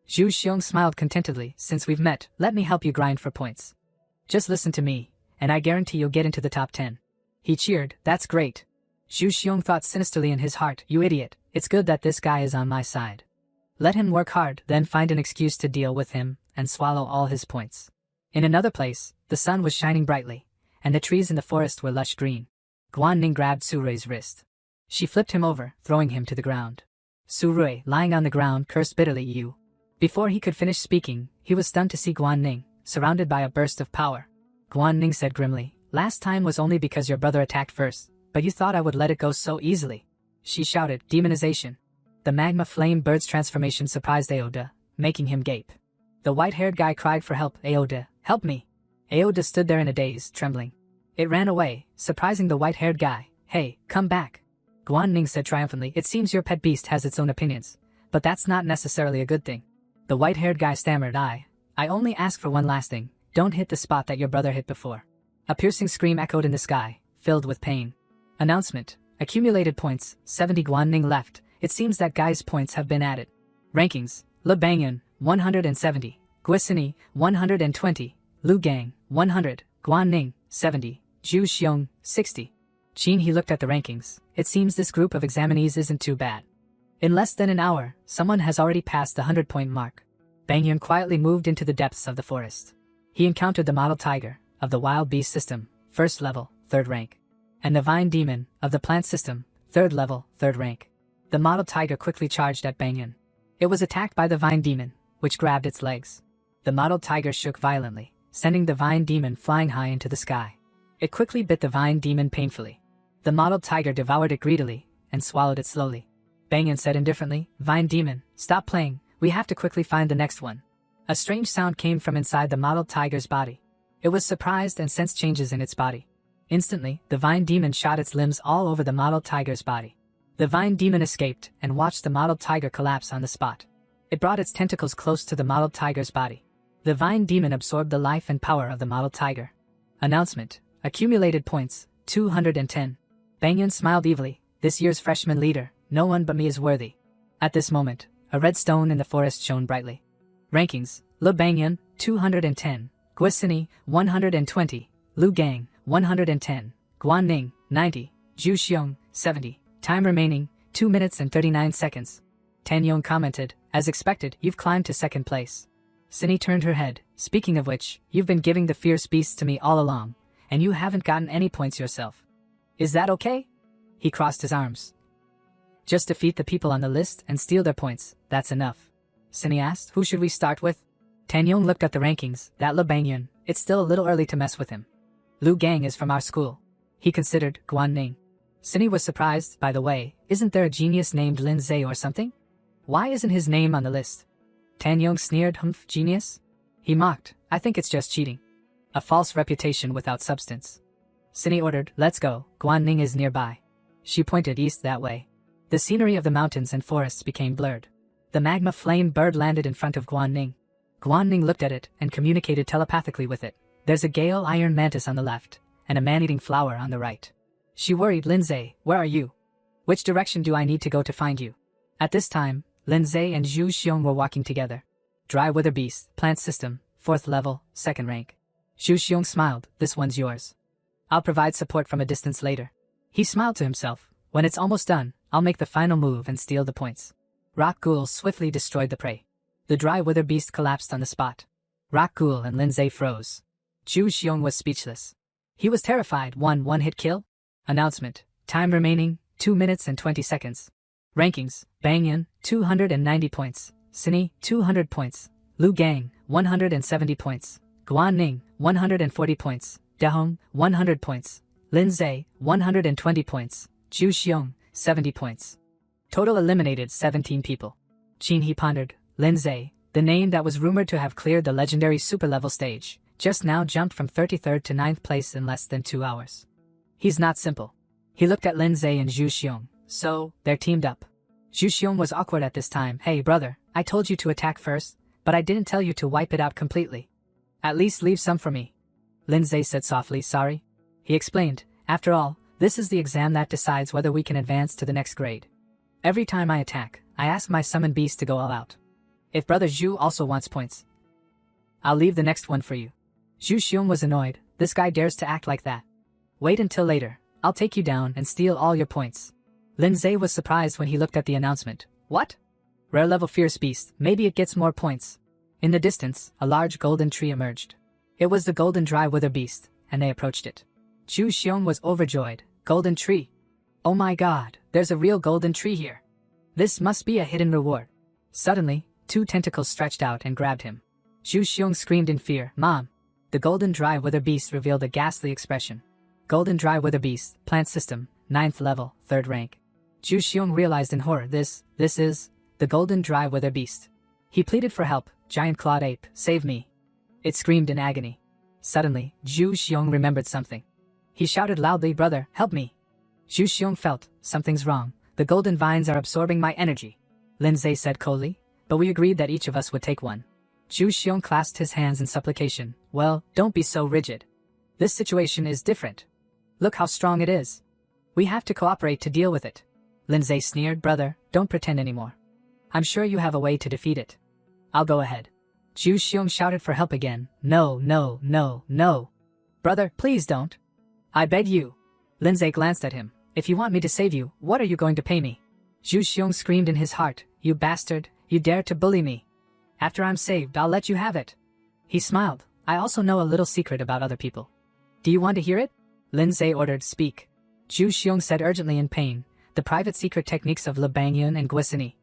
Zhu Xiong smiled contentedly, since we've met, let me help you grind for points. Just listen to me, and I guarantee you'll get into the top 10. He cheered, that's great. Zhu Xiong thought sinisterly in his heart, you idiot, it's good that this guy is on my side. Let him work hard, then find an excuse to deal with him, and swallow all his points. In another place, the sun was shining brightly, and the trees in the forest were lush green. Guan Ning grabbed Su Rui's wrist. She flipped him over, throwing him to the ground. Su Rui, lying on the ground, cursed bitterly, you. Before he could finish speaking, he was stunned to see Guan Ning, surrounded by a burst of power. Guan Ning said grimly, last time was only because your brother attacked first, but you thought I would let it go so easily. She shouted, demonization. The magma flame bird's transformation surprised Aoda, making him gape. The white-haired guy cried for help, Aoda, help me. Aoda stood there in a daze, trembling. It ran away, surprising the white-haired guy. Hey, come back. Guan Ning said triumphantly, it seems your pet beast has its own opinions, but that's not necessarily a good thing. The white-haired guy stammered, I only ask for one last thing, don't hit the spot that your brother hit before. A piercing scream echoed in the sky, filled with pain. Announcement, accumulated points, 70 Guan Ning left. It seems that guy's points have been added. Rankings, Le Bangyun, 170, Guisini, 120, Lu Gang, 100, Guan Ning, 70, Zhu Xiong, 60. Qin he looked at the rankings, it seems this group of examinees isn't too bad. In less than an hour, someone has already passed the 100-point mark. Bangyun quietly moved into the depths of the forest. He encountered the model tiger, of the wild beast system, 1st level, 3rd rank. And the vine demon, of the plant system, 3rd level, 3rd rank. The model tiger quickly charged at Bang Yun. It was attacked by the vine demon, which grabbed its legs. The model tiger shook violently, sending the vine demon flying high into the sky. It quickly bit the vine demon painfully. The model tiger devoured it greedily and swallowed it slowly. Bang Yun said indifferently, "Vine demon, stop playing, we have to quickly find the next one." A strange sound came from inside the model tiger's body. It was surprised and sensed changes in its body. Instantly, the vine demon shot its limbs all over the model tiger's body. The vine demon escaped and watched the model tiger collapse on the spot. It brought its tentacles close to the model tiger's body. The vine demon absorbed the life and power of the model tiger. Announcement: accumulated points, 210. Bang Yun smiled evilly. This year's freshman leader, no one but me is worthy. At this moment, a red stone in the forest shone brightly. Rankings: Le Bang Yun, 210. Guisini, 120. Lu Gang, 110. Guan Ning, 90. Zhu Xiong, 70. Time remaining, 2 minutes and 39 seconds. Tan Yong commented, "As expected, you've climbed to second place." Cindy turned her head. "Speaking of which, you've been giving the fierce beasts to me all along, and you haven't gotten any points yourself. Is that okay?" He crossed his arms. "Just defeat the people on the list and steal their points, that's enough." Cindy asked, "Who should we start with?" Tan Yong looked at the rankings. "That Le Bang Yun, it's still a little early to mess with him. Lu Gang is from our school." He considered. Guan Ning. Cindy was surprised. "By the way, isn't there a genius named Lin Zhe or something? Why isn't his name on the list?" Tan Yong sneered. "Humph, genius?" He mocked. "I think it's just cheating. A false reputation without substance." Cindy ordered, "Let's go, Guan Ning is nearby." She pointed east that way. The scenery of the mountains and forests became blurred. The magma flame bird landed in front of Guan Ning. Guan Ning looked at it and communicated telepathically with it. "There's a gale iron mantis on the left, and a man-eating flower on the right." She worried. "Lin Zhe, where are you? Which direction do I need to go to find you?" At this time, Lin Zhe and Zhu Xiong were walking together. Dry Wither Beast, Plant System, 4th level, 2nd rank. Zhu Xiong smiled. "This one's yours. I'll provide support from a distance later." He smiled to himself. "When it's almost done, I'll make the final move and steal the points." Rock Ghoul swiftly destroyed the prey. The Dry Wither Beast collapsed on the spot. Rock Ghoul and Lin Zhe froze. Zhu Xiong was speechless. He was terrified. One-hit kill? Announcement: time remaining, 2 minutes and 20 seconds. Rankings: Bang Yun, 290 points. Cindy, 200 points. Lu Gang, 170 points. Guan Ning, 140 points. Dehong, 100 points. Lin Zhe, 120 points. Zhu Xiong, 70 points. Total eliminated 17 people. Qin He pondered. Lin Zhe, the name that was rumored to have cleared the legendary super-level stage, just now jumped from 33rd to 9th place in less than 2 hours. He's not simple. He looked at Lin Zhe and Zhu Xiong. So, they're teamed up. Zhu Xiong was awkward at this time. "Hey brother, I told you to attack first, but I didn't tell you to wipe it out completely. At least leave some for me." Lin Zhe said softly. "Sorry." He explained, "After all, this is the exam that decides whether we can advance to the next grade. Every time I attack, I ask my summoned beast to go all out. If brother Zhu also wants points, I'll leave the next one for you." Zhu Xiong was annoyed. This guy dares to act like that. "Wait until later. I'll take you down and steal all your points." Lin Zhe was surprised when he looked at the announcement. "What? Rare level fierce beast, maybe it gets more points." In the distance, a large golden tree emerged. It was the golden Dry Wither Beast, and they approached it. Zhu Xiong was overjoyed. "Golden tree. Oh my god, there's a real golden tree here. This must be a hidden reward." Suddenly, 2 tentacles stretched out and grabbed him. Zhu Xiong screamed in fear. "Mom!" The golden Dry Wither Beast revealed a ghastly expression. Golden Dry Wither Beast, Plant System, 9th level, 3rd rank. Zhu Xiong realized in horror. This is the Golden Dry Wither Beast. He pleaded for help. "Giant Clawed Ape, save me." It screamed in agony. Suddenly, Zhu Xiong remembered something. He shouted loudly, "Brother, help me." Zhu Xiong felt, something's wrong. "The golden vines are absorbing my energy," Lin Zhe said coldly. "But we agreed that each of us would take one." Zhu Xiong clasped his hands in supplication. "Well, don't be so rigid. This situation is different. Look how strong it is. We have to cooperate to deal with it." Lin Zhe sneered. "Brother, don't pretend anymore. I'm sure you have a way to defeat it. I'll go ahead." Zhu Xiong shouted for help again. "No, no, no, no. Brother, please don't. I beg you." Lin Zhe glanced at him. "If you want me to save you, what are you going to pay me?" Zhu Xiong screamed in his heart. "You bastard, you dare to bully me. After I'm saved, I'll let you have it." He smiled. "I also know a little secret about other people. Do you want to hear it?" Lin Zhe ordered. "Speak." Zhu Xiong said urgently in pain. The private secret techniques of Le Bangyun and Guisini.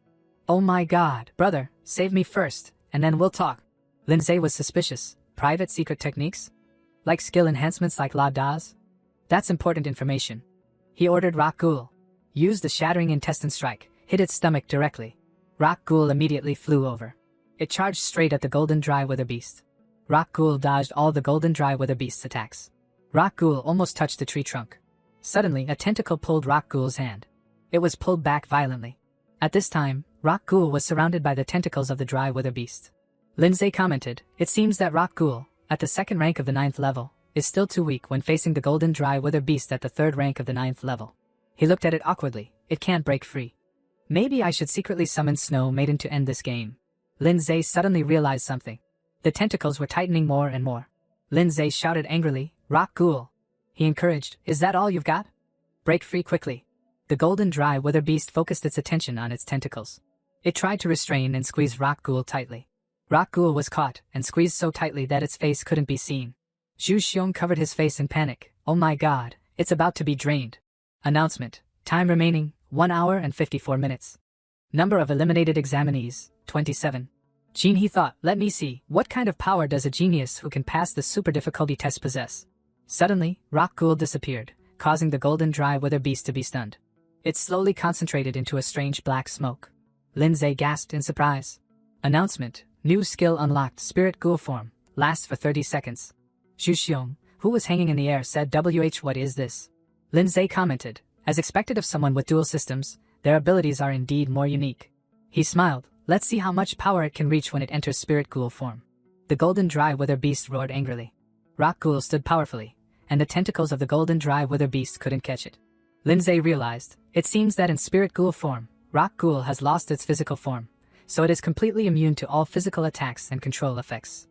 Oh my god, brother, save me first, and then we'll talk. Lindsay was suspicious. Private secret techniques? Like skill enhancements like La Daz? That's important information. He ordered Rock Ghoul. Use the shattering intestine strike, hit its stomach directly. Rock Ghoul immediately flew over. It charged straight at the golden dry wither beast. Rock Ghoul dodged all the golden dry wither beast's attacks. Rock Ghoul almost touched the tree trunk. Suddenly, a tentacle pulled Rock Ghoul's hand. It was pulled back violently. At this time, Rock Ghoul was surrounded by the tentacles of the dry wither beast. Lindsay commented, "It seems that Rock Ghoul, at the second rank of the 9th level, is still too weak when facing the golden dry wither beast at the 3rd rank of the 9th level." He looked at it awkwardly. It can't break free. Maybe I should secretly summon Snow Maiden to end this game. Lindsay suddenly realized something. The tentacles were tightening more and more. Lindsay shouted angrily, "Rock Ghoul." He encouraged, "Is that all you've got? Break free quickly." The golden dry wither beast focused its attention on its tentacles. It tried to restrain and squeeze Rock Ghoul tightly. Rock Ghoul was caught and squeezed so tightly that its face couldn't be seen. Zhu Xiong covered his face in panic. "Oh my god, it's about to be drained." Announcement. Time remaining, 1 hour and 54 minutes. Number of eliminated examinees, 27. Gene, he thought, let me see, what kind of power does a genius who can pass the super difficulty test possess? Suddenly, Rock Ghoul disappeared, causing the golden dry wither beast to be stunned. It slowly concentrated into a strange black smoke. Lindsay gasped in surprise. Announcement. New skill unlocked, Spirit Ghoul form, lasts for 30 seconds. Zhu Xiong, who was hanging in the air, said, what is this? Lindsay commented, as expected of someone with dual systems, their abilities are indeed more unique. He smiled, let's see how much power it can reach when it enters Spirit Ghoul form. The golden dry wither beast roared angrily. Rock Ghoul stood powerfully, and the tentacles of the golden dry wither beast couldn't catch it. Lindsay realized, it seems that in Spirit Ghoul form, Rock Ghoul has lost its physical form, so it is completely immune to all physical attacks and control effects.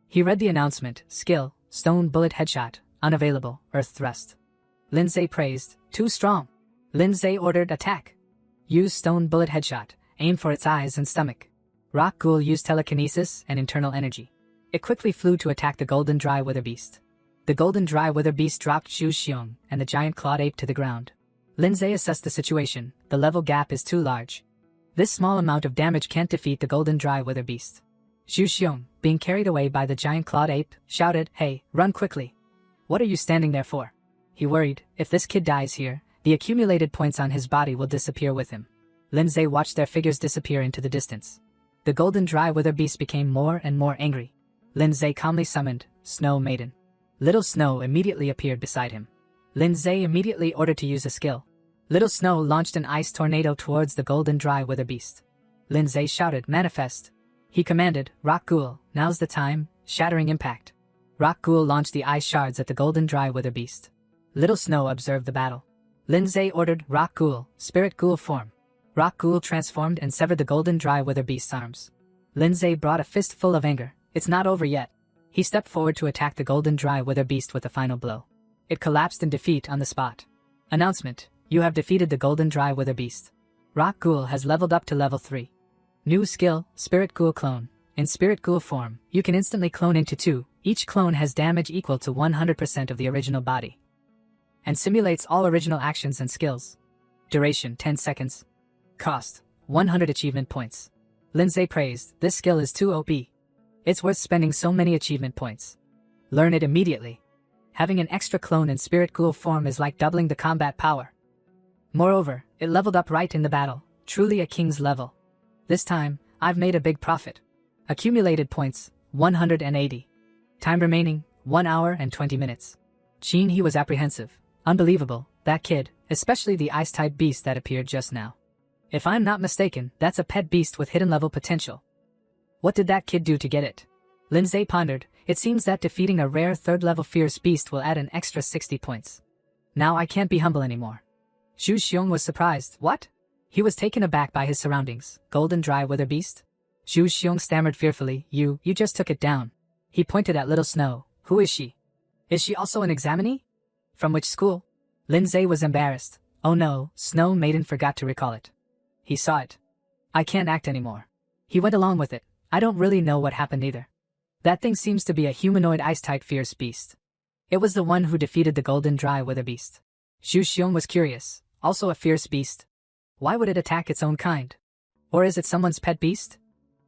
He read the announcement, skill, stone bullet headshot, unavailable, earth thrust. Lindsay praised, too strong. Lindsay ordered attack. Use stone bullet headshot, aim for its eyes and stomach. Rock Ghoul used telekinesis and internal energy. It quickly flew to attack the golden dry wither beast. The golden dry wither beast dropped Zhu Xiong and the giant clawed ape to the ground. Lindsay assessed the situation, the level gap is too large. This small amount of damage can't defeat the golden dry wither beast. Zhu Xiong, being carried away by the giant clawed ape, shouted, "Hey, run quickly. What are you standing there for?" He worried, if this kid dies here, the accumulated points on his body will disappear with him. Lindsay watched their figures disappear into the distance. The golden dry wither beast became more and more angry. Lindsay calmly summoned, Snow Maiden. Little Snow immediately appeared beside him. Lindsay immediately ordered to use a skill. Little Snow launched an ice tornado towards the golden dry wither beast. Lindsay shouted, "Manifest." He commanded, "Rock Ghoul, now's the time, shattering impact." Rock Ghoul launched the ice shards at the golden dry wither beast. Little Snow observed the battle. Lindsay ordered, Rock Ghoul, Spirit Ghoul form. Rock Ghoul transformed and severed the golden dry wither beast's arms. Lindsay brought a fist full of anger. It's not over yet. He stepped forward to attack the golden dry wither beast with a final blow. It collapsed in defeat on the spot. Announcement. You have defeated the golden dry wither beast. Rock Ghoul has leveled up to level 3. New skill, Spirit Ghoul clone. In Spirit Ghoul form, you can instantly clone into 2. Each clone has damage equal to 100% of the original body. And simulates all original actions and skills. Duration 10 seconds. Cost 100 achievement points. Lindsay praised, this skill is too OP. It's worth spending so many achievement points. Learn it immediately. Having an extra clone in Spirit Ghoul form is like doubling the combat power. Moreover, it leveled up right in the battle, truly a king's level. This time, I've made a big profit. Accumulated points, 180. Time remaining, 1 hour and 20 minutes. Gene, he was apprehensive. Unbelievable, that kid, especially the ice-type beast that appeared just now. If I'm not mistaken, that's a pet beast with hidden level potential. What did that kid do to get it? Lindsay pondered, it seems that defeating a rare 3rd level fierce beast will add an extra 60 points. Now I can't be humble anymore. Zhu Xiong was surprised, what? He was taken aback by his surroundings, golden dry wither beast? Zhu Xiong stammered fearfully, you just took it down. He pointed at Little Snow, who is she? Is she also an examinee? From which school? Lindsay was embarrassed. Oh no, Snow Maiden forgot to recall it. He saw it. I can't act anymore. He went along with it. I don't really know what happened either. That thing seems to be a humanoid ice-type fierce beast. It was the one who defeated the golden dry wither beast. Zhu Xiong was curious, also a fierce beast. Why would it attack its own kind? Or is it someone's pet beast?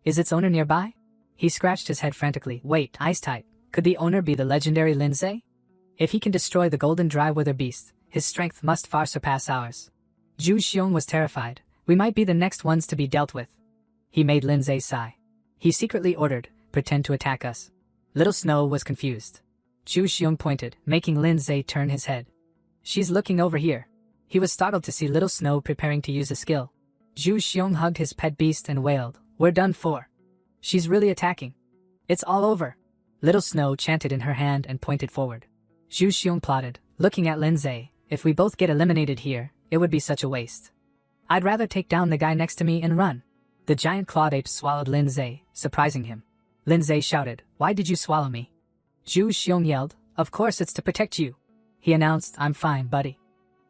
Is its owner nearby? He scratched his head frantically. Wait, Ice-type. Could the owner be the legendary Lindsay? If he can destroy the golden dry wither beast, his strength must far surpass ours. Zhu Xiong was terrified. We might be the next ones to be dealt with. He made Lindsay sigh. He secretly ordered, pretend to attack us. Little Snow was confused. Zhu Xiong pointed, making Lindsay turn his head. She's looking over here. He was startled to see Little Snow preparing to use a skill. Zhu Xiong hugged his pet beast and wailed, "We're done for. She's really attacking. It's all over." Little Snow chanted in her hand and pointed forward. Zhu Xiong plotted, looking at Lindsay, "If we both get eliminated here, it would be such a waste. I'd rather take down the guy next to me and run." The giant clawed ape swallowed Lindsay, surprising him. Lindsay shouted, "Why did you swallow me?" Zhu Xiong yelled, "Of course it's to protect you." He announced, "I'm fine, buddy.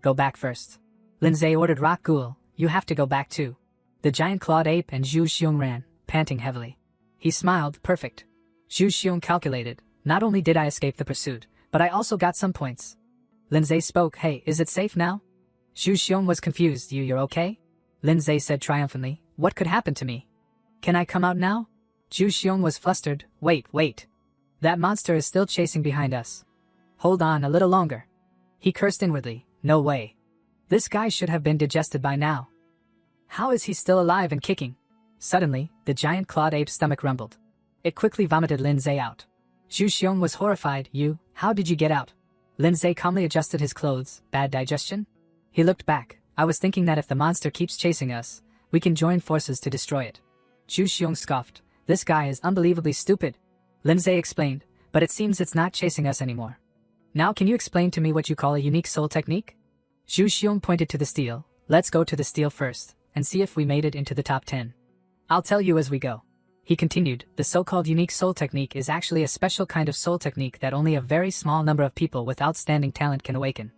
Go back first." Lindsay ordered Rock Ghoul, "You have to go back too." The giant clawed ape and Zhu Xiong ran, panting heavily. He smiled, "Perfect." Zhu Xiong calculated, "Not only did I escape the pursuit, but I also got some points." Lindsay spoke, "Hey, is it safe now?" Zhu Xiong was confused. You're okay?" Lindsay said triumphantly, "What could happen to me? Can I come out now?" Zhu Xiong was flustered. Wait. That monster is still chasing behind us. Hold on a little longer." He cursed inwardly, "No way. This guy should have been digested by now. How is he still alive and kicking?" Suddenly, the giant clawed ape's stomach rumbled. It quickly vomited Lindsay out. Zhu Xiong was horrified. How did you get out?" Lindsay calmly adjusted his clothes. "Bad digestion?" He looked back. "I was thinking that if the monster keeps chasing us, we can join forces to destroy it." Zhu Xiong scoffed. "This guy is unbelievably stupid." Lindsay explained, "But it seems it's not chasing us anymore. Now can you explain to me what you call a unique soul technique?" Zhu Xiong pointed to the steel. "Let's go to the steel first, and see if we made it into the top 10. I'll tell you as we go." He continued, "The so-called unique soul technique is actually a special kind of soul technique that only a very small number of people with outstanding talent can awaken.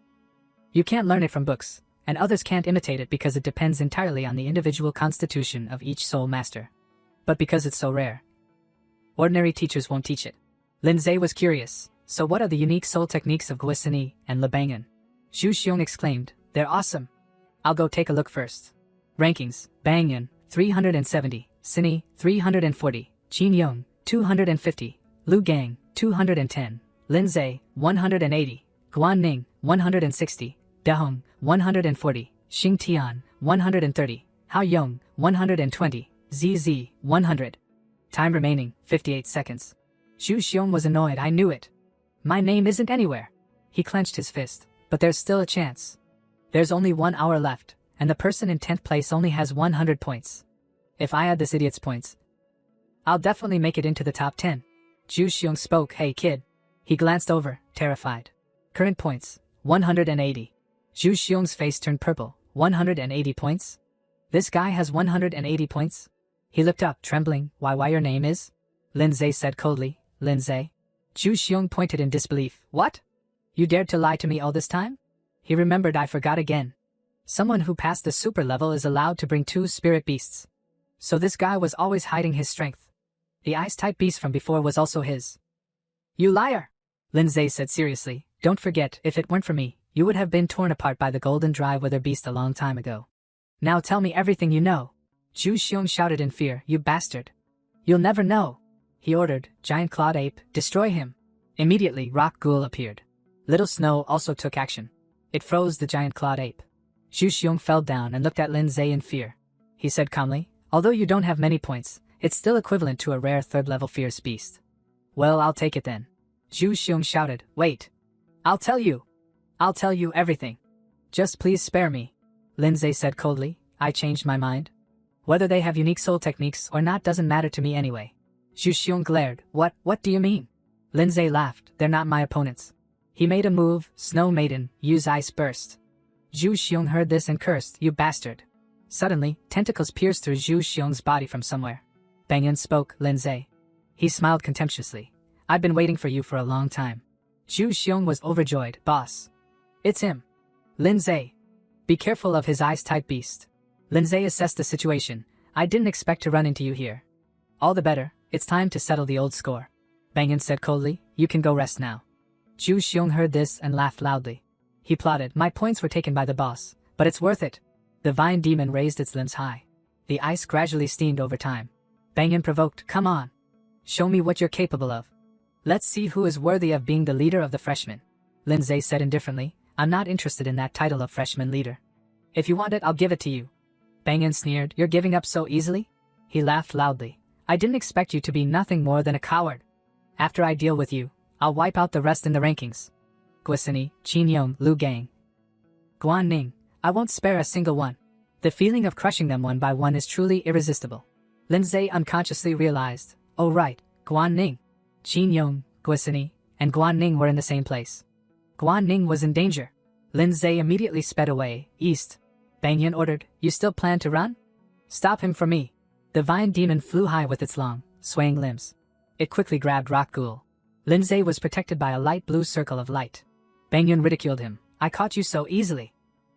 You can't learn it from books, and others can't imitate it because it depends entirely on the individual constitution of each soul master. But because it's so rare, ordinary teachers won't teach it." Lindsay was curious. "So what are the unique soul techniques of Guisini and Lebangan?" Zhu Xiong exclaimed, "They're awesome. I'll go take a look first." Rankings: Banyan, 370, Sini, 340, Qin Yong, 250, Lu Gang, 210, Lindsay, 180, Guan Ning, 160, Dehong, 140, Xing Tian, 130, Hao Yong, 120, ZZ, 100. Time remaining, 58 seconds. Zhu Xiong was annoyed. "I knew it. My name isn't anywhere." He clenched his fist. "But there's still a chance. There's only 1 hour left, and the person in 10th place only has 100 points. If I add this idiot's points, I'll definitely make it into the top 10. Zhu Xiong spoke. "Hey kid." He glanced over, terrified. Current points, 180. Zhu Xiong's face turned purple. 180 points? This guy has 180 points? He looked up, trembling. Why your name is?" Lindsay said coldly. "Lindsay?" Zhu Xiong pointed in disbelief. "What? You dared to lie to me all this time?" He remembered. "I forgot again. Someone who passed the super level is allowed to bring 2 spirit beasts. So this guy was always hiding his strength. The ice-type beast from before was also his." "You liar!" Lindsay said seriously. "Don't forget, if it weren't for me, you would have been torn apart by the golden dry wither beast a long time ago. Now tell me everything you know." Zhu Xiong shouted in fear. "You bastard. You'll never know." He ordered, "Giant clawed ape, destroy him." Immediately, Rock Ghoul appeared. Little Snow also took action. It froze the giant clawed ape. Zhu Xiong fell down and looked at Lindsay in fear. He said calmly, "Although you don't have many points, it's still equivalent to a rare 3rd-level fierce beast." "Well, I'll take it then." Zhu Xiong shouted, "Wait. I'll tell you. I'll tell you everything. Just please spare me." Lindsay said coldly, "I changed my mind. Whether they have unique soul techniques or not doesn't matter to me anyway." Zhu Xiong glared. What do you mean?" Lindsay laughed. "They're not my opponents." He made a move. Snow Maiden, use Ice Burst. Zhu Xiong heard this and cursed. "You bastard." Suddenly, tentacles pierced through Zhu Xiong's body from somewhere. Banyan spoke. "Lindsay." He smiled contemptuously. "I've been waiting for you for a long time." Zhu Xiong was overjoyed. "Boss. It's him. Lindsay. Be careful of his ice-type beast." Lindsay assessed the situation. "I didn't expect to run into you here." "All the better. It's time to settle the old score." Banyan said coldly. "You can go rest now." Zhu Xiong heard this and laughed loudly. He plotted. "My points were taken by the boss, but it's worth it. The vine demon raised its limbs high. The ice gradually steamed over time. Bang Yin provoked, "Come on. Show me what you're capable of. Let's see who is worthy of being the leader of the freshmen." Lindsay said indifferently, "I'm not interested in that title of freshman leader. If you want it, I'll give it to you." Bang Yin sneered, "You're giving up so easily?" He laughed loudly. "I didn't expect you to be nothing more than a coward. After I deal with you, I'll wipe out the rest in the rankings. Guisini, Qin Yong, Lu Gang, Guan Ning, I won't spare a single one." The feeling of crushing them one by one is truly irresistible. Lindsay unconsciously realized, oh right, Guan Ning, Qin Yong, Guisini, and Guan Ning were in the same place. Guan Ning was in danger. Lindsay immediately sped away, east. Bang Yin ordered, "You still plan to run? Stop him for me." The vine demon flew high with its long, swaying limbs. It quickly grabbed Rock Ghoul. Lindsay was protected by a light blue circle of light. Bang Yin ridiculed him, "I caught you so easily.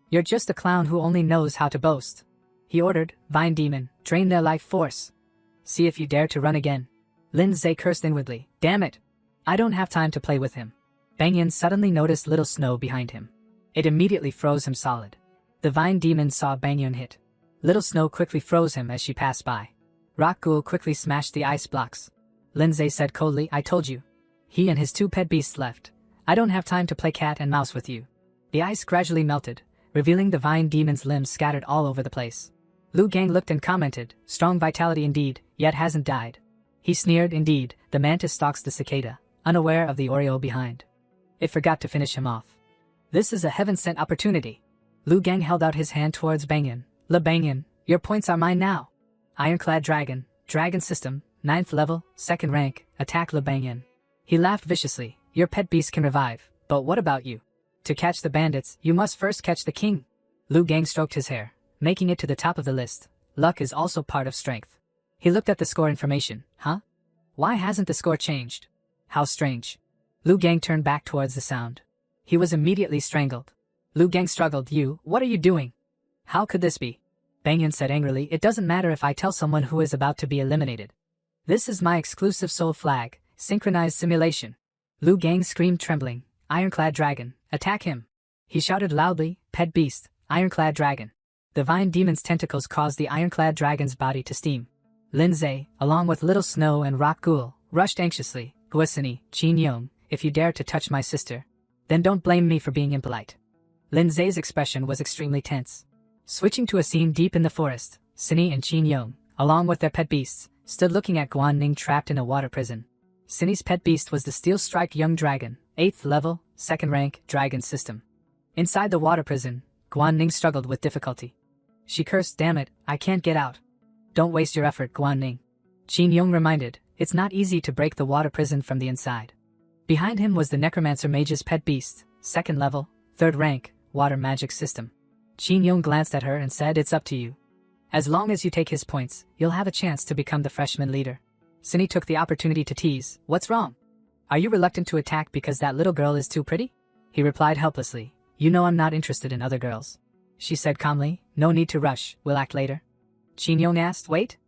You're just a clown who only knows how to boast." He ordered, "Vine demon, drain their life force. See if you dare to run again." Lindsay cursed inwardly, "Damn it. I don't have time to play with him." Bang Yin suddenly noticed little snow behind him. It immediately froze him solid. The vine demon saw Bang Yin hit. Little snow quickly froze him as she passed by. Rock Ghoul quickly smashed the ice blocks. Lindsay said coldly, "I told you. He and his two pet beasts left. I don't have time to play cat and mouse with you." The ice gradually melted, revealing the vine demon's limbs scattered all over the place. Lu Gang looked and commented, "Strong vitality indeed, yet hasn't died." He sneered, "Indeed, the mantis stalks the cicada, unaware of the Oreo behind. It forgot to finish him off. This is a heaven-sent opportunity." Lu Gang held out his hand towards Bang Yin. "Le Bang Yin, your points are mine now. Ironclad Dragon, Dragon System, 9th level, 2nd rank, attack Le Bang Yin." He laughed viciously, "Your pet beast can revive, but what about you? To catch the bandits, you must first catch the king." Lu Gang stroked his hair, making it to the top of the list. Luck is also part of strength. He looked at the score information. Huh? Why hasn't the score changed? How strange. Lu Gang turned back towards the sound. He was immediately strangled. Lu Gang struggled. What are you doing? How could this be?" Bang Yin said angrily, "It doesn't matter if I tell someone who is about to be eliminated. This is my exclusive soul flag, synchronized simulation." Lu Gang screamed trembling, "Ironclad Dragon, attack him!" He shouted loudly, "Pet beast, Ironclad Dragon." The vine demon's tentacles caused the Ironclad Dragon's body to steam. Lindsay, along with Little Snow and Rock Ghoul, rushed anxiously. "Guisini, Qin Yong, if you dare to touch my sister, then don't blame me for being impolite." Lindsay's expression was extremely tense. Switching to a scene deep in the forest, Sini and Qin Yong, along with their pet beasts, stood looking at Guan Ning trapped in a water prison. Sini's pet beast was the steel-striped young dragon, 8th level, 2nd rank, dragon system. Inside the water prison, Guan Ning struggled with difficulty. She cursed, "Damn it, I can't get out." "Don't waste your effort, Guan Ning." Qin Yong reminded, "It's not easy to break the water prison from the inside." Behind him was the necromancer mage's pet beast, 2nd level, 3rd rank, water magic system. Qin Yong glanced at her and said, "It's up to you. As long as you take his points, you'll have a chance to become the freshman leader." Sini took the opportunity to tease, "What's wrong? Are you reluctant to attack because that little girl is too pretty?" He replied helplessly, "You know I'm not interested in other girls." She said calmly, "No need to rush, we'll act later." Qin Yong asked, "Wait?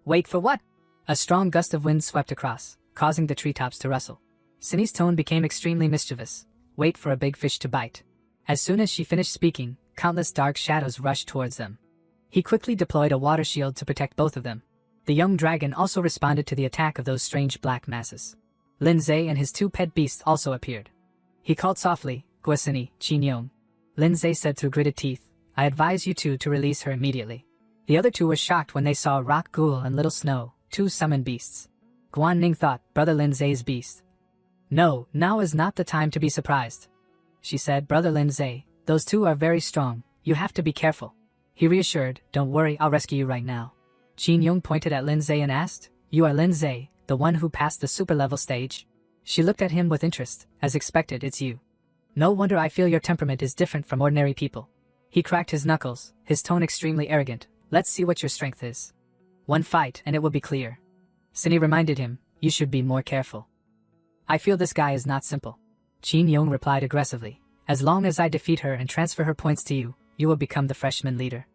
Wait for what?" A strong gust of wind swept across, causing the treetops to rustle. Sini's tone became extremely mischievous. "Wait for a big fish to bite." As soon as she finished speaking, countless dark shadows rushed towards them. He quickly deployed a water shield to protect both of them. The young dragon also responded to the attack of those strange black masses. Lindsay and his two pet beasts also appeared. He called softly, "Guisini, Qin Yong." Lindsay said through gritted teeth, "I advise you two to release her immediately." The other two were shocked when they saw Rock Ghoul and Little Snow, two summoned beasts. Guan Ning thought, "Brother Lindsay's beast." "No, now is not the time to be surprised." She said, "Brother Lindsay, those two are very strong, you have to be careful." He reassured, "Don't worry, I'll rescue you right now." Qin Yong pointed at Lindsay and asked, "You are Lindsay, the one who passed the super level stage?" She looked at him with interest. "As expected, it's you. No wonder I feel your temperament is different from ordinary people." He cracked his knuckles, his tone extremely arrogant. "Let's see what your strength is. One fight and it will be clear." Sini reminded him, "You should be more careful. I feel this guy is not simple." Qin Yong replied aggressively, "As long as I defeat her and transfer her points to you, you will become the freshman leader.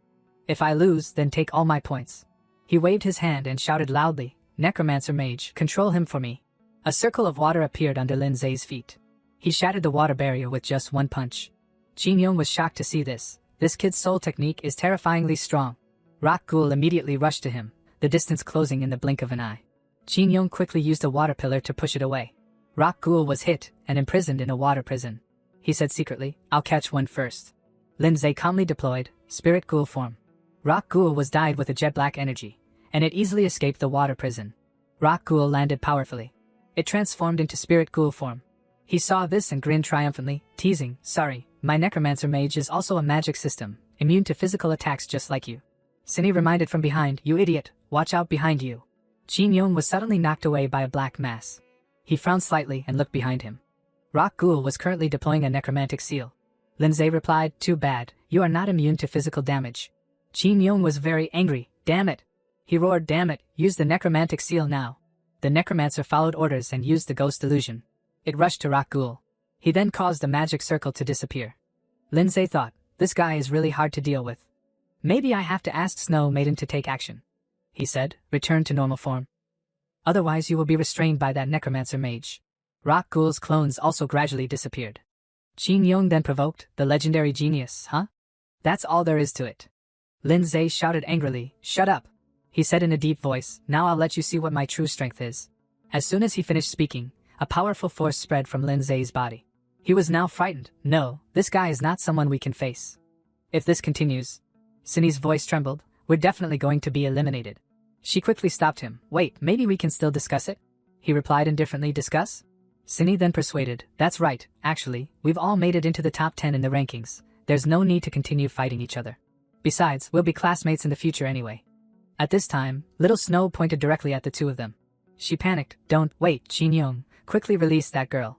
If I lose, then take all my points." He waved his hand and shouted loudly, "Necromancer mage, control him for me." A circle of water appeared under Lindsay's feet. He shattered the water barrier with just one punch. Qin Yong was shocked to see this This kid's soul technique is terrifyingly strong. Rock Ghoul immediately rushed to him, the distance closing in the blink of an eye. Jin Yong quickly used a water pillar to push it away. Rock Ghoul was hit and imprisoned in a water prison. He said secretly, "I'll catch one first." Lindsay calmly deployed Spirit Ghoul form. Rock Ghoul was dyed with a jet black energy, and it easily escaped the water prison. Rock Ghoul landed powerfully. It transformed into Spirit Ghoul form. He saw this and grinned triumphantly, teasing, "Sorry, my Necromancer Mage is also a magic system, immune to physical attacks just like you." Cindy reminded from behind, "You idiot, watch out behind you." Jin Yong was suddenly knocked away by a black mass. He frowned slightly and looked behind him. Rock Ghoul was currently deploying a necromantic seal. Lindsay replied, "Too bad, you are not immune to physical damage." Jin Yong was very angry. "Damn it!" He roared, "Damn it, use the necromantic seal now." The necromancer followed orders and used the ghost illusion. It rushed to Rock Ghoul. He then caused the magic circle to disappear. Lindsay thought, "This guy is really hard to deal with. Maybe I have to ask Snow Maiden to take action." He said, "Return to normal form. Otherwise you will be restrained by that necromancer mage." Rock Ghoul's clones also gradually disappeared. Jin Yong then provoked, "The legendary genius, huh? That's all there is to it." Lindsay shouted angrily, "Shut up." He said in a deep voice, "Now I'll let you see what my true strength is." As soon as he finished speaking, a powerful force spread from Lindsay's body. He was now frightened. "No, this guy is not someone we can face. If this continues," Cindy's voice trembled, "we're definitely going to be eliminated." She quickly stopped him. "Wait, maybe we can still discuss it?" He replied indifferently, "Discuss?" Cindy then persuaded, "That's right, actually, we've all made it into the top 10 in the rankings. There's no need to continue fighting each other. Besides, we'll be classmates in the future anyway." At this time, Little Snow pointed directly at the two of them. She panicked. "Don't, wait, Jin Yong, quickly release that girl."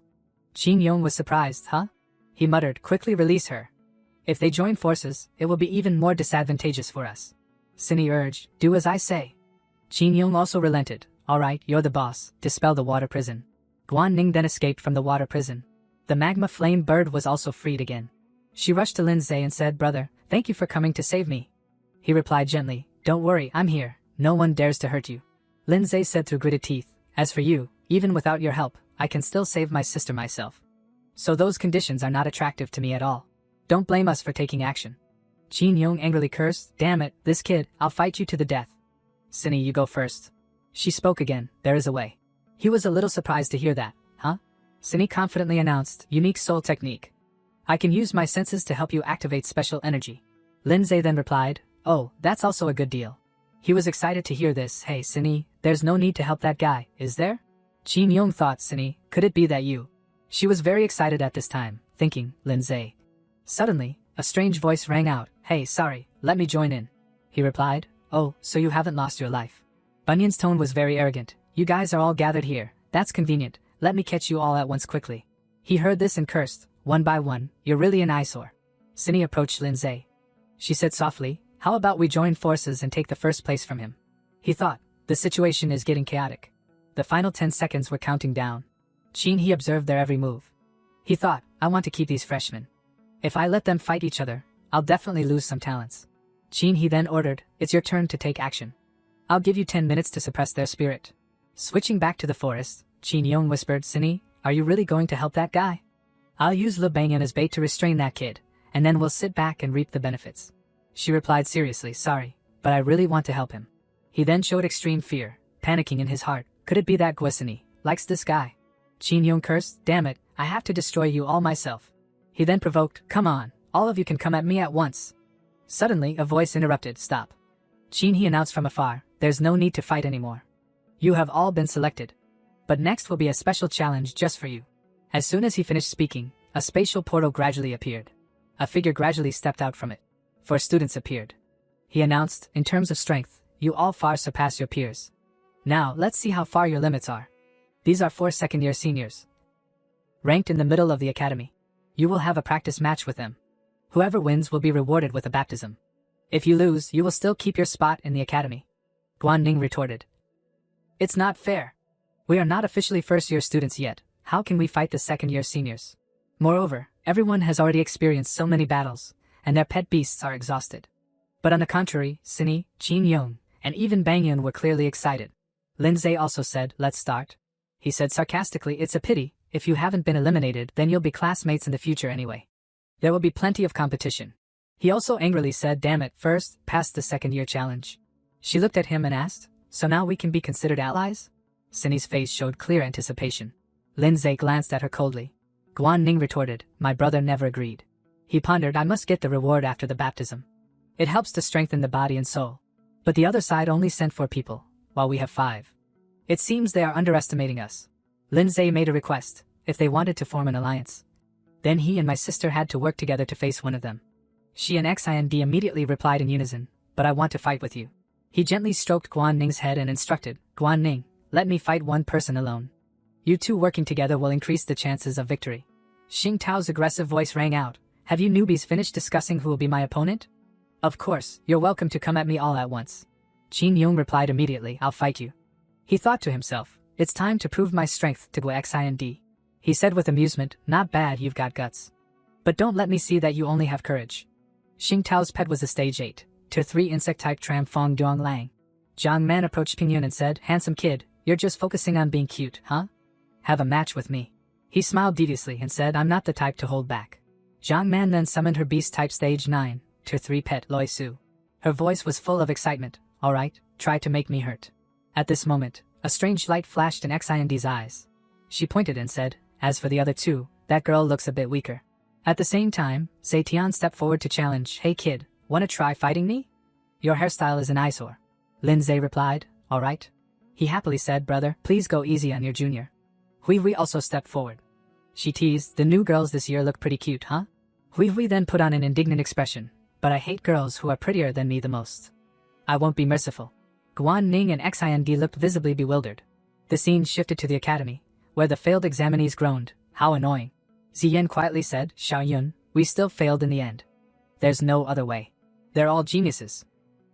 Jin Yong was surprised, "Huh?" He muttered, "Quickly release her. If they join forces, it will be even more disadvantageous for us." Cindy urged, "Do as I say." Jin Yong also relented. "All right, you're the boss, dispel the water prison." Guan Ning then escaped from the water prison. The magma flame bird was also freed again. She rushed to Lindsay and said, "Brother, thank you for coming to save me." He replied gently, "Don't worry, I'm here. No one dares to hurt you." Lindsay said through gritted teeth, "As for you, even without your help, I can still save my sister myself. So those conditions are not attractive to me at all. Don't blame us for taking action." Jin Yong angrily cursed, "Damn it, this kid, I'll fight you to the death." "Cindy, you go first." She spoke again, "There is a way." He was a little surprised to hear that. "Huh?" Cindy confidently announced, "Unique soul technique. I can use my senses to help you activate special energy." Lindsay then replied, "Oh, that's also a good deal." He was excited to hear this. "Hey, Cindy, there's no need to help that guy, is there?" Jin Yong thought, "Cindy, could it be that you?" She was very excited at this time, thinking, Lindsay. Suddenly, a strange voice rang out, "Hey, sorry, let me join in." He replied, "Oh, so you haven't lost your life." Bunyan's tone was very arrogant. "You guys are all gathered here, that's convenient, let me catch you all at once quickly." He heard this and cursed, "One by one, you're really an eyesore." Cindy approached Lindsay. She said softly, "How about we join forces and take the first place from him?" He thought, the situation is getting chaotic. The final 10 seconds were counting down. He observed their every move. He thought, I want to keep these freshmen. If I let them fight each other, I'll definitely lose some talents. He then ordered, "It's your turn to take action. I'll give you 10 minutes to suppress their spirit." Switching back to the forest, Jin Yong whispered, "Cindy, are you really going to help that guy? I'll use Le Bang as bait to restrain that kid, and then we'll sit back and reap the benefits." She replied seriously, "Sorry, but I really want to help him." He then showed extreme fear, panicking in his heart. Could it be that Guisini likes this guy? Jin Yong cursed, "Damn it, I have to destroy you all myself." He then provoked, "Come on, all of you can come at me at once." Suddenly, a voice interrupted, "Stop." He announced from afar, "There's no need to fight anymore. You have all been selected. But next will be a special challenge just for you." As soon as he finished speaking, a spatial portal gradually appeared. A figure gradually stepped out from it. 4 students appeared. He announced, "In terms of strength, you all far surpass your peers. Now, let's see how far your limits are. These are 4 second-year seniors, ranked in the middle of the academy. You will have a practice match with them. Whoever wins will be rewarded with a baptism. If you lose, you will still keep your spot in the academy." Guan Ning retorted, "It's not fair. We are not officially first-year students yet. How can we fight the second-year seniors? Moreover, everyone has already experienced so many battles, and their pet beasts are exhausted." But on the contrary, Cindy, Jin Yong, and even Bang Yun were clearly excited. Lindsay also said, "Let's start." He said sarcastically, "It's a pity, if you haven't been eliminated, then you'll be classmates in the future anyway. There will be plenty of competition. He also angrily said, damn it, first, pass the second-year challenge. She looked at him and asked, so now we can be considered allies? Cindy's face showed clear anticipation. Lindsay glanced at her coldly. Guan Ning retorted, my brother never agreed. He pondered, I must get the reward after the baptism. It helps to strengthen the body and soul. But the other side only sent 4 people, while we have 5. It seems they are underestimating us. Lindsay made a request, if they wanted to form an alliance. Then he and my sister had to work together to face one of them. She and Xind immediately replied in unison, but I want to fight with you. He gently stroked Guan Ning's head and instructed, Guan Ning, let me fight one person alone. You two working together will increase the chances of victory. Xing Tao's aggressive voice rang out, have you newbies finished discussing who will be my opponent? Of course, you're welcome to come at me all at once. Qin Yung replied immediately, I'll fight you. He thought to himself, it's time to prove my strength to Xind. He said with amusement, not bad, you've got guts. But don't let me see that you only have courage. Xing Tao's pet was a stage 8, tier 3 insect-type Tram Fong Duong Lang. Jiang Man approached Ping Yun and said, handsome kid, you're just focusing on being cute, huh? Have a match with me. He smiled deviously and said, I'm not the type to hold back. Jiang Man then summoned her beast-type stage 9, tier 3 pet Loi Su. Her voice was full of excitement, alright, try to make me hurt. At this moment, a strange light flashed in Xind's eyes. She pointed and said, as for the other 2, that girl looks a bit weaker. At the same time, Zetian stepped forward to challenge, hey kid, wanna try fighting me? Your hairstyle is an eyesore. Lindsay replied, alright. He happily said, brother, please go easy on your junior. Hui Hui also stepped forward. She teased, the new girls this year look pretty cute, huh? Hui Hui then put on an indignant expression, but I hate girls who are prettier than me the most. I won't be merciful. Guan Ning and Xind looked visibly bewildered. The scene shifted to the academy, where the failed examinees groaned, how annoying. Ziyan quietly said, Xiao Yun, we still failed in the end. There's no other way. They're all geniuses.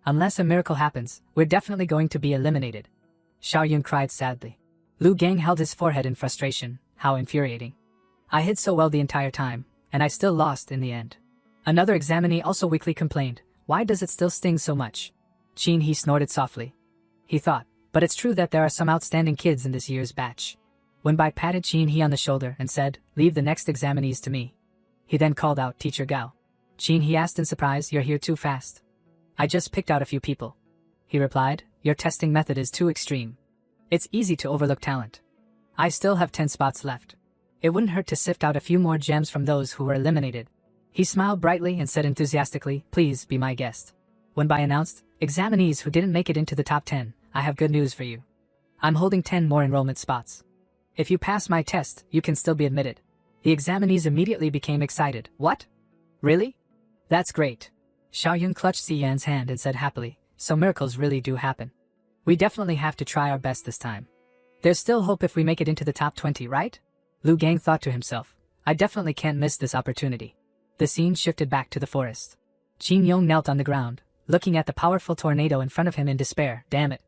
Unless a miracle happens, we're definitely going to be eliminated. Xiao Yun cried sadly. Lu Gang held his forehead in frustration, how infuriating. I hid so well the entire time, and I still lost in the end. Another examinee also weakly complained, why does it still sting so much? Qin He snorted softly. He thought, but it's true that there are some outstanding kids in this year's batch. Wenbai patted Qin He on the shoulder and said, leave the next examinees to me. He then called out Teacher Gao. Qin He asked in surprise, you're here too fast. I just picked out a few people. He replied, your testing method is too extreme. It's easy to overlook talent. I still have 10 spots left. It wouldn't hurt to sift out a few more gems from those who were eliminated. He smiled brightly and said enthusiastically, please be my guest. Wenbai announced, examinees who didn't make it into the top 10, I have good news for you. I'm holding 10 more enrollment spots. If you pass my test, you can still be admitted. The examinees immediately became excited. What? Really? That's great. Xiao Yun clutched Ziyan's hand and said happily, so miracles really do happen. We definitely have to try our best this time. There's still hope if we make it into the top 20, right? Lu Gang thought to himself, I definitely can't miss this opportunity. The scene shifted back to the forest. Qin Yong knelt on the ground, looking at the powerful tornado in front of him in despair. Damn it.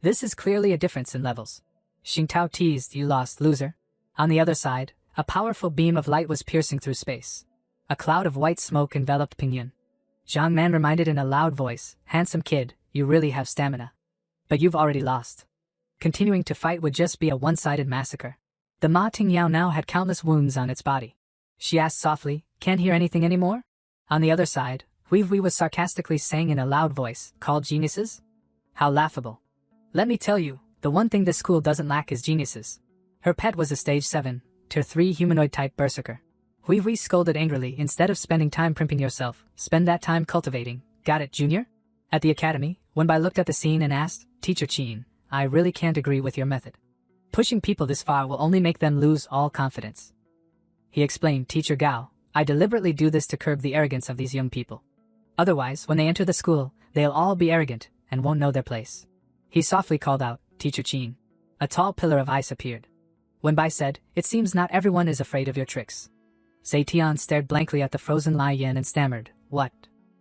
This is clearly a difference in levels. Xing Tao teased, you lost, loser. On the other side, a powerful beam of light was piercing through space. A cloud of white smoke enveloped Ping Yun. Jiang Man reminded in a loud voice, handsome kid, you really have stamina. But you've already lost. Continuing to fight would just be a one-sided massacre. The Ma Ting Yao now had countless wounds on its body. She asked softly, can't hear anything anymore? On the other side, Hui Hui was sarcastically saying in a loud voice, called geniuses? How laughable. Let me tell you, the one thing this school doesn't lack is geniuses. Her pet was a stage 7, tier 3 humanoid-type berserker. Hui Hui scolded angrily, instead of spending time primping yourself, spend that time cultivating. Got it, junior? At the academy, Wenbai looked at the scene and asked, Teacher Qin, I really can't agree with your method. Pushing people this far will only make them lose all confidence. He explained, Teacher Gao, I deliberately do this to curb the arrogance of these young people. Otherwise, when they enter the school, they'll all be arrogant and won't know their place. He softly called out, Teacher Qin. A tall pillar of ice appeared. Wenbai said, it seems not everyone is afraid of your tricks. Zetian stared blankly at the frozen Lai Yan and stammered, what?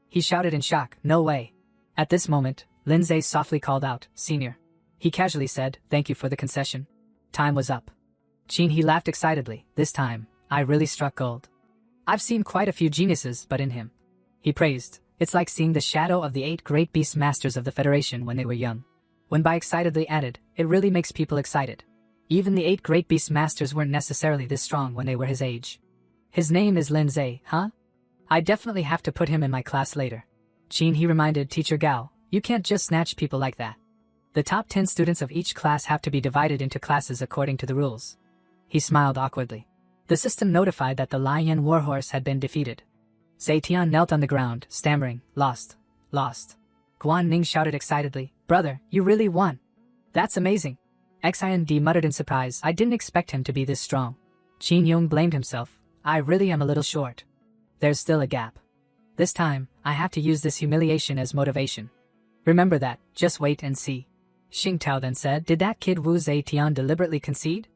He shouted in shock, no way. At this moment, Lindsay softly called out, Senior. He casually said, thank you for the concession. Time was up. Qin He laughed excitedly, this time, I really struck gold. I've seen quite a few geniuses, but in him. He praised, it's like seeing the shadow of the 8 great beast masters of the Federation when they were young. Wenbai excitedly added, it really makes people excited. Even the 8 great beast masters weren't necessarily this strong when they were his age. His name is Lindsay, huh? I definitely have to put him in my class later. Chin, he reminded Teacher Gao, you can't just snatch people like that. The top 10 students of each class have to be divided into classes according to the rules. He smiled awkwardly. The system notified that the Lion warhorse had been defeated. Zetian knelt on the ground, stammering, lost. Guan Ning shouted excitedly, brother, you really won. That's amazing. Xind muttered in surprise, I didn't expect him to be this strong. Qin Yong blamed himself, I really am a little short. There's still a gap. This time, I have to use this humiliation as motivation. Remember that, just wait and see. Xing Tao then said, did that kid Wu Zetian deliberately concede?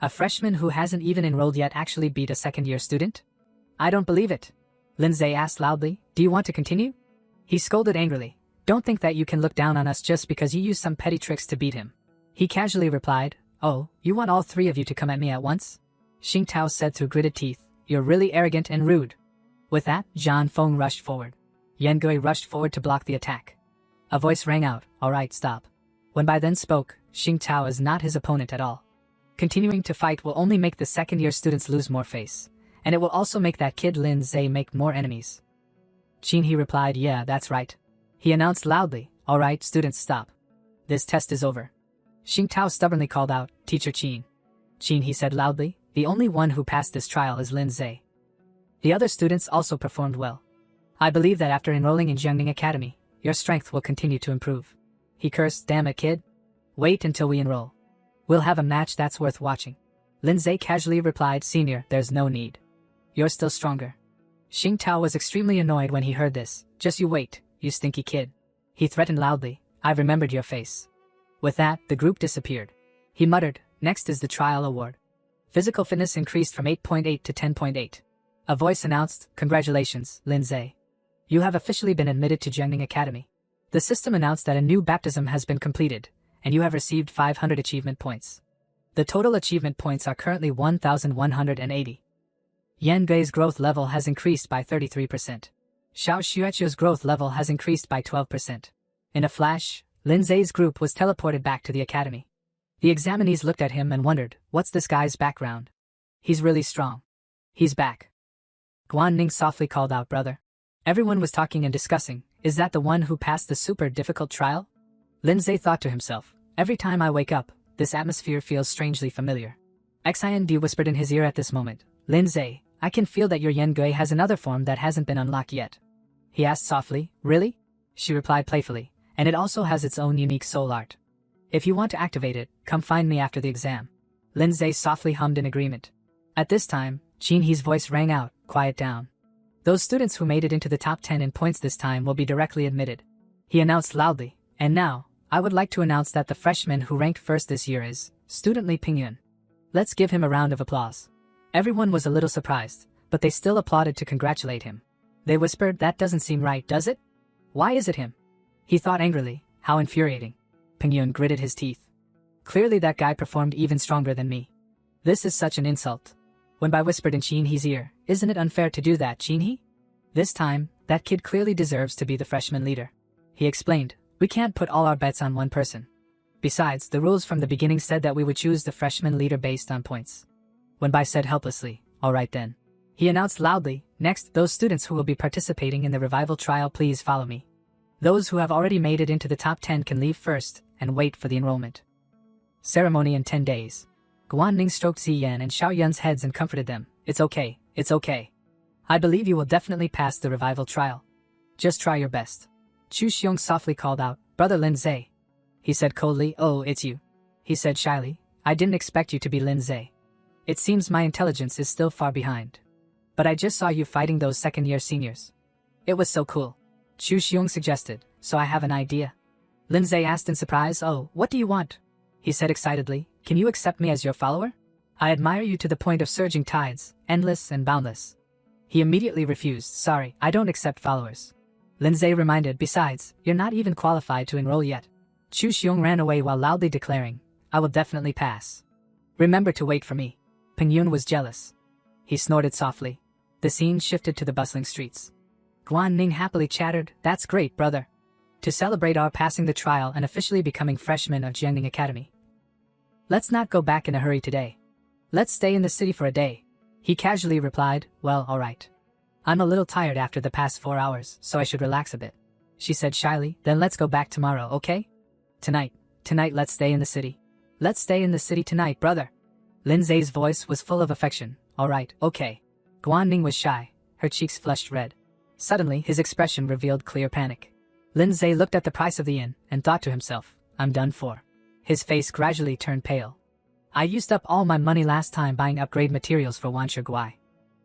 A freshman who hasn't even enrolled yet actually beat a second-year student? I don't believe it. Lin Zhe asked loudly, do you want to continue? He scolded angrily, don't think that you can look down on us just because you used some petty tricks to beat him. He casually replied, oh, you want all three of you to come at me at once? Xing Tao said through gritted teeth, you're really arrogant and rude. With that, Zhang Feng rushed forward. Yan Gui rushed forward to block the attack. A voice rang out, alright, stop. When Bai then spoke, Xing Tao is not his opponent at all. Continuing to fight will only make the second-year students lose more face, and it will also make that kid Lin Zhe make more enemies. Qin he replied, yeah, that's right. He announced loudly, alright, students, stop. This test is over. Xing Tao stubbornly called out, Teacher Qin. Qin, he said loudly, the only one who passed this trial is Lin Zhe. The other students also performed well. I believe that after enrolling in Jiangning Academy, your strength will continue to improve. He cursed, damn it, kid. Wait until we enroll. We'll have a match that's worth watching. Lin Zhe casually replied, senior, there's no need. You're still stronger. Xing Tao was extremely annoyed when he heard this. Just you wait, you stinky kid. He threatened loudly, I've remembered your face. With that, the group disappeared. He muttered, next is the trial award. Physical fitness increased from 8.8 to 10.8. A voice announced, congratulations, Lin Zhe. You have officially been admitted to Jiangning Academy. The system announced that a new baptism has been completed, and you have received 500 achievement points. The total achievement points are currently 1,180. Yan Gui's growth level has increased by 33%. Xiao Xuechu's growth level has increased by 12%. In a flash, Lin Zhe's group was teleported back to the academy. The examinees looked at him and wondered, what's this guy's background? He's really strong. He's back. Guan Ning softly called out, brother. Everyone was talking and discussing, is that the one who passed the super difficult trial? Lin Zhe thought to himself, every time I wake up, this atmosphere feels strangely familiar. Xind whispered in his ear at this moment, Lin Zhe, I can feel that your Yan Gui has another form that hasn't been unlocked yet. He asked softly, really? She replied playfully, and it also has its own unique soul art. If you want to activate it, come find me after the exam. Lin Zhe softly hummed in agreement. At this time, Qin He's voice rang out, quiet down. Those students who made it into the top 10 in points this time will be directly admitted. He announced loudly, and now, I would like to announce that the freshman who ranked first this year is Student Li Pingyun. Let's give him a round of applause. Everyone was a little surprised, but they still applauded to congratulate him. They whispered, that doesn't seem right, does it? Why is it him? He thought angrily, how infuriating. Pingyun gritted his teeth. Clearly that guy performed even stronger than me. This is such an insult. When Bai whispered in Qin He's ear, isn't it unfair to do that, Qin He? This time, that kid clearly deserves to be the freshman leader. He explained, we can't put all our bets on one person. Besides, the rules from the beginning said that we would choose the freshman leader based on points. When Bai said helplessly, alright then. He announced loudly, next, those students who will be participating in the revival trial please follow me. Those who have already made it into the top 10 can leave first and wait for the enrollment. Ceremony in 10 days. Guan Ning stroked Ziyan and Xiao Yun's heads and comforted them. It's okay, it's okay. I believe you will definitely pass the revival trial. Just try your best. Chu Xiong softly called out, Brother Lin Zhe. He said coldly, oh, it's you. He said shyly, I didn't expect you to be Lin Zhe. It seems my intelligence is still far behind. But I just saw you fighting those second-year seniors. It was so cool. Chu Xiong suggested, so I have an idea. Lin Zhe asked in surprise, oh, what do you want? He said excitedly, can you accept me as your follower? I admire you to the point of surging tides, endless and boundless. He immediately refused, sorry, I don't accept followers. Lin Zhe reminded, besides, you're not even qualified to enroll yet. Chu Xiong ran away while loudly declaring, I will definitely pass. Remember to wait for me. Pingyun was jealous. He snorted softly. The scene shifted to the bustling streets. Guan Ning happily chattered, that's great, brother. To celebrate our passing the trial and officially becoming freshmen of Jiangning Academy. Let's not go back in a hurry today. Let's stay in the city for a day. He casually replied, well, alright. I'm a little tired after the past 4 hours, so I should relax a bit. She said shyly, then let's go back tomorrow, okay? Tonight let's stay in the city. Let's stay in the city tonight, brother. Lin Zhe's voice was full of affection. Alright, okay. Guan Ning was shy, her cheeks flushed red. Suddenly, his expression revealed clear panic. Lin Zhe looked at the price of the inn and thought to himself, I'm done for. His face gradually turned pale. I used up all my money last time buying upgrade materials for Wanshi Guai.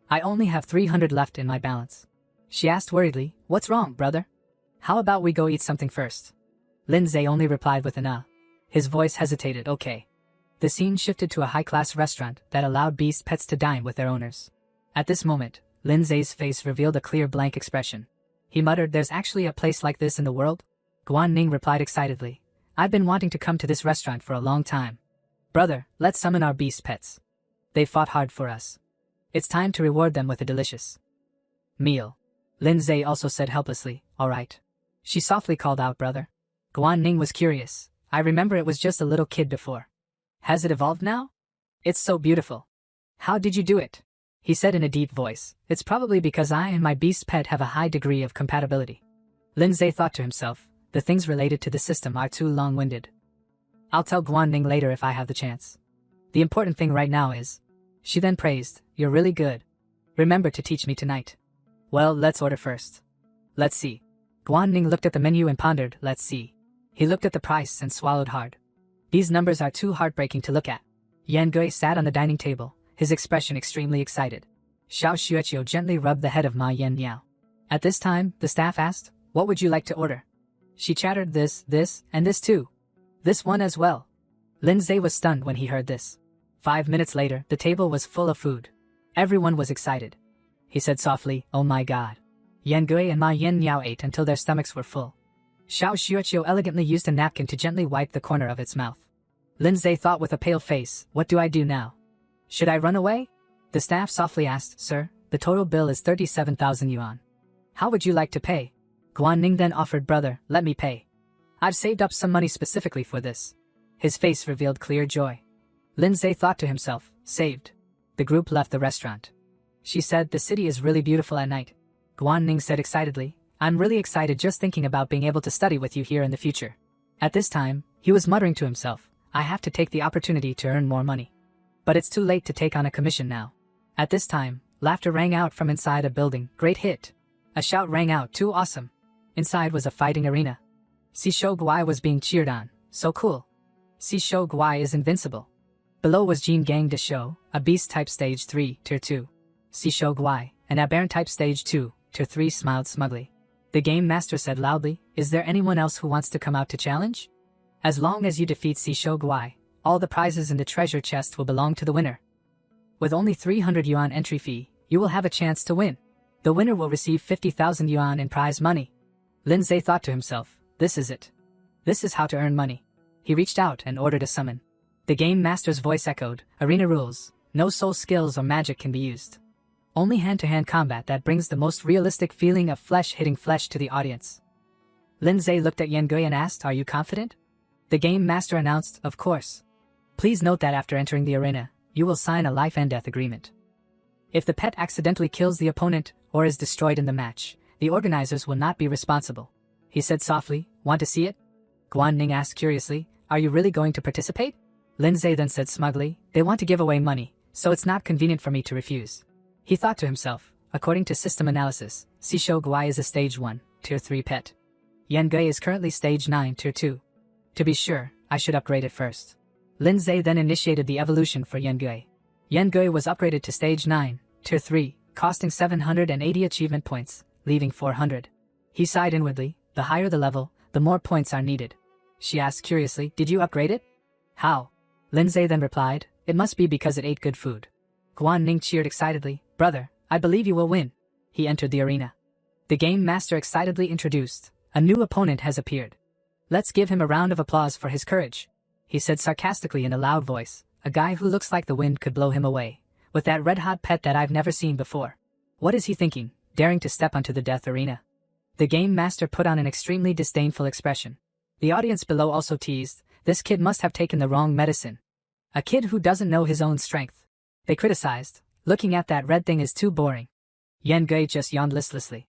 I only have 300 left in my balance. She asked worriedly, what's wrong, brother? How about we go eat something first? Lin Zhe only replied with an His voice hesitated, okay. The scene shifted to a high-class restaurant that allowed beast pets to dine with their owners. At this moment, Lin Zhe's face revealed a clear blank expression. He muttered, there's actually a place like this in the world? Guan Ning replied excitedly, I've been wanting to come to this restaurant for a long time. Brother, let's summon our beast pets. They fought hard for us. It's time to reward them with a delicious meal. Lin Zhe also said helplessly, alright. She softly called out, brother. Guan Ning was curious. I remember it was just a little kid before. Has it evolved now? It's so beautiful. How did you do it? He said in a deep voice. It's probably because I and my beast pet have a high degree of compatibility. Lin Zhe thought to himself, the things related to the system are too long-winded. I'll tell Guan Ning later if I have the chance. The important thing right now is. She then praised, you're really good. Remember to teach me tonight. Well, let's order first. Let's see. Guan Ning looked at the menu and pondered, let's see. He looked at the price and swallowed hard. These numbers are too heartbreaking to look at. Yan Gui sat on the dining table, his expression extremely excited. Xiao Xueqiu gently rubbed the head of Ma Yan Niao. At this time, the staff asked, what would you like to order? She chattered this, and this too. This one as well. Lin Zhe was stunned when he heard this. 5 minutes later, the table was full of food. Everyone was excited. He said softly, oh my god. Yan Gui and Ma Yan Niao ate until their stomachs were full. Xiao Xueqiu elegantly used a napkin to gently wipe the corner of its mouth. Lin Zhe thought with a pale face, what do I do now? Should I run away? The staff softly asked, sir, the total bill is 37,000 yuan. How would you like to pay? Guan Ning then offered, brother, let me pay. I've saved up some money specifically for this. His face revealed clear joy. Lin Zhe thought to himself, saved. The group left the restaurant. She said, the city is really beautiful at night. Guan Ning said excitedly, I'm really excited just thinking about being able to study with you here in the future. At this time, he was muttering to himself, I have to take the opportunity to earn more money. But it's too late to take on a commission now. At this time, laughter rang out from inside a building, great hit. A shout rang out, too awesome. Inside was a fighting arena. Sishou Guai was being cheered on, so cool. Sishou Guai is invincible. Below was Jin Gang de Shou, a beast type stage 3, tier 2. Sishou Guai, an aberrant type stage 2, tier 3 smiled smugly. The game master said loudly, is there anyone else who wants to come out to challenge? As long as you defeat Sishou Guai, all the prizes in the treasure chest will belong to the winner. With only 300 yuan entry fee, you will have a chance to win. The winner will receive 50,000 yuan in prize money. Lin Zhe thought to himself, this is it. This is how to earn money. He reached out and ordered a summon. The game master's voice echoed, arena rules, no soul skills or magic can be used. Only hand-to-hand combat that brings the most realistic feeling of flesh hitting flesh to the audience. Lin Zhe looked at Yan Gui and asked, are you confident? The game master announced, of course. Please note that after entering the arena, you will sign a life and death agreement. If the pet accidentally kills the opponent or is destroyed in the match, the organizers will not be responsible. He said softly, want to see it? Guan Ning asked curiously, are you really going to participate? Lin Zhe then said smugly, they want to give away money, so it's not convenient for me to refuse. He thought to himself, according to system analysis, Sishou Guai is a stage 1, tier 3 pet. Yan Gui is currently stage 9, tier 2. To be sure, I should upgrade it first. Lin Zhe then initiated the evolution for Yan Gui. Yan Gui was upgraded to stage 9, tier 3, costing 780 achievement points, leaving 400. He sighed inwardly, the higher the level, the more points are needed. She asked curiously, did you upgrade it? How? Lin Zhe then replied, it must be because it ate good food. Guan Ning cheered excitedly, brother, I believe you will win. He entered the arena. The game master excitedly introduced, a new opponent has appeared. Let's give him a round of applause for his courage. He said sarcastically in a loud voice, a guy who looks like the wind could blow him away, with that red-hot pet that I've never seen before. What is he thinking, daring to step onto the death arena? The game master put on an extremely disdainful expression. The audience below also teased, this kid must have taken the wrong medicine. A kid who doesn't know his own strength. They criticized, looking at that red thing is too boring. Yan Gui just yawned listlessly.